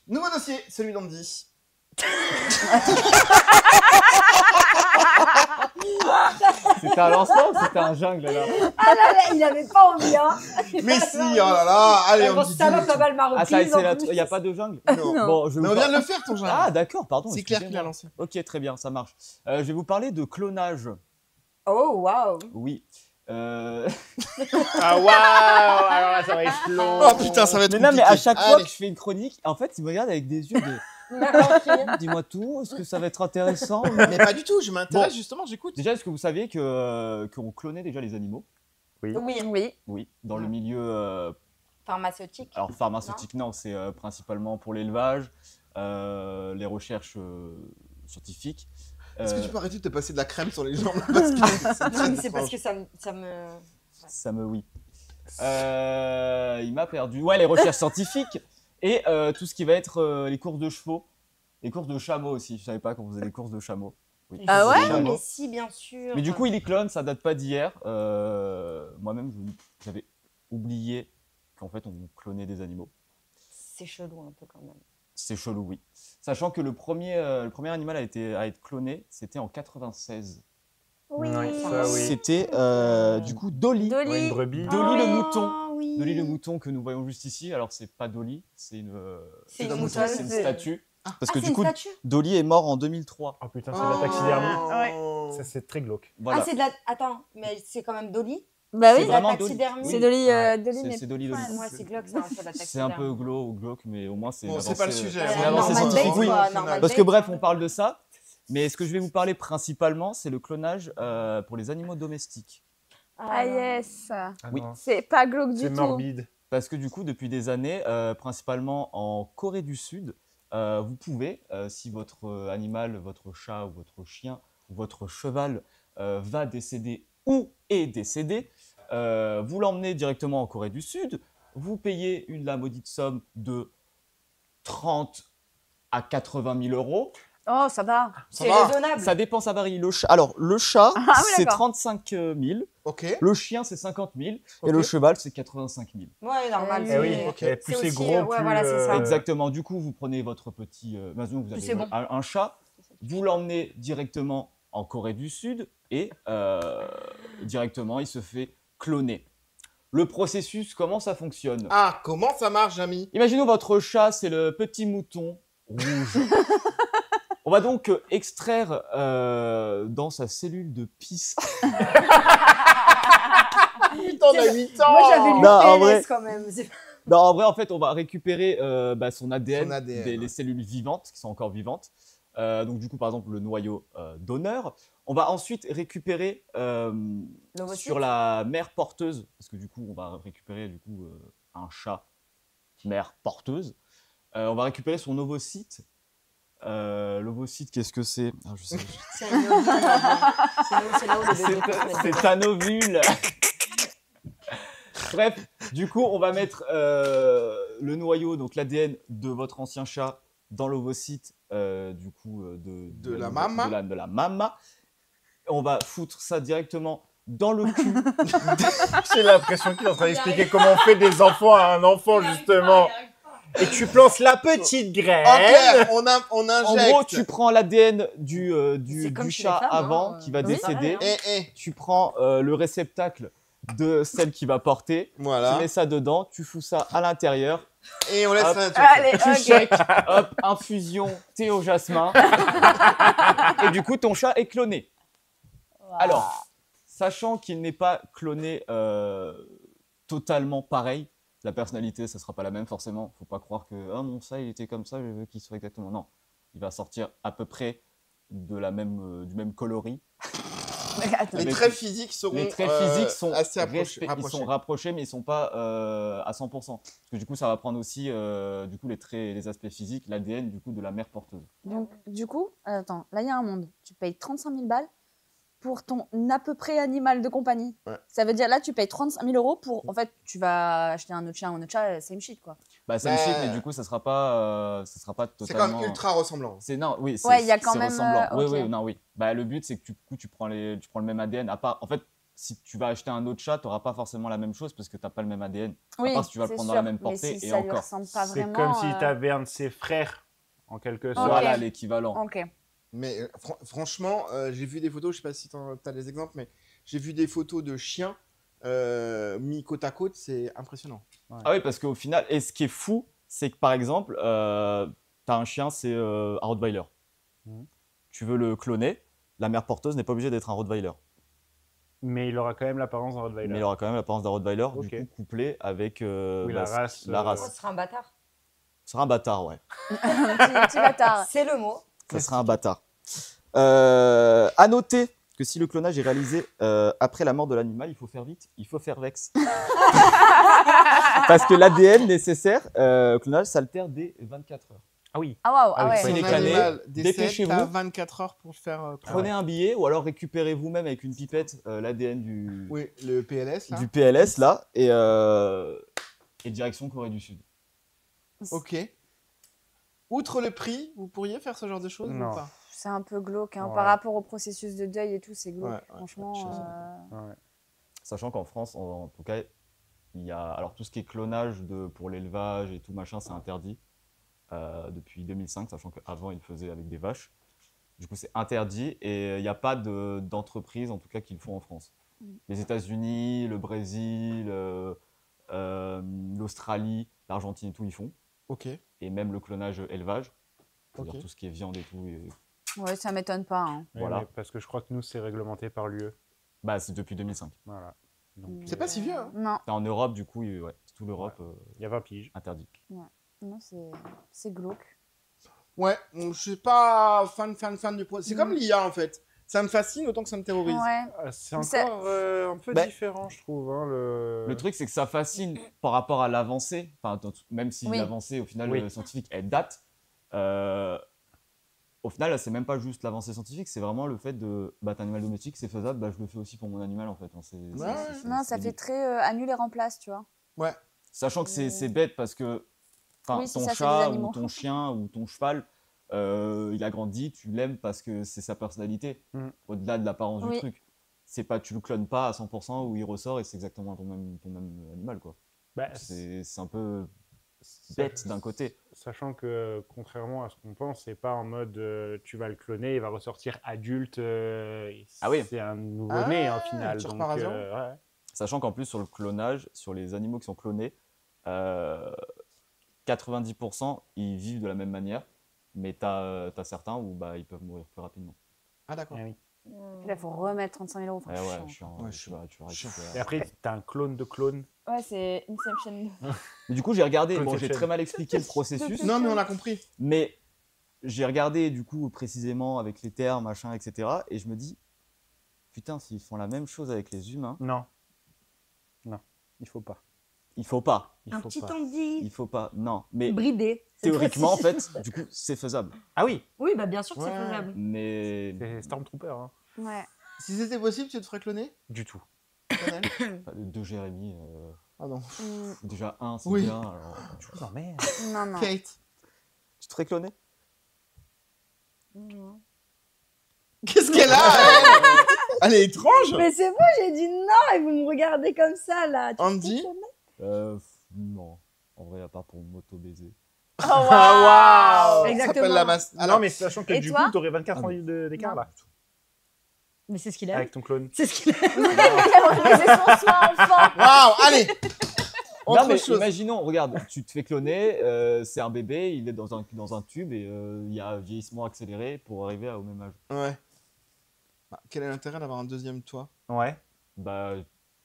Speaker 1: Nouveau dossier, celui d'Andy.
Speaker 2: C'était un lancement ou c'était un jungle là?
Speaker 5: Ah là là, il avait pas envie, hein.
Speaker 1: Mais si, oh là là, allez, on dit
Speaker 5: Ça va
Speaker 1: dis-
Speaker 5: pas mal marocaine.
Speaker 2: Ah, ça, il n'y a pas de jungle?
Speaker 1: Non.
Speaker 2: Bon, je
Speaker 1: Mais
Speaker 2: vous
Speaker 1: on vient
Speaker 2: par-
Speaker 1: de le faire ton jingle.
Speaker 2: Ah, d'accord, pardon.
Speaker 1: C'est Claire qui l'a
Speaker 2: excusez-moi.
Speaker 1: lancé.
Speaker 2: Ok, très bien, ça marche. Je vais vous parler de clonage.
Speaker 5: Oh, waouh.
Speaker 2: Oui.
Speaker 6: Ah waouh. Alors là, ça va être long.
Speaker 1: Oh putain, ça va être
Speaker 2: Mais non, mais
Speaker 1: compliqué.
Speaker 2: à chaque fois
Speaker 1: Allez.
Speaker 2: que je fais une chronique, en fait, il me regarde avec des yeux de dis-moi tout, est-ce que ça va être intéressant?
Speaker 1: Mais pas du tout, je m'intéresse justement, j'écoute.
Speaker 2: Déjà, est-ce que vous saviez qu'on clonait déjà les animaux?
Speaker 5: Oui.
Speaker 2: Oui, dans le milieu
Speaker 5: Pharmaceutique.
Speaker 2: alors pharmaceutique, non, c'est principalement pour l'élevage, les recherches scientifiques.
Speaker 1: Est-ce que tu peux arrêter de te passer de la crème sur les jambes parce que c'est
Speaker 5: Non, mais c'est
Speaker 1: très
Speaker 5: parce
Speaker 1: étrange.
Speaker 5: que ça me.
Speaker 2: Ça me oui. Il m'a perdu. Ouais, les recherches scientifiques et tout ce qui va être les courses de chevaux, les courses de chameaux aussi. Je savais pas qu'on faisait des courses de chameaux. Oui.
Speaker 7: Ah ouais?
Speaker 2: Des
Speaker 5: Oui,
Speaker 2: chameaux.
Speaker 5: mais si, bien sûr.
Speaker 2: Mais du coup, il est clone, ça date pas d'hier. Moi-même, j'avais oublié qu'en fait, on clonait des animaux.
Speaker 5: C'est chelou un peu quand même.
Speaker 2: C'est chelou, oui. Sachant que le premier animal à être cloné, c'était en 96.
Speaker 7: Oui.
Speaker 6: Ça, oui.
Speaker 2: C'était du coup Dolly.
Speaker 7: Dolly.
Speaker 6: Ouais, une brebis.
Speaker 2: Dolly le mouton.
Speaker 5: Ah oui.
Speaker 2: Dolly le mouton que nous voyons juste ici. Alors, c'est pas Dolly, c'est une
Speaker 5: une
Speaker 7: moutonne,
Speaker 2: c'est une
Speaker 7: c'est-
Speaker 2: statue. Parce
Speaker 5: Ah,
Speaker 2: que
Speaker 5: c'est
Speaker 2: du
Speaker 5: une
Speaker 2: coup,
Speaker 5: statue.
Speaker 2: Dolly est mort en 2003.
Speaker 6: Oh putain, c'est de la taxidermie.
Speaker 1: Oh.
Speaker 6: Ça, c'est très glauque.
Speaker 2: Voilà.
Speaker 5: Ah, c'est de la. Attends, mais c'est quand même Dolly.
Speaker 7: Bah
Speaker 2: C'est
Speaker 7: oui.
Speaker 5: La
Speaker 2: vraiment Dolly.
Speaker 5: taxidermie.
Speaker 2: Oui.
Speaker 7: C'est Dolly.
Speaker 6: Ouais.
Speaker 7: Dolly, mais
Speaker 2: C'est Dolly le
Speaker 5: Ouais,
Speaker 2: mouton.
Speaker 5: moi, c'est glauque, c'est un peu la taxidermie.
Speaker 2: C'est un peu glauque, mais au moins c'est
Speaker 1: Bon,
Speaker 2: une
Speaker 1: c'est pas le
Speaker 2: avancée,
Speaker 1: sujet.
Speaker 2: c'est une
Speaker 5: Ouais,
Speaker 2: avancée
Speaker 5: Norman
Speaker 2: scientifique.
Speaker 5: Bates,
Speaker 2: Oui.
Speaker 5: quoi, Norman
Speaker 2: Parce que
Speaker 5: Bates,
Speaker 2: bref,
Speaker 5: hein.
Speaker 2: on parle de ça. Mais ce que je vais vous parler principalement, c'est le clonage pour les animaux domestiques.
Speaker 7: Ah yes.
Speaker 6: Ah
Speaker 2: Oui.
Speaker 6: non,
Speaker 7: C'est pas glauque du
Speaker 6: c'est
Speaker 7: tout.
Speaker 6: morbide.
Speaker 2: Parce que du coup, depuis des années, principalement en Corée du Sud, vous pouvez, si votre animal, votre chat ou votre chien ou votre cheval va décéder ou est décédé, vous l'emmenez directement en Corée du Sud, vous payez la maudite somme de 30 à 80 000 euros.
Speaker 7: Oh, ça va.
Speaker 1: Ça
Speaker 5: C'est
Speaker 1: va.
Speaker 5: raisonnable.
Speaker 2: Ça dépend, ça varie. Alors, le chat,
Speaker 7: Ah oui,
Speaker 2: c'est
Speaker 7: d'accord.
Speaker 2: 35 000.
Speaker 1: Ok.
Speaker 2: Le chien, c'est 50 000.
Speaker 1: Ok.
Speaker 2: Et le cheval, c'est 85 000.
Speaker 5: Ouais, normal.
Speaker 7: Eh
Speaker 6: Eh oui,
Speaker 5: c'est-
Speaker 6: ok.
Speaker 5: c'est
Speaker 6: Plus c'est
Speaker 5: aussi,
Speaker 6: gros,
Speaker 5: ouais,
Speaker 6: plus.
Speaker 5: voilà, c'est ça.
Speaker 2: Exactement. Du coup, vous prenez votre petit. Maintenant, vous avez
Speaker 5: c'est bon.
Speaker 2: un chat, vous l'emmenez directement en Corée du Sud et directement, il se fait cloner. Le processus, comment ça fonctionne?
Speaker 1: Ah, comment ça marche, Jamy?
Speaker 2: Imaginons votre chat, c'est le petit mouton rouge. On va donc extraire dans sa cellule de pisse.
Speaker 1: Putain, on a 8 ans.
Speaker 5: Moi, j'avais lu
Speaker 2: Non, en
Speaker 5: PLS
Speaker 2: vrai.
Speaker 5: quand même. C'est-
Speaker 2: Non, en vrai, en fait, on va récupérer son ADN,
Speaker 1: Son ADN,
Speaker 2: les cellules vivantes, qui sont encore vivantes. Donc, du coup, par exemple, le noyau donneur. On va ensuite récupérer
Speaker 5: L'ovocyte.
Speaker 2: sur la mère porteuse, parce que du coup, on va récupérer un chat mère porteuse. On va récupérer son ovocyte. L'ovocyte, qu'est-ce que c'est? Ah, je sais.
Speaker 5: C'est un ovule. C'est là où le bébé peut se mettre
Speaker 2: C'est un ovule. Bref, du coup, on va mettre le noyau, donc l'ADN de votre ancien chat dans l'ovocyte du coup
Speaker 1: De la mama.
Speaker 2: de la mama. On va foutre ça directement dans le cul.
Speaker 6: J'ai l'impression qu'il est en train d'expliquer comment on fait des enfants à un enfant, justement. Et tu plantes la petite graine.
Speaker 1: En clair, on
Speaker 2: En
Speaker 1: injecte.
Speaker 2: gros, tu prends l'ADN du
Speaker 5: C'est comme
Speaker 2: du
Speaker 5: chez
Speaker 2: chat
Speaker 5: les femmes,
Speaker 2: avant
Speaker 5: hein.
Speaker 2: qui va
Speaker 5: Oui,
Speaker 2: décéder.
Speaker 5: pareil,
Speaker 1: Et
Speaker 2: Tu prends le réceptacle de celle qui va porter.
Speaker 1: voilà.
Speaker 2: Tu mets ça dedans, tu fous ça à l'intérieur.
Speaker 1: Et on laisse
Speaker 2: Hop.
Speaker 1: la nature.
Speaker 7: Allez,
Speaker 2: Tu
Speaker 7: ok.
Speaker 2: shakes, hop, infusion, thé au jasmin. Et du coup, ton chat est cloné. Alors, sachant qu'il n'est pas cloné totalement pareil, la personnalité, ça sera pas la même forcément. Faut pas croire que mon chat il était comme ça, je veux qu'il soit exactement. Non, il va sortir à peu près de la même du même coloris.
Speaker 7: Attends.
Speaker 1: Les
Speaker 2: Mais
Speaker 1: traits physiques seront
Speaker 2: Les traits physiques sont
Speaker 1: assez
Speaker 2: ils sont rapprochés, mais ils sont pas à 100%. Parce que du coup, ça va prendre aussi du coup les traits, les aspects physiques, l'ADN du coup de la mère porteuse.
Speaker 7: Donc, du coup, attends, là, il y a un monde. Tu payes 35 000 balles pour ton à peu près animal de compagnie.
Speaker 1: Ouais.
Speaker 7: Ça veut dire, là, tu payes 35 000 euros pour... En fait, tu vas acheter un autre chat, same shit, quoi.
Speaker 2: Bah, c'est une shit, mais du coup, ça sera pas
Speaker 1: C'est
Speaker 2: totalement.
Speaker 1: quand même ultra ressemblant.
Speaker 2: C'est non, oui, c'est
Speaker 7: Ouais, il y a quand
Speaker 2: c'est
Speaker 7: même,
Speaker 2: ressemblant. Oui,
Speaker 7: ok.
Speaker 2: oui, non, oui. Bah, le but, c'est que tu prends le même ADN. À part, en fait, si tu vas acheter un autre chat, tu n'auras pas forcément la même chose parce que tu n'as pas le même ADN.
Speaker 7: Oui,
Speaker 2: part si tu vas le
Speaker 7: c'est
Speaker 2: prendre dans
Speaker 7: sûr,
Speaker 2: la même
Speaker 7: mais
Speaker 2: portée
Speaker 7: si
Speaker 2: et
Speaker 7: ça lui
Speaker 2: encore.
Speaker 7: ressemble pas
Speaker 6: C'est
Speaker 7: vraiment,
Speaker 6: comme si tu avais un de ses frères, en quelque sorte.
Speaker 7: Ok.
Speaker 2: Voilà l'équivalent.
Speaker 7: Ok.
Speaker 1: Mais franchement, j'ai vu des photos, je sais pas si tu as des exemples, mais j'ai vu des photos de chiens mis côte à côte, c'est impressionnant.
Speaker 2: Ah oui, parce qu'au final, et ce qui est fou, c'est que par exemple, tu as un chien, c'est un Rottweiler.
Speaker 6: Mhm.
Speaker 2: Tu veux le cloner, la mère porteuse n'est pas obligée d'être un Rottweiler.
Speaker 6: Mais il aura quand même l'apparence d'un Rottweiler.
Speaker 2: Mais il aura quand même l'apparence d'un Rottweiler,
Speaker 6: Ok.
Speaker 2: du coup couplé avec
Speaker 6: Oui, la race,
Speaker 2: La
Speaker 5: Oh,
Speaker 2: race.
Speaker 5: ce sera un bâtard.
Speaker 2: Ce sera un bâtard, ouais.
Speaker 7: Petit bâtard.
Speaker 5: C'est le mot.
Speaker 2: Ça sera un bâtard. À noter que si le clonage est réalisé après la mort de l'animal, il faut faire vite, il faut faire vex. Parce que l'ADN nécessaire au clonage s'altère dès 24 heures.
Speaker 6: Ah oui.
Speaker 7: Ah waouh,
Speaker 6: Ah
Speaker 7: ah
Speaker 6: oui,
Speaker 7: ouais.
Speaker 1: Si
Speaker 2: Prenez
Speaker 1: un
Speaker 2: canet,
Speaker 1: animal décède,
Speaker 2: dépêchez-vous.
Speaker 1: t'as 24 heures pour le faire.
Speaker 2: Prenez un billet ou alors récupérez vous-même avec une pipette l'ADN
Speaker 1: Oui, le PLS là.
Speaker 2: du PLS là et direction Corée du Sud.
Speaker 1: Ok. Outre le prix, vous pourriez faire ce genre de choses
Speaker 6: Non.
Speaker 1: ou pas?
Speaker 7: C'est un peu glauque. Hein.
Speaker 6: Ouais.
Speaker 7: Par rapport au processus de deuil et tout, c'est glauque.
Speaker 1: Ouais, ouais,
Speaker 7: Franchement.
Speaker 1: je sais.
Speaker 6: Ouais.
Speaker 2: Sachant qu'en France, en tout cas, il y a alors tout ce qui est clonage pour l'élevage et tout machin, c'est interdit depuis 2005, sachant qu'avant ils le faisaient avec des vaches. Du coup, c'est interdit et il n'y a pas d'entreprise, en tout cas, qui le font en France. Les États-Unis, le Brésil, l'Australie, l'Argentine et tout, ils font.
Speaker 1: Ok.
Speaker 2: Et même le clonage élevage, c'est-à-dire
Speaker 1: Ok.
Speaker 2: tout ce qui est viande et tout.
Speaker 7: Ouais, ça m'étonne pas. Hein.
Speaker 6: Ouais,
Speaker 2: Voilà.
Speaker 6: mais parce que je crois que nous, c'est réglementé par l'UE.
Speaker 2: Bah, c'est depuis 2005.
Speaker 6: Voilà. Donc,
Speaker 1: C'est pas si vieux, hein.
Speaker 7: Non,
Speaker 2: En Europe, du coup, ouais, c'est tout l'Europe
Speaker 6: il y a 20 piges.
Speaker 2: interdit.
Speaker 7: non, c'est glauque.
Speaker 1: Ouais, je suis pas fan du projet. C'est comme l'IA en fait. Ça me fascine autant que ça me terrorise.
Speaker 7: Ouais.
Speaker 6: C'est
Speaker 7: C'est-
Speaker 6: encore un peu
Speaker 2: Bah,
Speaker 6: différent, je trouve. Hein,
Speaker 2: Le truc, c'est que ça fascine par rapport à l'avancée. Enfin, même si
Speaker 7: Oui.
Speaker 2: l'avancée, au final,
Speaker 6: Oui.
Speaker 2: scientifique, elle date. Au final, là, c'est même pas juste l'avancée scientifique, c'est vraiment le fait de battre un animal domestique, c'est faisable, bah, je le fais aussi pour mon animal en fait.
Speaker 7: Non, ça fait très annule et remplace, tu vois.
Speaker 1: Ouais.
Speaker 2: Sachant que c'est bête parce que
Speaker 7: Oui, c'est
Speaker 2: ton
Speaker 7: ça, c'est
Speaker 2: chat
Speaker 7: des
Speaker 2: ou
Speaker 7: animaux.
Speaker 2: ton chien ou ton cheval, il a grandi, tu l'aimes parce que c'est sa personnalité, au-delà de l'apparence du
Speaker 7: Oui.
Speaker 2: truc. C'est pas, tu le clones pas à 100% où il ressort et c'est exactement ton même animal, quoi.
Speaker 6: Bah,
Speaker 2: C'est un peu bête d'un côté.
Speaker 6: Sachant que, contrairement à ce qu'on pense, c'est pas en mode tu vas le cloner, il va ressortir adulte.
Speaker 2: Ah oui.
Speaker 6: C'est un nouveau-né
Speaker 1: Ah,
Speaker 6: en final.
Speaker 1: tu
Speaker 6: Donc,
Speaker 1: repars à zéro.
Speaker 6: ouais.
Speaker 2: Sachant qu'en plus, sur le clonage, sur les animaux qui sont clonés, 90% ils vivent de la même manière, mais t'as certains où bah, ils peuvent mourir plus rapidement.
Speaker 1: Ah d'accord.
Speaker 6: Ah oui.
Speaker 7: Puis là, il faut remettre 35 000 euros. Enfin,
Speaker 2: Ouais,
Speaker 7: chiant.
Speaker 2: chiant,
Speaker 1: Ouais,
Speaker 2: tu vas récupérer.
Speaker 6: Et après, t'as un clone de clone.
Speaker 7: Ouais, c'est Inception.
Speaker 2: Mais du coup, j'ai regardé, bon,
Speaker 6: Conception.
Speaker 2: j'ai très mal expliqué le processus,
Speaker 1: Non mais on a compris.
Speaker 2: mais j'ai regardé du coup précisément avec les termes, machin, etc. Et je me dis, putain, s'ils font la même chose avec les humains,
Speaker 6: Non. Non, il faut pas.
Speaker 2: il faut pas.
Speaker 6: Il
Speaker 5: Un
Speaker 6: faut
Speaker 5: petit
Speaker 6: pas.
Speaker 5: Andy
Speaker 2: Il faut pas. Non, mais
Speaker 5: bridé. C'est
Speaker 2: théoriquement, en
Speaker 5: précis.
Speaker 2: fait, du coup, c'est faisable.
Speaker 6: Ah oui,
Speaker 5: Oui, bah bien sûr que c'est
Speaker 1: Ouais.
Speaker 5: faisable.
Speaker 2: Mais
Speaker 6: c'est Stormtrooper. Hein.
Speaker 7: Ouais.
Speaker 1: Si c'était possible, tu te ferais cloner
Speaker 6: Du tout.
Speaker 1: Lionel
Speaker 2: de Jérémy.
Speaker 1: Pardon.
Speaker 2: Déjà un, c'est
Speaker 1: Oui.
Speaker 2: bien. Alors...
Speaker 6: Non, mais.
Speaker 7: Non, non.
Speaker 1: Kate.
Speaker 2: Tu te ferais cloner?
Speaker 1: Qu'est-ce qu'elle a elle est étrange.
Speaker 5: Mais c'est bon, j'ai dit non et vous me regardez comme ça là. Tu
Speaker 1: Andy
Speaker 2: Non. En vrai, à part pour m'auto-baiser.
Speaker 7: Oh, waouh!
Speaker 1: Ça
Speaker 5: Exactement.
Speaker 1: s'appelle la masse.
Speaker 6: Ah non, mais sachant que
Speaker 7: Et
Speaker 6: du
Speaker 7: toi
Speaker 6: coup, t'aurais 24 ans d'écart
Speaker 5: Non.
Speaker 6: là.
Speaker 5: Mais c'est ce qu'il a.
Speaker 6: Avec ton clone.
Speaker 5: C'est ce qu'il a.
Speaker 7: C'est son soin, enfant!
Speaker 1: Waouh, allez.
Speaker 2: Non,
Speaker 1: Autre
Speaker 2: mais
Speaker 1: chose.
Speaker 2: imaginons, regarde, tu te fais cloner, c'est un bébé, il est dans un tube et il y a un vieillissement accéléré pour arriver au même âge.
Speaker 1: Ouais. Bah, quel est l'intérêt d'avoir un deuxième toi?
Speaker 6: Ouais.
Speaker 2: Bah,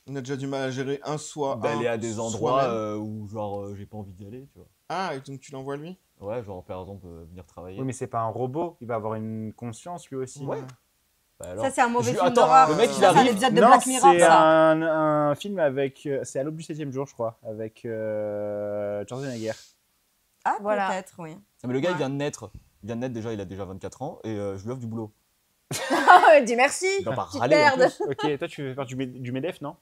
Speaker 1: On a déjà du mal à gérer un soi.
Speaker 2: d'aller à des endroits
Speaker 1: soi-même.
Speaker 2: où, genre, j'ai pas envie d'y aller, tu vois.
Speaker 1: Ah, et donc tu l'envoies lui?
Speaker 2: Ouais, genre, par exemple, venir travailler.
Speaker 6: Oui, mais c'est pas un robot. Il va avoir une conscience lui aussi.
Speaker 2: Ouais. Bah alors...
Speaker 5: Ça, c'est un mauvais film
Speaker 2: Attends,
Speaker 5: d'horreur.
Speaker 2: le mec, il
Speaker 5: Ça, c'est un
Speaker 2: arrive.
Speaker 5: épisode de
Speaker 6: Non,
Speaker 5: Black Mirror,
Speaker 6: c'est
Speaker 5: ça.
Speaker 6: un film avec. C'est à l'aube du 7e jour, je crois. Avec Schwarzenegger.
Speaker 5: Ah,
Speaker 7: Voilà.
Speaker 5: peut-être, oui.
Speaker 2: Ah, mais le gars,
Speaker 5: Ouais.
Speaker 2: il vient de naître. Il vient de naître déjà, il a déjà 24 ans et je lui offre du boulot.
Speaker 7: Dis merci!
Speaker 2: Il va pas
Speaker 7: Petite
Speaker 2: râler en
Speaker 7: merde.
Speaker 2: plus.
Speaker 6: Ok, toi, tu veux faire du MEDEF, non?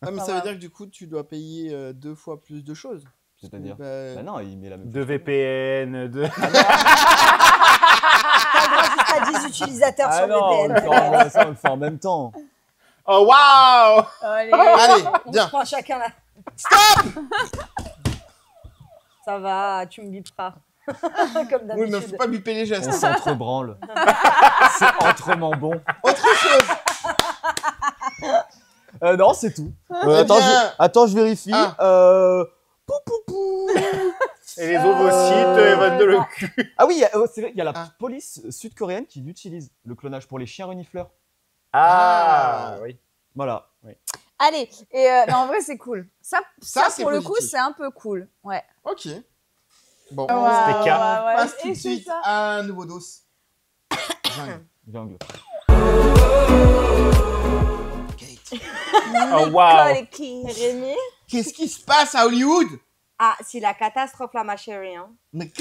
Speaker 1: Ah, mais
Speaker 7: Ça
Speaker 1: ça veut
Speaker 7: va.
Speaker 1: dire que du coup, tu dois payer 2 fois plus de choses.
Speaker 2: C'est-à-dire
Speaker 1: Bah,
Speaker 2: Bah non, il met la même
Speaker 6: De
Speaker 2: chose.
Speaker 6: VPN, de.
Speaker 5: T'as le droit jusqu'à 10 utilisateurs
Speaker 2: Ah
Speaker 5: sur
Speaker 2: non, on
Speaker 5: VPN.
Speaker 2: le fait en- ça, on le fait en même temps.
Speaker 6: Oh waouh!
Speaker 7: Allez.
Speaker 1: Allez,
Speaker 5: On
Speaker 1: bien.
Speaker 5: se prend chacun là. Stop. Ça va, tu me biperas. Comme
Speaker 1: Oui, mais
Speaker 5: d'habitude.
Speaker 1: faut pas biper les gestes.
Speaker 2: On s'entre-branle. C'est autrement bon.
Speaker 1: Autre chose.
Speaker 2: Non, c'est tout.
Speaker 1: Eh
Speaker 2: Attends,
Speaker 1: bien.
Speaker 2: attends, je vérifie.
Speaker 1: Ah.
Speaker 2: Pou, pou, pou.
Speaker 6: Et les ovocytes, Evan de le cul.
Speaker 2: Ah oui, c'est vrai qu'il y a la
Speaker 1: Ah.
Speaker 2: police sud-coréenne qui l'utilise, le clonage pour les chiens renifleurs.
Speaker 6: Ah, oui.
Speaker 2: Voilà.
Speaker 7: Allez, et non, en vrai, c'est cool. Ça
Speaker 1: c'est
Speaker 7: pour le coup,
Speaker 1: positif.
Speaker 7: c'est un peu cool. Ouais.
Speaker 1: Ok. Bon,
Speaker 6: C'était K.
Speaker 1: on passe tout
Speaker 7: Et
Speaker 1: de
Speaker 7: c'est
Speaker 1: suite
Speaker 7: ça.
Speaker 1: à un nouveau dos. Jungle.
Speaker 2: Jungle.
Speaker 1: Kate.
Speaker 6: Oh waouh!
Speaker 5: Rémi.
Speaker 1: Qu'est-ce qui se passe à Hollywood?
Speaker 5: Ah, c'est la catastrophe là, ma chérie. Hein.
Speaker 1: Mais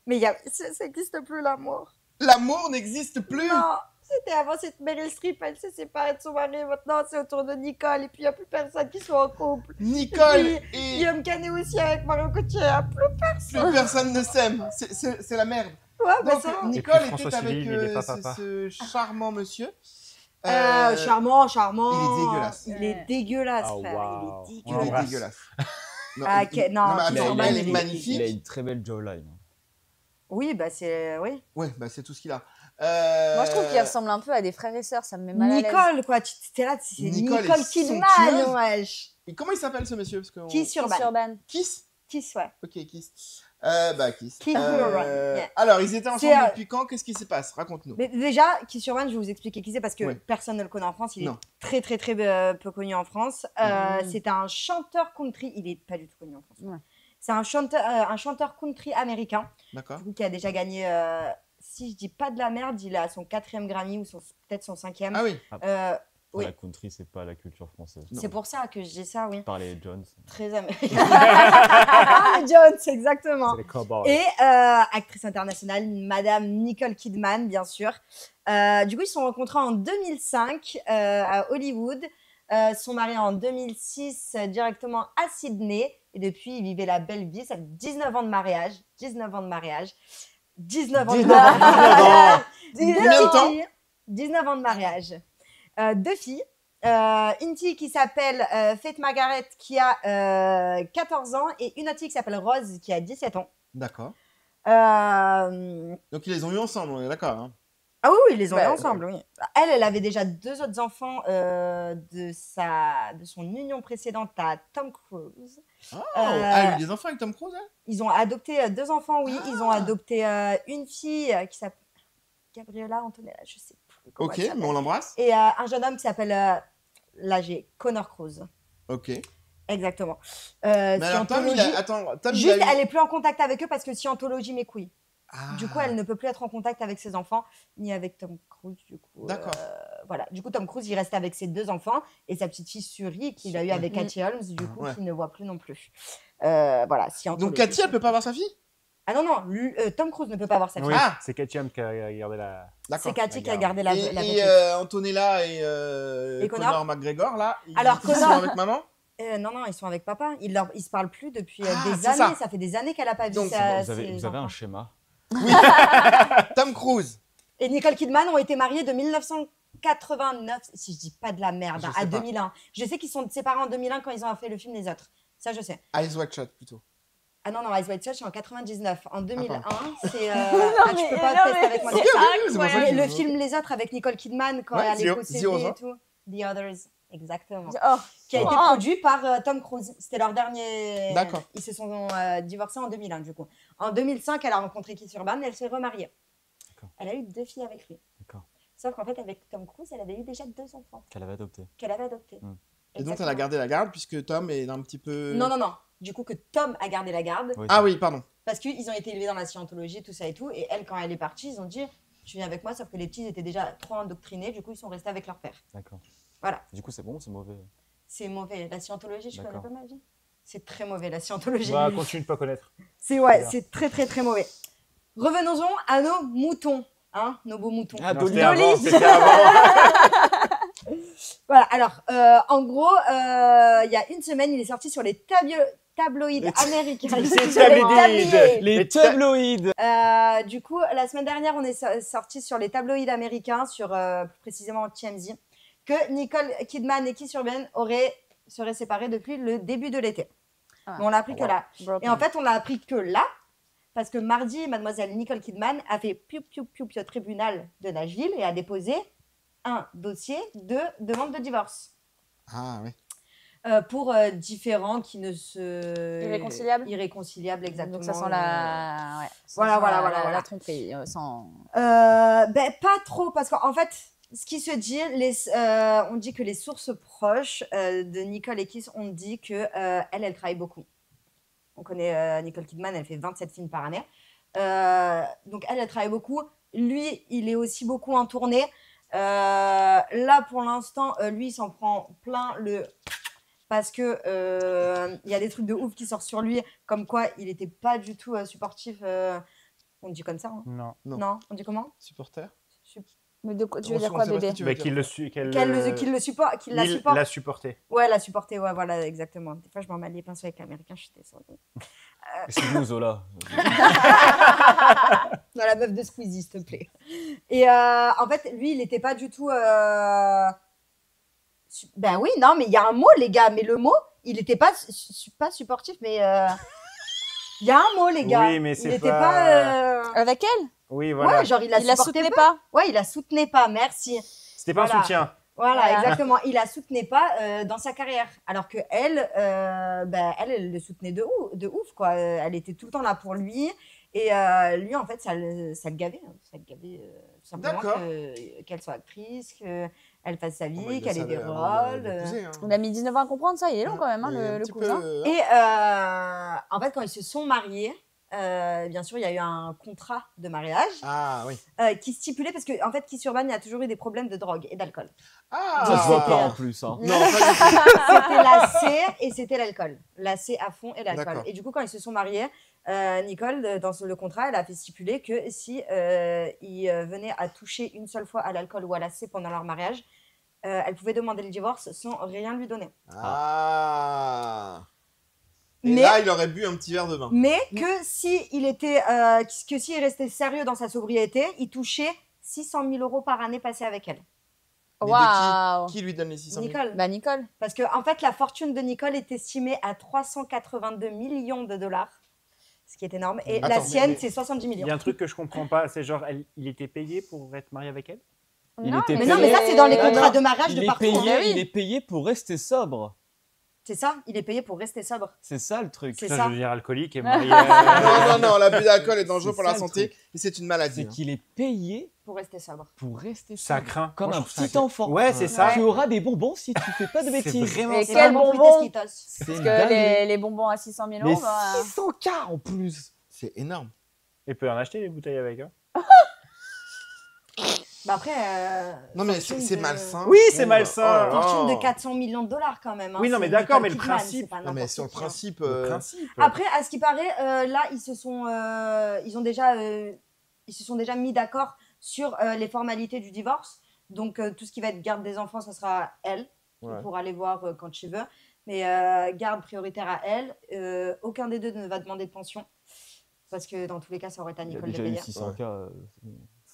Speaker 5: Mais ça n'existe plus l'amour.
Speaker 1: l'amour n'existe plus.
Speaker 5: Non, c'était avant, cette Meryl Streep, elle s'est séparée de son mari. Maintenant, c'est autour de Nicole. Et puis, il n'y a plus personne qui soit en couple.
Speaker 1: Nicole
Speaker 5: Oui,
Speaker 1: et
Speaker 5: Guillaume Canet aussi avec Marion Cotillard.
Speaker 1: plus personne ne s'aime. C'est la merde.
Speaker 5: Ouais, bah
Speaker 1: Donc,
Speaker 5: ça va.
Speaker 1: Nicole
Speaker 6: Et puis,
Speaker 1: était
Speaker 6: François
Speaker 1: avec
Speaker 6: Civil, il est pas papa.
Speaker 1: ce charmant monsieur.
Speaker 5: Charmant, charmant.
Speaker 1: il est dégueulasse.
Speaker 5: Il est dégueulasse,
Speaker 6: Oh,
Speaker 5: frère.
Speaker 6: wow.
Speaker 5: Il est
Speaker 1: Il est
Speaker 5: dégueulasse.
Speaker 1: dégueulasse. Non,
Speaker 5: Ah,
Speaker 1: il-
Speaker 5: ok, non,
Speaker 1: mais
Speaker 5: il
Speaker 1: attends,
Speaker 5: est
Speaker 1: elle est
Speaker 5: magnifique.
Speaker 1: magnifique.
Speaker 2: Il a une très belle jawline.
Speaker 5: Oui, bah c'est... Oui.
Speaker 1: Ouais, bah c'est tout ce qu'il a.
Speaker 7: Moi, je trouve qu'il ressemble un peu à des frères et sœurs. Ça me met mal à l'aise.
Speaker 5: Nicole, quoi. Tu étais là, c'est
Speaker 1: Nicole
Speaker 5: Nicole
Speaker 1: est
Speaker 5: Kidman,
Speaker 1: somptueuse.
Speaker 5: wesh.
Speaker 1: Et comment il s'appelle ce monsieur? Parce que
Speaker 5: Kiss
Speaker 7: Sur
Speaker 5: Urban.
Speaker 7: Urban.
Speaker 1: Kiss.
Speaker 5: Kiss, ouais.
Speaker 1: Ok, Kiss. Bah Kiss.
Speaker 5: Kiss Urban, yeah.
Speaker 1: Alors, ils étaient
Speaker 5: C'est,
Speaker 1: ensemble depuis quand? Qu'est-ce qui se passe? Raconte-nous.
Speaker 5: Mais déjà, Kiss Urban, je vais vous expliquer qui c'est parce que
Speaker 1: Ouais.
Speaker 5: personne ne le connaît en France. Il
Speaker 1: Non.
Speaker 5: est très, très, très peu connu en France. C'est un chanteur country. Il est pas du tout connu en France.
Speaker 7: Ouais.
Speaker 5: C'est un chanteur country américain
Speaker 1: D'accord.
Speaker 5: du coup, qui a déjà gagné, si je dis pas de la merde, il a son 4e Grammy ou peut-être son 5e.
Speaker 1: Ah oui.
Speaker 5: Oui.
Speaker 2: La country, c'est pas la culture française.
Speaker 5: C'est pour ça que je dis ça, oui.
Speaker 2: Par les Jones.
Speaker 5: Très américain. Ah, les Jones, exactement.
Speaker 6: C'est les cowboys.
Speaker 5: Et actrice internationale, Madame Nicole Kidman, bien sûr. Du coup, ils se sont rencontrés en 2005 à Hollywood. Sont mariés en 2006 directement à Sydney. Et depuis, ils vivaient la belle vie. Ça fait 19 ans de mariage. 19 ans de mariage. 19 ans de
Speaker 2: 19
Speaker 5: mariage.
Speaker 1: Combien de temps
Speaker 5: 19 ans de mariage. 2 filles. Une fille qui s'appelle Faith Margaret qui a 14 ans et une autre fille qui s'appelle Rose qui a 17 ans.
Speaker 1: D'accord.
Speaker 5: Euh,
Speaker 1: Donc, ils les ont eu ensemble, on est d'accord. Hein.
Speaker 5: Ah oui, ils les ont eu
Speaker 7: Bah,
Speaker 5: ensemble, oui. Elle avait déjà 2 autres enfants de son union précédente à Tom Cruise.
Speaker 1: Oh, elle a eu des enfants avec Tom Cruise, hein?
Speaker 5: Ils ont adopté 2 enfants, oui. Ils ont adopté une fille qui s'appelle Gabriella Antonella, je sais plus comment
Speaker 1: Ok,
Speaker 5: elle s'appelle.
Speaker 1: mais on l'embrasse.
Speaker 5: Et un jeune homme qui s'appelle, là j'ai Connor Cruise.
Speaker 1: Ok.
Speaker 5: Exactement.
Speaker 1: Mais alors, Tom, il a... Attends, Tom, il a
Speaker 5: Juste,
Speaker 1: eu-
Speaker 5: elle est plus en contact avec eux parce que Scientologie mes couilles.
Speaker 1: Ah.
Speaker 5: Du coup, elle ne peut plus être en contact avec ses enfants, ni avec Tom Cruise. Du coup,
Speaker 1: D'accord.
Speaker 5: voilà. Du coup, Tom Cruise, il reste avec ses 2 enfants et sa petite fille Suri qu'il a eu avec Cathy Holmes, du coup,
Speaker 1: Ouais.
Speaker 5: qu'il ne voit plus non plus. Voilà. Scientologie.
Speaker 1: Donc, Cathy, elle peut pas avoir sa fille?
Speaker 5: Ah non, non, Tom Cruise ne peut pas avoir sa fille.
Speaker 6: Oui,
Speaker 1: Ah.
Speaker 6: c'est Cathy Holmes qui a gardé la.
Speaker 1: D'accord.
Speaker 5: C'est Cathy qui a
Speaker 6: garde.
Speaker 5: gardé la
Speaker 1: Et
Speaker 5: petite.
Speaker 1: Antonella et
Speaker 5: Et
Speaker 1: Conor
Speaker 5: Connor
Speaker 1: McGregor, là, ils
Speaker 5: Alors,
Speaker 1: ils sont
Speaker 5: Connor-
Speaker 1: avec maman?
Speaker 5: Non, ils sont avec papa. Ils se parlent plus depuis des
Speaker 1: c'est
Speaker 5: années.
Speaker 1: ça.
Speaker 5: Ça fait des années qu'elle a pas vu
Speaker 1: Donc,
Speaker 5: sa-
Speaker 2: Vous avez
Speaker 5: ses
Speaker 2: un
Speaker 5: enfants.
Speaker 2: schéma.
Speaker 1: Tom Cruise.
Speaker 5: Et Nicole Kidman ont été mariés de 1989, si je dis pas de la merde,
Speaker 1: Je
Speaker 5: à
Speaker 1: sais pas.
Speaker 5: 2001. Je sais qu'ils sont séparés en 2001 quand ils ont fait le film Les Autres. Ça, je sais.
Speaker 1: Eyes Wide Shut plutôt.
Speaker 5: Ah non, Eyes Wide Shut, c'est en 99. En 2001, c'est...
Speaker 7: Non,
Speaker 5: tu peux
Speaker 7: mais-
Speaker 5: pas
Speaker 7: non,
Speaker 5: tester
Speaker 7: mais
Speaker 5: avec moi.
Speaker 7: c'est
Speaker 1: Ok, ok, c'est pour ça
Speaker 7: incroyable.
Speaker 1: que
Speaker 5: Le
Speaker 1: je-
Speaker 5: film Les Autres avec Nicole Kidman quand
Speaker 1: Ouais,
Speaker 5: elle est
Speaker 1: Zero-
Speaker 5: possédée
Speaker 1: Zero,
Speaker 5: et
Speaker 1: ça.
Speaker 5: tout. The Others, exactement.
Speaker 7: Oh,
Speaker 5: Qui a été
Speaker 7: Oh.
Speaker 5: produit par Tom Cruise. C'était leur dernier...
Speaker 1: D'accord.
Speaker 5: Ils se sont divorcés en 2001, du coup. En 2005, elle a rencontré Keith Urban et elle s'est remariée.
Speaker 2: D'accord.
Speaker 5: Elle a eu 2 filles avec lui.
Speaker 2: D'accord.
Speaker 5: Sauf qu'en fait, avec Tom Cruise, elle avait eu déjà 2 enfants
Speaker 2: Qu'elle avait adopté.
Speaker 5: qu'elle avait adoptés.
Speaker 1: Et donc, elle a gardé la garde puisque Tom est un petit peu.
Speaker 5: Non. Du coup, que Tom a gardé la garde
Speaker 2: Oui,
Speaker 1: Ah oui, pardon.
Speaker 5: parce qu'ils ont été élevés dans la scientologie, tout ça et tout. Et elle, quand elle est partie, ils ont dit tu viens avec moi, sauf que les petits étaient déjà trop endoctrinés. Du coup, ils sont restés avec leur père.
Speaker 2: D'accord.
Speaker 5: Voilà.
Speaker 2: Du coup, c'est bon ou c'est mauvais?
Speaker 5: C'est mauvais. La scientologie, je connais
Speaker 2: D'accord.
Speaker 5: pas ma vie. C'est très mauvais, la scientologie.
Speaker 6: Bah, continue de pas connaître.
Speaker 5: C'est très, très, très mauvais. Revenons-en à nos moutons. Hein, nos beaux moutons.
Speaker 2: Ah,
Speaker 6: Non,
Speaker 2: Dolly.
Speaker 6: c'était avant, c'était avant.
Speaker 5: Voilà, alors, en gros, il y a une semaine, il est sorti sur les tabloïds américains.
Speaker 6: tabloïds.
Speaker 2: Les tabloïds.
Speaker 5: Du coup, la semaine dernière, on est sorti sur les tabloïds américains, sur plus précisément TMZ, que Nicole Kidman et Keith Urban seraient séparés depuis le début de l'été.
Speaker 7: Ah.
Speaker 5: Mais on l'a appris que là.
Speaker 7: broken.
Speaker 5: Et en fait, on l'a appris que là, parce que mardi, mademoiselle Nicole Kidman a fait piou au tribunal de Nashville et a déposé un dossier de demande de divorce.
Speaker 1: Ah oui.
Speaker 5: Pour différents qui ne se... Irréconciliables, exactement.
Speaker 7: Donc ça sent la... Ouais, ça
Speaker 5: Voilà,
Speaker 7: sent
Speaker 5: voilà.
Speaker 7: la tromperie. Sans...
Speaker 5: Ben, pas trop, parce qu'en fait, ce qui se dit, on dit que les sources proches de Nicole et Keith ont dit que elle travaille beaucoup. On connaît Nicole Kidman, elle fait 27 films par année. Donc elle travaille beaucoup. Lui, il est aussi beaucoup en tournée. Là, pour l'instant, lui, il s'en prend plein le... Parce que il y a des trucs de ouf qui sortent sur lui, comme quoi il n'était pas du tout supportif. On dit comme ça, hein.
Speaker 6: Non.
Speaker 5: Non, on dit comment?
Speaker 1: Supporter.
Speaker 7: Mais de quoi, tu veux
Speaker 1: On
Speaker 7: dire
Speaker 1: sait
Speaker 7: quoi,
Speaker 1: pas ce que
Speaker 7: bébé?
Speaker 1: tu veux
Speaker 6: Bah,
Speaker 1: dire.
Speaker 6: qu'il le suit.
Speaker 5: Qu'il la supporte.
Speaker 6: l'a supporté.
Speaker 5: Ouais, la supporter, ouais, voilà, exactement. Des fois, je m'en mêle les pinceaux avec l'américain, je suis désolée.
Speaker 2: Excuse-nous, Zola.
Speaker 5: Dans la meuf de Squeezie, s'il te plaît. Et en fait, lui, il n'était pas du tout. Ben oui, non, mais il y a un mot, les gars. Mais le mot, il n'était pas supportif, mais il y a un mot, les gars.
Speaker 6: Oui, mais c'est
Speaker 5: il n'était
Speaker 7: Euh,
Speaker 5: pas.
Speaker 7: Avec elle?
Speaker 6: Oui, voilà.
Speaker 5: Ouais, genre, il la
Speaker 7: Il la
Speaker 5: supportait
Speaker 7: soutenait
Speaker 5: pas.
Speaker 7: pas?
Speaker 5: Ouais, il la soutenait pas, merci.
Speaker 6: C'était pas un
Speaker 5: Voilà.
Speaker 6: soutien.
Speaker 5: Voilà,
Speaker 7: Voilà.
Speaker 5: exactement. Il la soutenait pas dans sa carrière. Alors que elle, elle le soutenait de ouf, quoi. Elle était tout le temps là pour lui. Et lui, en fait, ça le gavait. Hein. Ça le gavait tout simplement
Speaker 1: D'accord.
Speaker 5: qu'elle soit actrice, qu'elle fasse sa vie,
Speaker 1: Oh, bah, il le
Speaker 5: qu'elle ait des
Speaker 1: savait avant
Speaker 5: rôles.
Speaker 1: d'épouser, hein.
Speaker 7: On a mis 19 ans à comprendre ça, il est long quand même, hein,
Speaker 1: Il est un
Speaker 7: le
Speaker 1: petit peu,
Speaker 7: cousin.
Speaker 5: Et en fait, quand ils se sont mariés, bien sûr, il y a eu un contrat de mariage
Speaker 1: Ah oui.
Speaker 5: qui stipulait, parce qu'en fait, Keith Urban a toujours eu des problèmes de drogue et d'alcool.
Speaker 1: Ah.
Speaker 2: Ça se voit
Speaker 5: c'était-
Speaker 2: pas en plus. Hein.
Speaker 1: Non, pas du tout.
Speaker 5: C'était la C et c'était l'alcool. La C à fond et l'alcool.
Speaker 1: D'accord.
Speaker 5: Et du coup, quand ils se sont mariés, Nicole, dans le contrat, elle a fait stipuler que si ils venaient à toucher une seule fois à l'alcool ou à la C pendant leur mariage, elle pouvait demander le divorce sans rien lui donner.
Speaker 1: Ah. Et
Speaker 5: Mais-
Speaker 1: là, il aurait bu un petit verre de vin.
Speaker 5: Mais que si il était, que s'il restait sérieux dans sa sobriété, il touchait 600 000 € par année passée avec elle.
Speaker 1: Mais de
Speaker 7: Waouh!
Speaker 1: Qui lui donne les 600 000?
Speaker 5: Nicole.
Speaker 7: Bah, Nicole.
Speaker 5: Parce que en fait, la fortune de Nicole est estimée à 382 millions de dollars, ce qui est énorme. Et la
Speaker 1: Attends,
Speaker 5: sienne,
Speaker 6: mais-
Speaker 5: c'est 70
Speaker 6: Il
Speaker 5: millions.
Speaker 6: y a un truc que je comprends pas, c'est genre, il était payé pour être marié avec elle?
Speaker 2: Il
Speaker 7: Non,
Speaker 2: était
Speaker 5: Mais
Speaker 2: payé.
Speaker 5: non, mais ça, c'est dans les
Speaker 2: Non,
Speaker 5: contrats
Speaker 2: non,
Speaker 5: de mariage
Speaker 2: il
Speaker 5: de
Speaker 2: est
Speaker 5: partout.
Speaker 2: payé,
Speaker 5: hein.
Speaker 7: oui.
Speaker 2: il est payé pour rester sobre.
Speaker 5: C'est ça, il est payé pour rester sobre.
Speaker 2: C'est ça le truc.
Speaker 5: C'est
Speaker 6: Putain,
Speaker 5: ça.
Speaker 6: je veux dire alcoolique et marié.
Speaker 1: Non, l'abus d'alcool est dangereux
Speaker 2: C'est
Speaker 1: pour
Speaker 2: ça,
Speaker 1: la
Speaker 2: le
Speaker 1: santé
Speaker 2: truc.
Speaker 1: et c'est une maladie.
Speaker 2: C'est
Speaker 1: hein.
Speaker 2: qu'il est payé
Speaker 5: Pour rester sobre.
Speaker 2: pour rester
Speaker 6: Ça
Speaker 2: sobre.
Speaker 6: craint.
Speaker 2: Comme
Speaker 6: Moi,
Speaker 2: un
Speaker 6: je trouve ça
Speaker 2: petit enfant.
Speaker 6: Ouais, c'est ça.
Speaker 2: Tu auras des bonbons si tu fais pas de
Speaker 6: C'est
Speaker 2: bêtises.
Speaker 6: vraiment
Speaker 7: Et
Speaker 5: C'est
Speaker 7: quel
Speaker 5: vraiment
Speaker 7: bonbon!
Speaker 5: Frites Esquitos.
Speaker 2: C'est
Speaker 7: Parce
Speaker 2: une
Speaker 7: que
Speaker 2: dinguerie.
Speaker 7: les bonbons à 600 000
Speaker 2: Mais
Speaker 7: €, bah,
Speaker 2: 600K en plus.
Speaker 1: C'est énorme.
Speaker 6: Il peut en acheter des bouteilles avec. Hein.
Speaker 5: Bah après,
Speaker 1: Non, mais
Speaker 5: fortune
Speaker 1: c'est
Speaker 5: de-
Speaker 1: malsain.
Speaker 6: Oui,
Speaker 1: je
Speaker 6: c'est
Speaker 1: trouve.
Speaker 6: malsain.
Speaker 1: Oh là là.
Speaker 5: Fortune de 400 millions de dollars quand même. Hein.
Speaker 6: Oui, non, mais
Speaker 5: C'est
Speaker 6: d'accord,
Speaker 5: Nicole
Speaker 6: mais le
Speaker 5: Kidman,
Speaker 6: principe-
Speaker 5: c'est pas
Speaker 1: Non, mais
Speaker 5: n'importe
Speaker 1: sur le
Speaker 5: qui, hein.
Speaker 1: principe.
Speaker 6: Le principe.
Speaker 5: Après, à ce qui paraît, là, ils se sont déjà mis d'accord sur les formalités du divorce. Donc, tout ce qui va être garde des enfants, ça sera elle, qui
Speaker 1: Ouais.
Speaker 5: pourra aller voir quand tu veux. Mais garde prioritaire à elle. Aucun des deux ne va demander de pension. Parce que dans tous les cas, ça aurait été à
Speaker 2: Il a
Speaker 5: Nicole de
Speaker 2: déjà eu
Speaker 5: payer.
Speaker 2: 600 cas.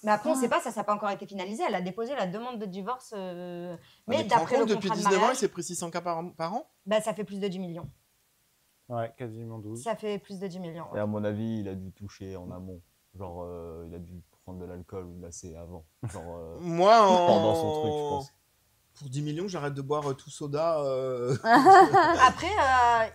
Speaker 5: Mais après, on ne sait pas, ça n'a pas encore été finalisé. Elle a déposé la demande de divorce.
Speaker 1: Mais
Speaker 5: Mais
Speaker 1: tu te rends
Speaker 5: d'après le
Speaker 1: compte, depuis
Speaker 5: contrat de
Speaker 1: 19 ans, il
Speaker 5: mariage,
Speaker 1: s'est pris 600K par an.
Speaker 5: bah, ça fait plus de 10 millions.
Speaker 6: Ouais, quasiment 12.
Speaker 5: Ça fait plus de 10 millions.
Speaker 2: Et à mon avis, il a dû toucher en amont. Genre, il a dû prendre de l'alcool ou lasser avant. Genre,
Speaker 1: Moi,
Speaker 2: pendant son truc, je pense.
Speaker 1: Pour 10 millions, j'arrête de boire tout soda.
Speaker 5: Après,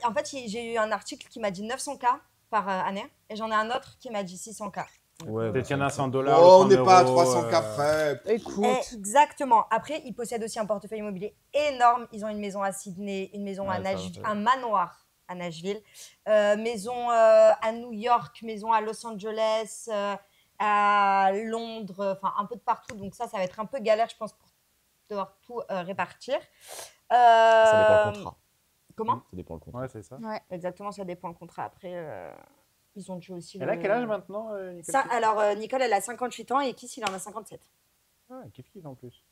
Speaker 5: en fait, j'ai eu un article qui m'a dit 900K par année. Et j'en ai un autre qui m'a dit 600K.
Speaker 2: Ouais,
Speaker 6: Peut-être qu'il y en a 100 $.
Speaker 1: Oh, on n'est pas à 300K près.
Speaker 7: Écoute.
Speaker 5: Exactement. Après, ils possèdent aussi un portefeuille immobilier énorme. Ils ont une maison à Sydney, une maison à
Speaker 2: Ouais, ça,
Speaker 5: Nashville,
Speaker 2: ouais.
Speaker 5: un manoir à Nashville, maison à New York, maison à Los Angeles, à Londres, enfin un peu de partout. Donc ça va être un peu galère, je pense, pour devoir tout répartir.
Speaker 2: Ça dépend le contrat.
Speaker 5: Comment
Speaker 2: Ça dépend le contrat.
Speaker 6: Ouais, c'est ça.
Speaker 7: Ouais.
Speaker 5: Exactement, ça dépend le contrat. Après, ils ont dû aussi.
Speaker 6: Elle a quel âge maintenant, Nicole
Speaker 5: Ça, alors, Nicole, elle a 58 ans et Kiss, il en a 57.
Speaker 6: Ah, kiff en plus.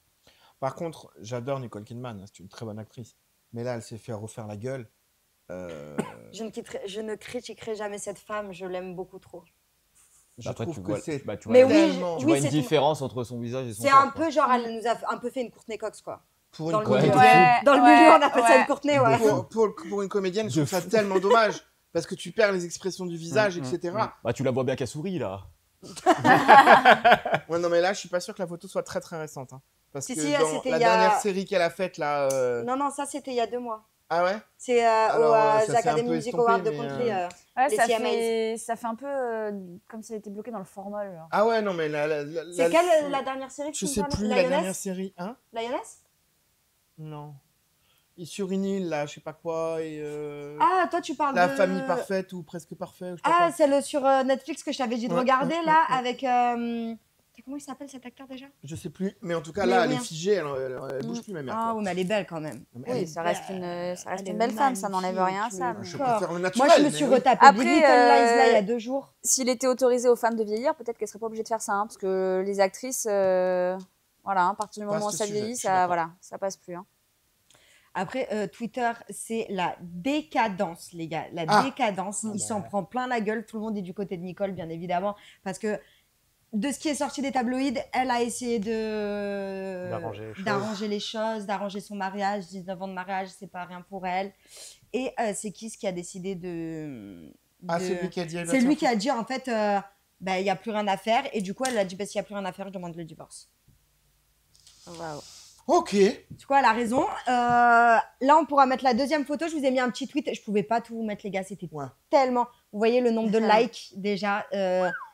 Speaker 1: Par contre, j'adore Nicole Kidman. C'est une très bonne actrice. Mais là, elle s'est fait refaire la gueule.
Speaker 5: Je ne critiquerai jamais cette femme, je l'aime beaucoup trop.
Speaker 1: Je
Speaker 2: Après,
Speaker 1: trouve
Speaker 2: tu
Speaker 1: que
Speaker 2: vois,
Speaker 1: c'est
Speaker 2: bah, tu vois,
Speaker 5: Mais
Speaker 2: la-
Speaker 5: oui,
Speaker 1: tellement-
Speaker 2: tu
Speaker 5: oui,
Speaker 2: vois une
Speaker 5: c'est-
Speaker 2: différence entre son visage et son
Speaker 5: C'est
Speaker 2: corps.
Speaker 5: un peu genre, elle nous a un peu fait une Courtney Cox, quoi.
Speaker 1: pour
Speaker 5: Dans
Speaker 1: une
Speaker 5: le milieu,
Speaker 1: comédienne.
Speaker 5: dans le milieu, on appelle ça une Courtney, ouais.
Speaker 1: Pour une comédienne, je trouve ça tellement dommage. Parce que tu perds les expressions du visage, etc.
Speaker 2: Bah, tu la vois bien qu'elle sourit, là.
Speaker 1: Ouais, non, mais là, je suis pas sûr que la photo soit très très récente. Hein. Parce
Speaker 5: Si,
Speaker 1: que
Speaker 5: si,
Speaker 1: dans
Speaker 5: c'était
Speaker 1: la
Speaker 5: il y a-
Speaker 1: dernière série qu'elle a faite, là.
Speaker 5: Non, ça, c'était il y a 2 mois.
Speaker 1: Ah ouais
Speaker 5: C'est
Speaker 1: Alors,
Speaker 5: aux
Speaker 1: ça s'est un
Speaker 5: Academy
Speaker 1: peu
Speaker 5: Music
Speaker 1: estompé,
Speaker 5: Awards de
Speaker 1: mais,
Speaker 5: country.
Speaker 7: Ouais,
Speaker 5: Les CMAs.
Speaker 7: ça fait un peu comme si elle était bloquée dans le formol. Genre.
Speaker 1: Ah ouais, non, mais
Speaker 5: C'est quelle la dernière série que
Speaker 1: Je
Speaker 5: tu me
Speaker 1: sais
Speaker 5: parlais
Speaker 1: plus, la
Speaker 5: Lioness
Speaker 1: dernière série. Hein
Speaker 5: Lioness
Speaker 1: Non. Il est sur une île, là, je sais pas quoi. Et,
Speaker 5: Ah, toi, tu parles
Speaker 1: La
Speaker 5: de...
Speaker 1: famille parfaite ou presque parfaite. ou je sais pas
Speaker 5: Ah,
Speaker 1: quoi.
Speaker 5: celle sur Netflix que je t'avais dit de
Speaker 1: Ouais,
Speaker 5: regarder,
Speaker 1: ouais,
Speaker 5: là,
Speaker 1: ouais.
Speaker 5: avec... Comment il s'appelle cet acteur déjà
Speaker 1: Je sais plus. Mais en tout cas,
Speaker 5: Mais
Speaker 1: là,
Speaker 5: oui,
Speaker 1: elle est
Speaker 5: hein.
Speaker 1: figée, elle bouge plus, ma mère.
Speaker 5: Ah,
Speaker 1: quoi.
Speaker 5: oui, mais elle est belle quand même.
Speaker 1: Mais elle
Speaker 7: Oui,
Speaker 1: est
Speaker 7: ça reste
Speaker 5: belle. Elle
Speaker 7: une
Speaker 5: est
Speaker 7: belle femme, ça n'enlève rien à
Speaker 5: magnifique,
Speaker 7: ça.
Speaker 5: le
Speaker 1: Je
Speaker 5: corps.
Speaker 1: préfère le
Speaker 5: Moi,
Speaker 1: naturel.
Speaker 5: je me suis
Speaker 1: mais oui.
Speaker 5: retapé
Speaker 7: Après,
Speaker 5: Big Little Lies, là, il y a 2 jours.
Speaker 7: S'il était autorisé aux femmes de vieillir, peut-être qu'elle serait pas obligée de faire ça, hein, parce que les actrices, voilà, à partir du moment où
Speaker 1: Vaste
Speaker 7: ça
Speaker 1: sujet,
Speaker 7: vieillit,
Speaker 1: je suis d'accord.
Speaker 7: ça passe plus. Hein.
Speaker 5: Après, Twitter, c'est la décadence, les gars. La
Speaker 1: Ah.
Speaker 5: décadence. Il s'en prend plein la gueule. Tout le monde est du côté de Nicole, bien évidemment. Parce que de ce qui est sorti des tabloïds, elle a essayé d'arranger les choses, d'arranger son mariage. 19 ans de mariage, c'est pas rien pour elle. Et c'est qui a décidé de...
Speaker 1: Ah, c'est lui qui a dit.
Speaker 5: C'est lui qui a dit, en fait, il n'y a plus rien à faire. Et du coup, elle a dit, s'il n'y a plus rien à faire, je demande le divorce.
Speaker 7: Waouh.
Speaker 1: Ok.
Speaker 5: Du coup, elle a raison. Là, on pourra mettre la deuxième photo. Je vous ai mis un petit tweet. Je pouvais pas tout vous mettre, les gars. C'était
Speaker 1: Ouais.
Speaker 5: tellement... Vous voyez le nombre de likes, déjà.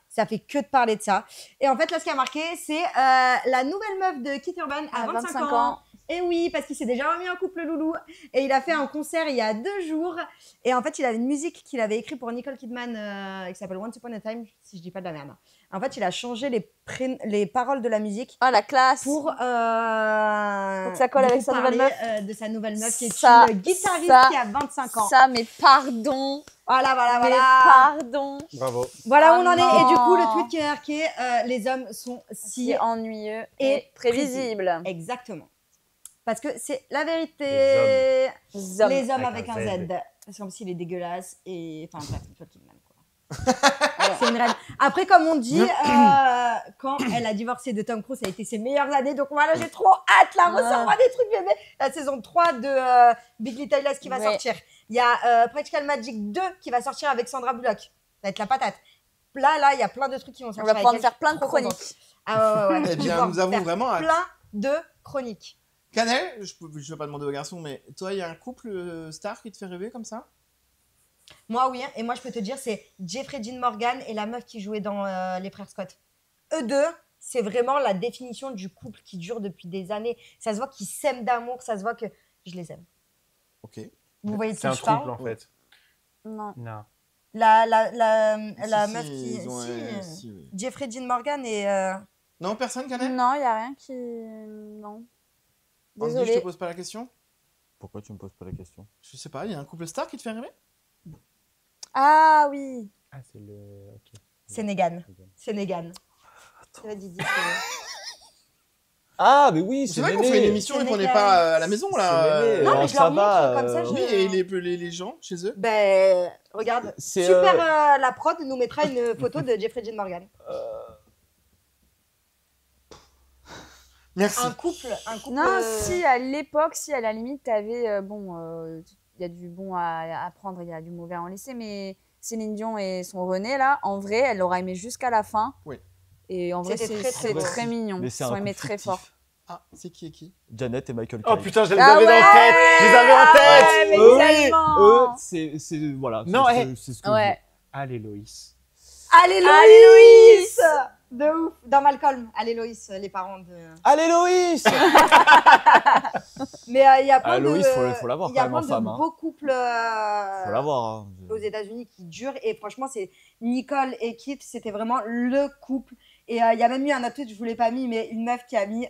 Speaker 5: Ça fait que de parler de ça. Et en fait, là, ce qui a marqué, c'est la nouvelle meuf de Keith Urban à 25 ans. Et oui, parce qu'il s'est déjà remis en couple, loulou. Et il a fait un concert il y a 2 jours. Et en fait, il avait une musique qu'il avait écrite pour Nicole Kidman qui s'appelle Once Upon a Time, si je dis pas de la merde. En fait, il a changé les paroles de la musique
Speaker 7: Ah, la classe.
Speaker 5: pour
Speaker 7: que ça colle
Speaker 5: du
Speaker 7: avec
Speaker 5: coup,
Speaker 7: sa nouvelle
Speaker 5: parler, de sa nouvelle meuf qui est
Speaker 7: Ça,
Speaker 5: une guitariste
Speaker 7: ça,
Speaker 5: qui a 25 ans.
Speaker 7: Ça, mais pardon.
Speaker 5: Voilà.
Speaker 7: Mais pardon.
Speaker 6: Bravo.
Speaker 5: Voilà où
Speaker 7: Oh
Speaker 5: on en est. Et du coup,
Speaker 7: non.
Speaker 5: le tweet qui est marqué, les hommes sont si...
Speaker 7: Si ennuyeux
Speaker 5: et
Speaker 7: et prévisible.
Speaker 5: Exactement. Parce que c'est la vérité. Les hommes avec un Z. Parce qu'en plus, il est dégueulasse. Et... Enfin, bref, Nicole Kidman, quoi. C'est une reine. Après, comme on dit, quand elle a divorcé de Tom Cruise, ça a été ses meilleures années. Donc voilà, j'ai trop hâte là. Recevoir des trucs bébé. La saison 3 de Big Little Lies qui va sortir. Il y a Practical Magic 2 qui va sortir avec Sandra Bullock. Ça va être la patate. Là, il y a plein de trucs qui vont
Speaker 7: On
Speaker 5: sortir.
Speaker 7: va pouvoir
Speaker 5: avec
Speaker 7: faire
Speaker 5: elle.
Speaker 7: plein de
Speaker 5: Trop
Speaker 7: chroniques.
Speaker 5: contente. Ah ouais.
Speaker 1: Eh bien, nous avons vraiment hâte.
Speaker 5: plein de chroniques.
Speaker 1: Canel, je ne vais pas demander aux garçons, mais toi, il y a un couple star qui te fait rêver comme ça?
Speaker 5: Moi, oui. Et moi, je peux te dire, c'est Jeffrey Dean Morgan et la meuf qui jouait dans Les Frères Scott. Eux deux, c'est vraiment la définition du couple qui dure depuis des années. Ça se voit qu'ils s'aiment d'amour, ça se voit que je les aime.
Speaker 1: Ok.
Speaker 5: Vous voyez de
Speaker 6: C'est
Speaker 5: qui
Speaker 6: un
Speaker 5: je parle?
Speaker 6: couple, en fait.
Speaker 7: Non.
Speaker 6: Non.
Speaker 5: La
Speaker 1: Si,
Speaker 5: meuf
Speaker 1: si,
Speaker 5: qui...
Speaker 1: ils ont,
Speaker 5: si,
Speaker 1: si, oui.
Speaker 5: Jeffrey Dean Morgan et...
Speaker 1: Non, personne, Canel?
Speaker 7: Non, il n'y a rien qui. Non.
Speaker 1: Andy, je te
Speaker 7: Désolée.
Speaker 1: pose pas la question?
Speaker 2: Pourquoi tu me poses pas la question?
Speaker 1: Je sais pas, il y a un couple star qui te fait rêver?
Speaker 7: Ah oui.
Speaker 6: Ah, c'est le. Ok.
Speaker 5: Sénégal. Sénégal. C'est la Didi.
Speaker 2: Ah, mais oui,
Speaker 1: C'est
Speaker 2: c'est
Speaker 1: vrai qu'on fait une
Speaker 2: Méné.
Speaker 1: émission et
Speaker 5: C'est
Speaker 1: qu'on n'est
Speaker 5: Méné.
Speaker 1: pas à la maison, là.
Speaker 2: C'est Méné.
Speaker 5: Non, mais
Speaker 2: Alors,
Speaker 5: je leur
Speaker 2: ça va,
Speaker 5: montre, comme ça,
Speaker 1: Oui, et les gens chez eux.
Speaker 5: Ben, regarde,
Speaker 2: C'est,
Speaker 5: super, la prod nous mettra une photo de Jeffrey Dean Morgan.
Speaker 1: Merci.
Speaker 5: Un couple.
Speaker 7: Non, si, à l'époque, si, à la limite, t'avais, il y a du bon à prendre, il y a du mauvais à en laisser, mais Céline Dion et son René, là, en vrai, elle l'aura aimé jusqu'à la fin.
Speaker 1: Oui.
Speaker 7: Et en vrai,
Speaker 5: C'était
Speaker 7: c'est
Speaker 5: très, très
Speaker 7: très
Speaker 5: beau.
Speaker 7: mignon.
Speaker 2: Mais
Speaker 7: Ils
Speaker 2: c'est
Speaker 7: sont
Speaker 2: un
Speaker 7: aimés
Speaker 2: couple
Speaker 7: très
Speaker 2: fictif.
Speaker 7: fort.
Speaker 1: Ah, c'est qui
Speaker 2: Janet et Michael
Speaker 6: Oh
Speaker 2: Caine.
Speaker 6: putain, je les
Speaker 7: Ah
Speaker 6: avais dans
Speaker 7: ouais.
Speaker 6: la tête. Je les avais en
Speaker 7: Ah
Speaker 6: tête.
Speaker 7: ouais, mais
Speaker 6: Oui.
Speaker 7: tellement.
Speaker 2: C'est voilà.
Speaker 6: Non,
Speaker 2: c'est ce que
Speaker 7: Ouais.
Speaker 6: Allez, Loïs.
Speaker 5: Allez, Loïs.
Speaker 7: Allez, Loïs.
Speaker 5: De ouf. Dans Malcolm. Allez, Loïs, les parents de...
Speaker 2: Allez, Loïs.
Speaker 5: Mais il y a plein
Speaker 2: Ah,
Speaker 5: de...
Speaker 2: Loïs, faut l'avoir
Speaker 5: Il y a
Speaker 2: quand même en
Speaker 5: plein
Speaker 2: femme,
Speaker 5: de
Speaker 2: hein.
Speaker 5: beaux couples
Speaker 2: Faut l'avoir. Hein.
Speaker 5: aux États-Unis qui durent. Et franchement, c'est Nicole et Kit, c'était vraiment le couple. Et il y a même eu un autre truc, je ne vous l'ai pas mis, mais une meuf qui a mis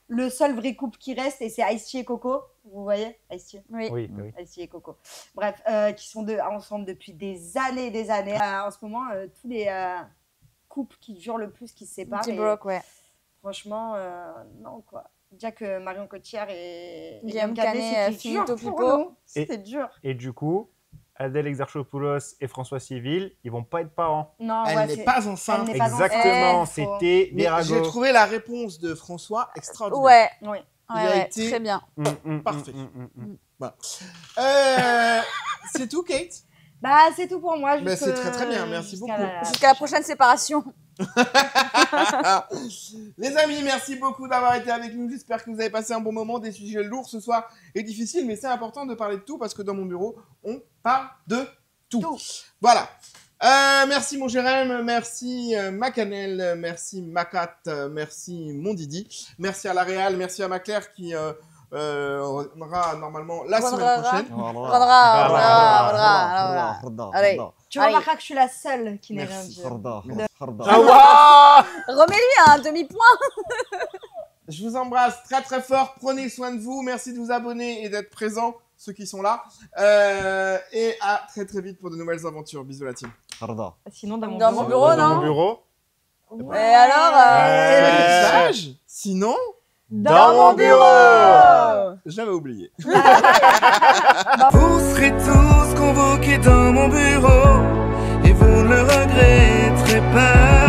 Speaker 5: le seul vrai couple qui reste, et c'est Ice-T et Coco. Vous voyez Ice-T
Speaker 7: Oui.
Speaker 6: Oui, oui.
Speaker 5: Ice-T et Coco. Bref, qui sont ensemble depuis des années et des années. En ce moment, tous les couples qui durent le plus, qui se séparent.
Speaker 7: Petit
Speaker 5: et
Speaker 7: broc, ouais.
Speaker 5: franchement, non, quoi. Déjà que Marion Cotillard et
Speaker 7: Guillaume
Speaker 5: Canet,
Speaker 7: Canet,
Speaker 5: c'était dur
Speaker 7: Finito
Speaker 5: pour
Speaker 7: Pipo.
Speaker 5: nous. C'était dur.
Speaker 6: Et du coup, Adèle Exarchopoulos et François Civil, ils vont pas être parents.
Speaker 5: Non,
Speaker 1: Elle
Speaker 5: ouais,
Speaker 1: n'est
Speaker 5: c'est-
Speaker 1: pas enceinte.
Speaker 5: elle n'est pas
Speaker 6: Exactement,
Speaker 5: enceinte, faut-
Speaker 6: c'était
Speaker 1: Mais
Speaker 6: des
Speaker 1: j'ai
Speaker 6: ragots.
Speaker 1: trouvé la réponse de François extraordinaire.
Speaker 7: Ouais,
Speaker 5: Oui.
Speaker 1: Il a
Speaker 7: ouais,
Speaker 1: été-
Speaker 7: très bien.
Speaker 1: Parfait.
Speaker 6: Mm.
Speaker 1: C'est tout, Kate.
Speaker 5: Bah, c'est tout pour moi.
Speaker 1: Bah, c'est très, très bien, merci
Speaker 5: jusqu'à
Speaker 1: beaucoup.
Speaker 7: Jusqu'à la prochaine séparation.
Speaker 1: Les amis, merci beaucoup d'avoir été avec nous. J'espère que vous avez passé un bon moment. Des sujets lourds ce soir et difficiles, mais c'est important de parler de tout parce que dans mon bureau, on parle de tout. Voilà. Merci mon Jérém, merci Macanel, merci Macat, merci mon Didi, merci à la Réal, merci à Maclaire qui reviendra normalement la semaine prochaine.
Speaker 7: Allez.
Speaker 5: Tu remarqueras que je suis la seule qui n'est rien
Speaker 1: Merci.
Speaker 5: dit.
Speaker 6: Ah waouh.
Speaker 7: Remets-lui un demi-point.
Speaker 1: Je vous embrasse très très fort, prenez soin de vous, merci de vous abonner et d'être présents, ceux qui sont là. Et à très très vite pour de nouvelles aventures. Bisous la team.
Speaker 5: Sinon, dans mon
Speaker 7: Dans
Speaker 5: bureau.
Speaker 7: mon bureau,
Speaker 6: Dans mon
Speaker 7: non
Speaker 6: bureau.
Speaker 7: Et alors
Speaker 1: Message. Sinon,
Speaker 7: Dans mon bureau.
Speaker 1: j'avais oublié.
Speaker 4: Vous serez tous convoqués dans mon bureau et vous ne le regretterez pas.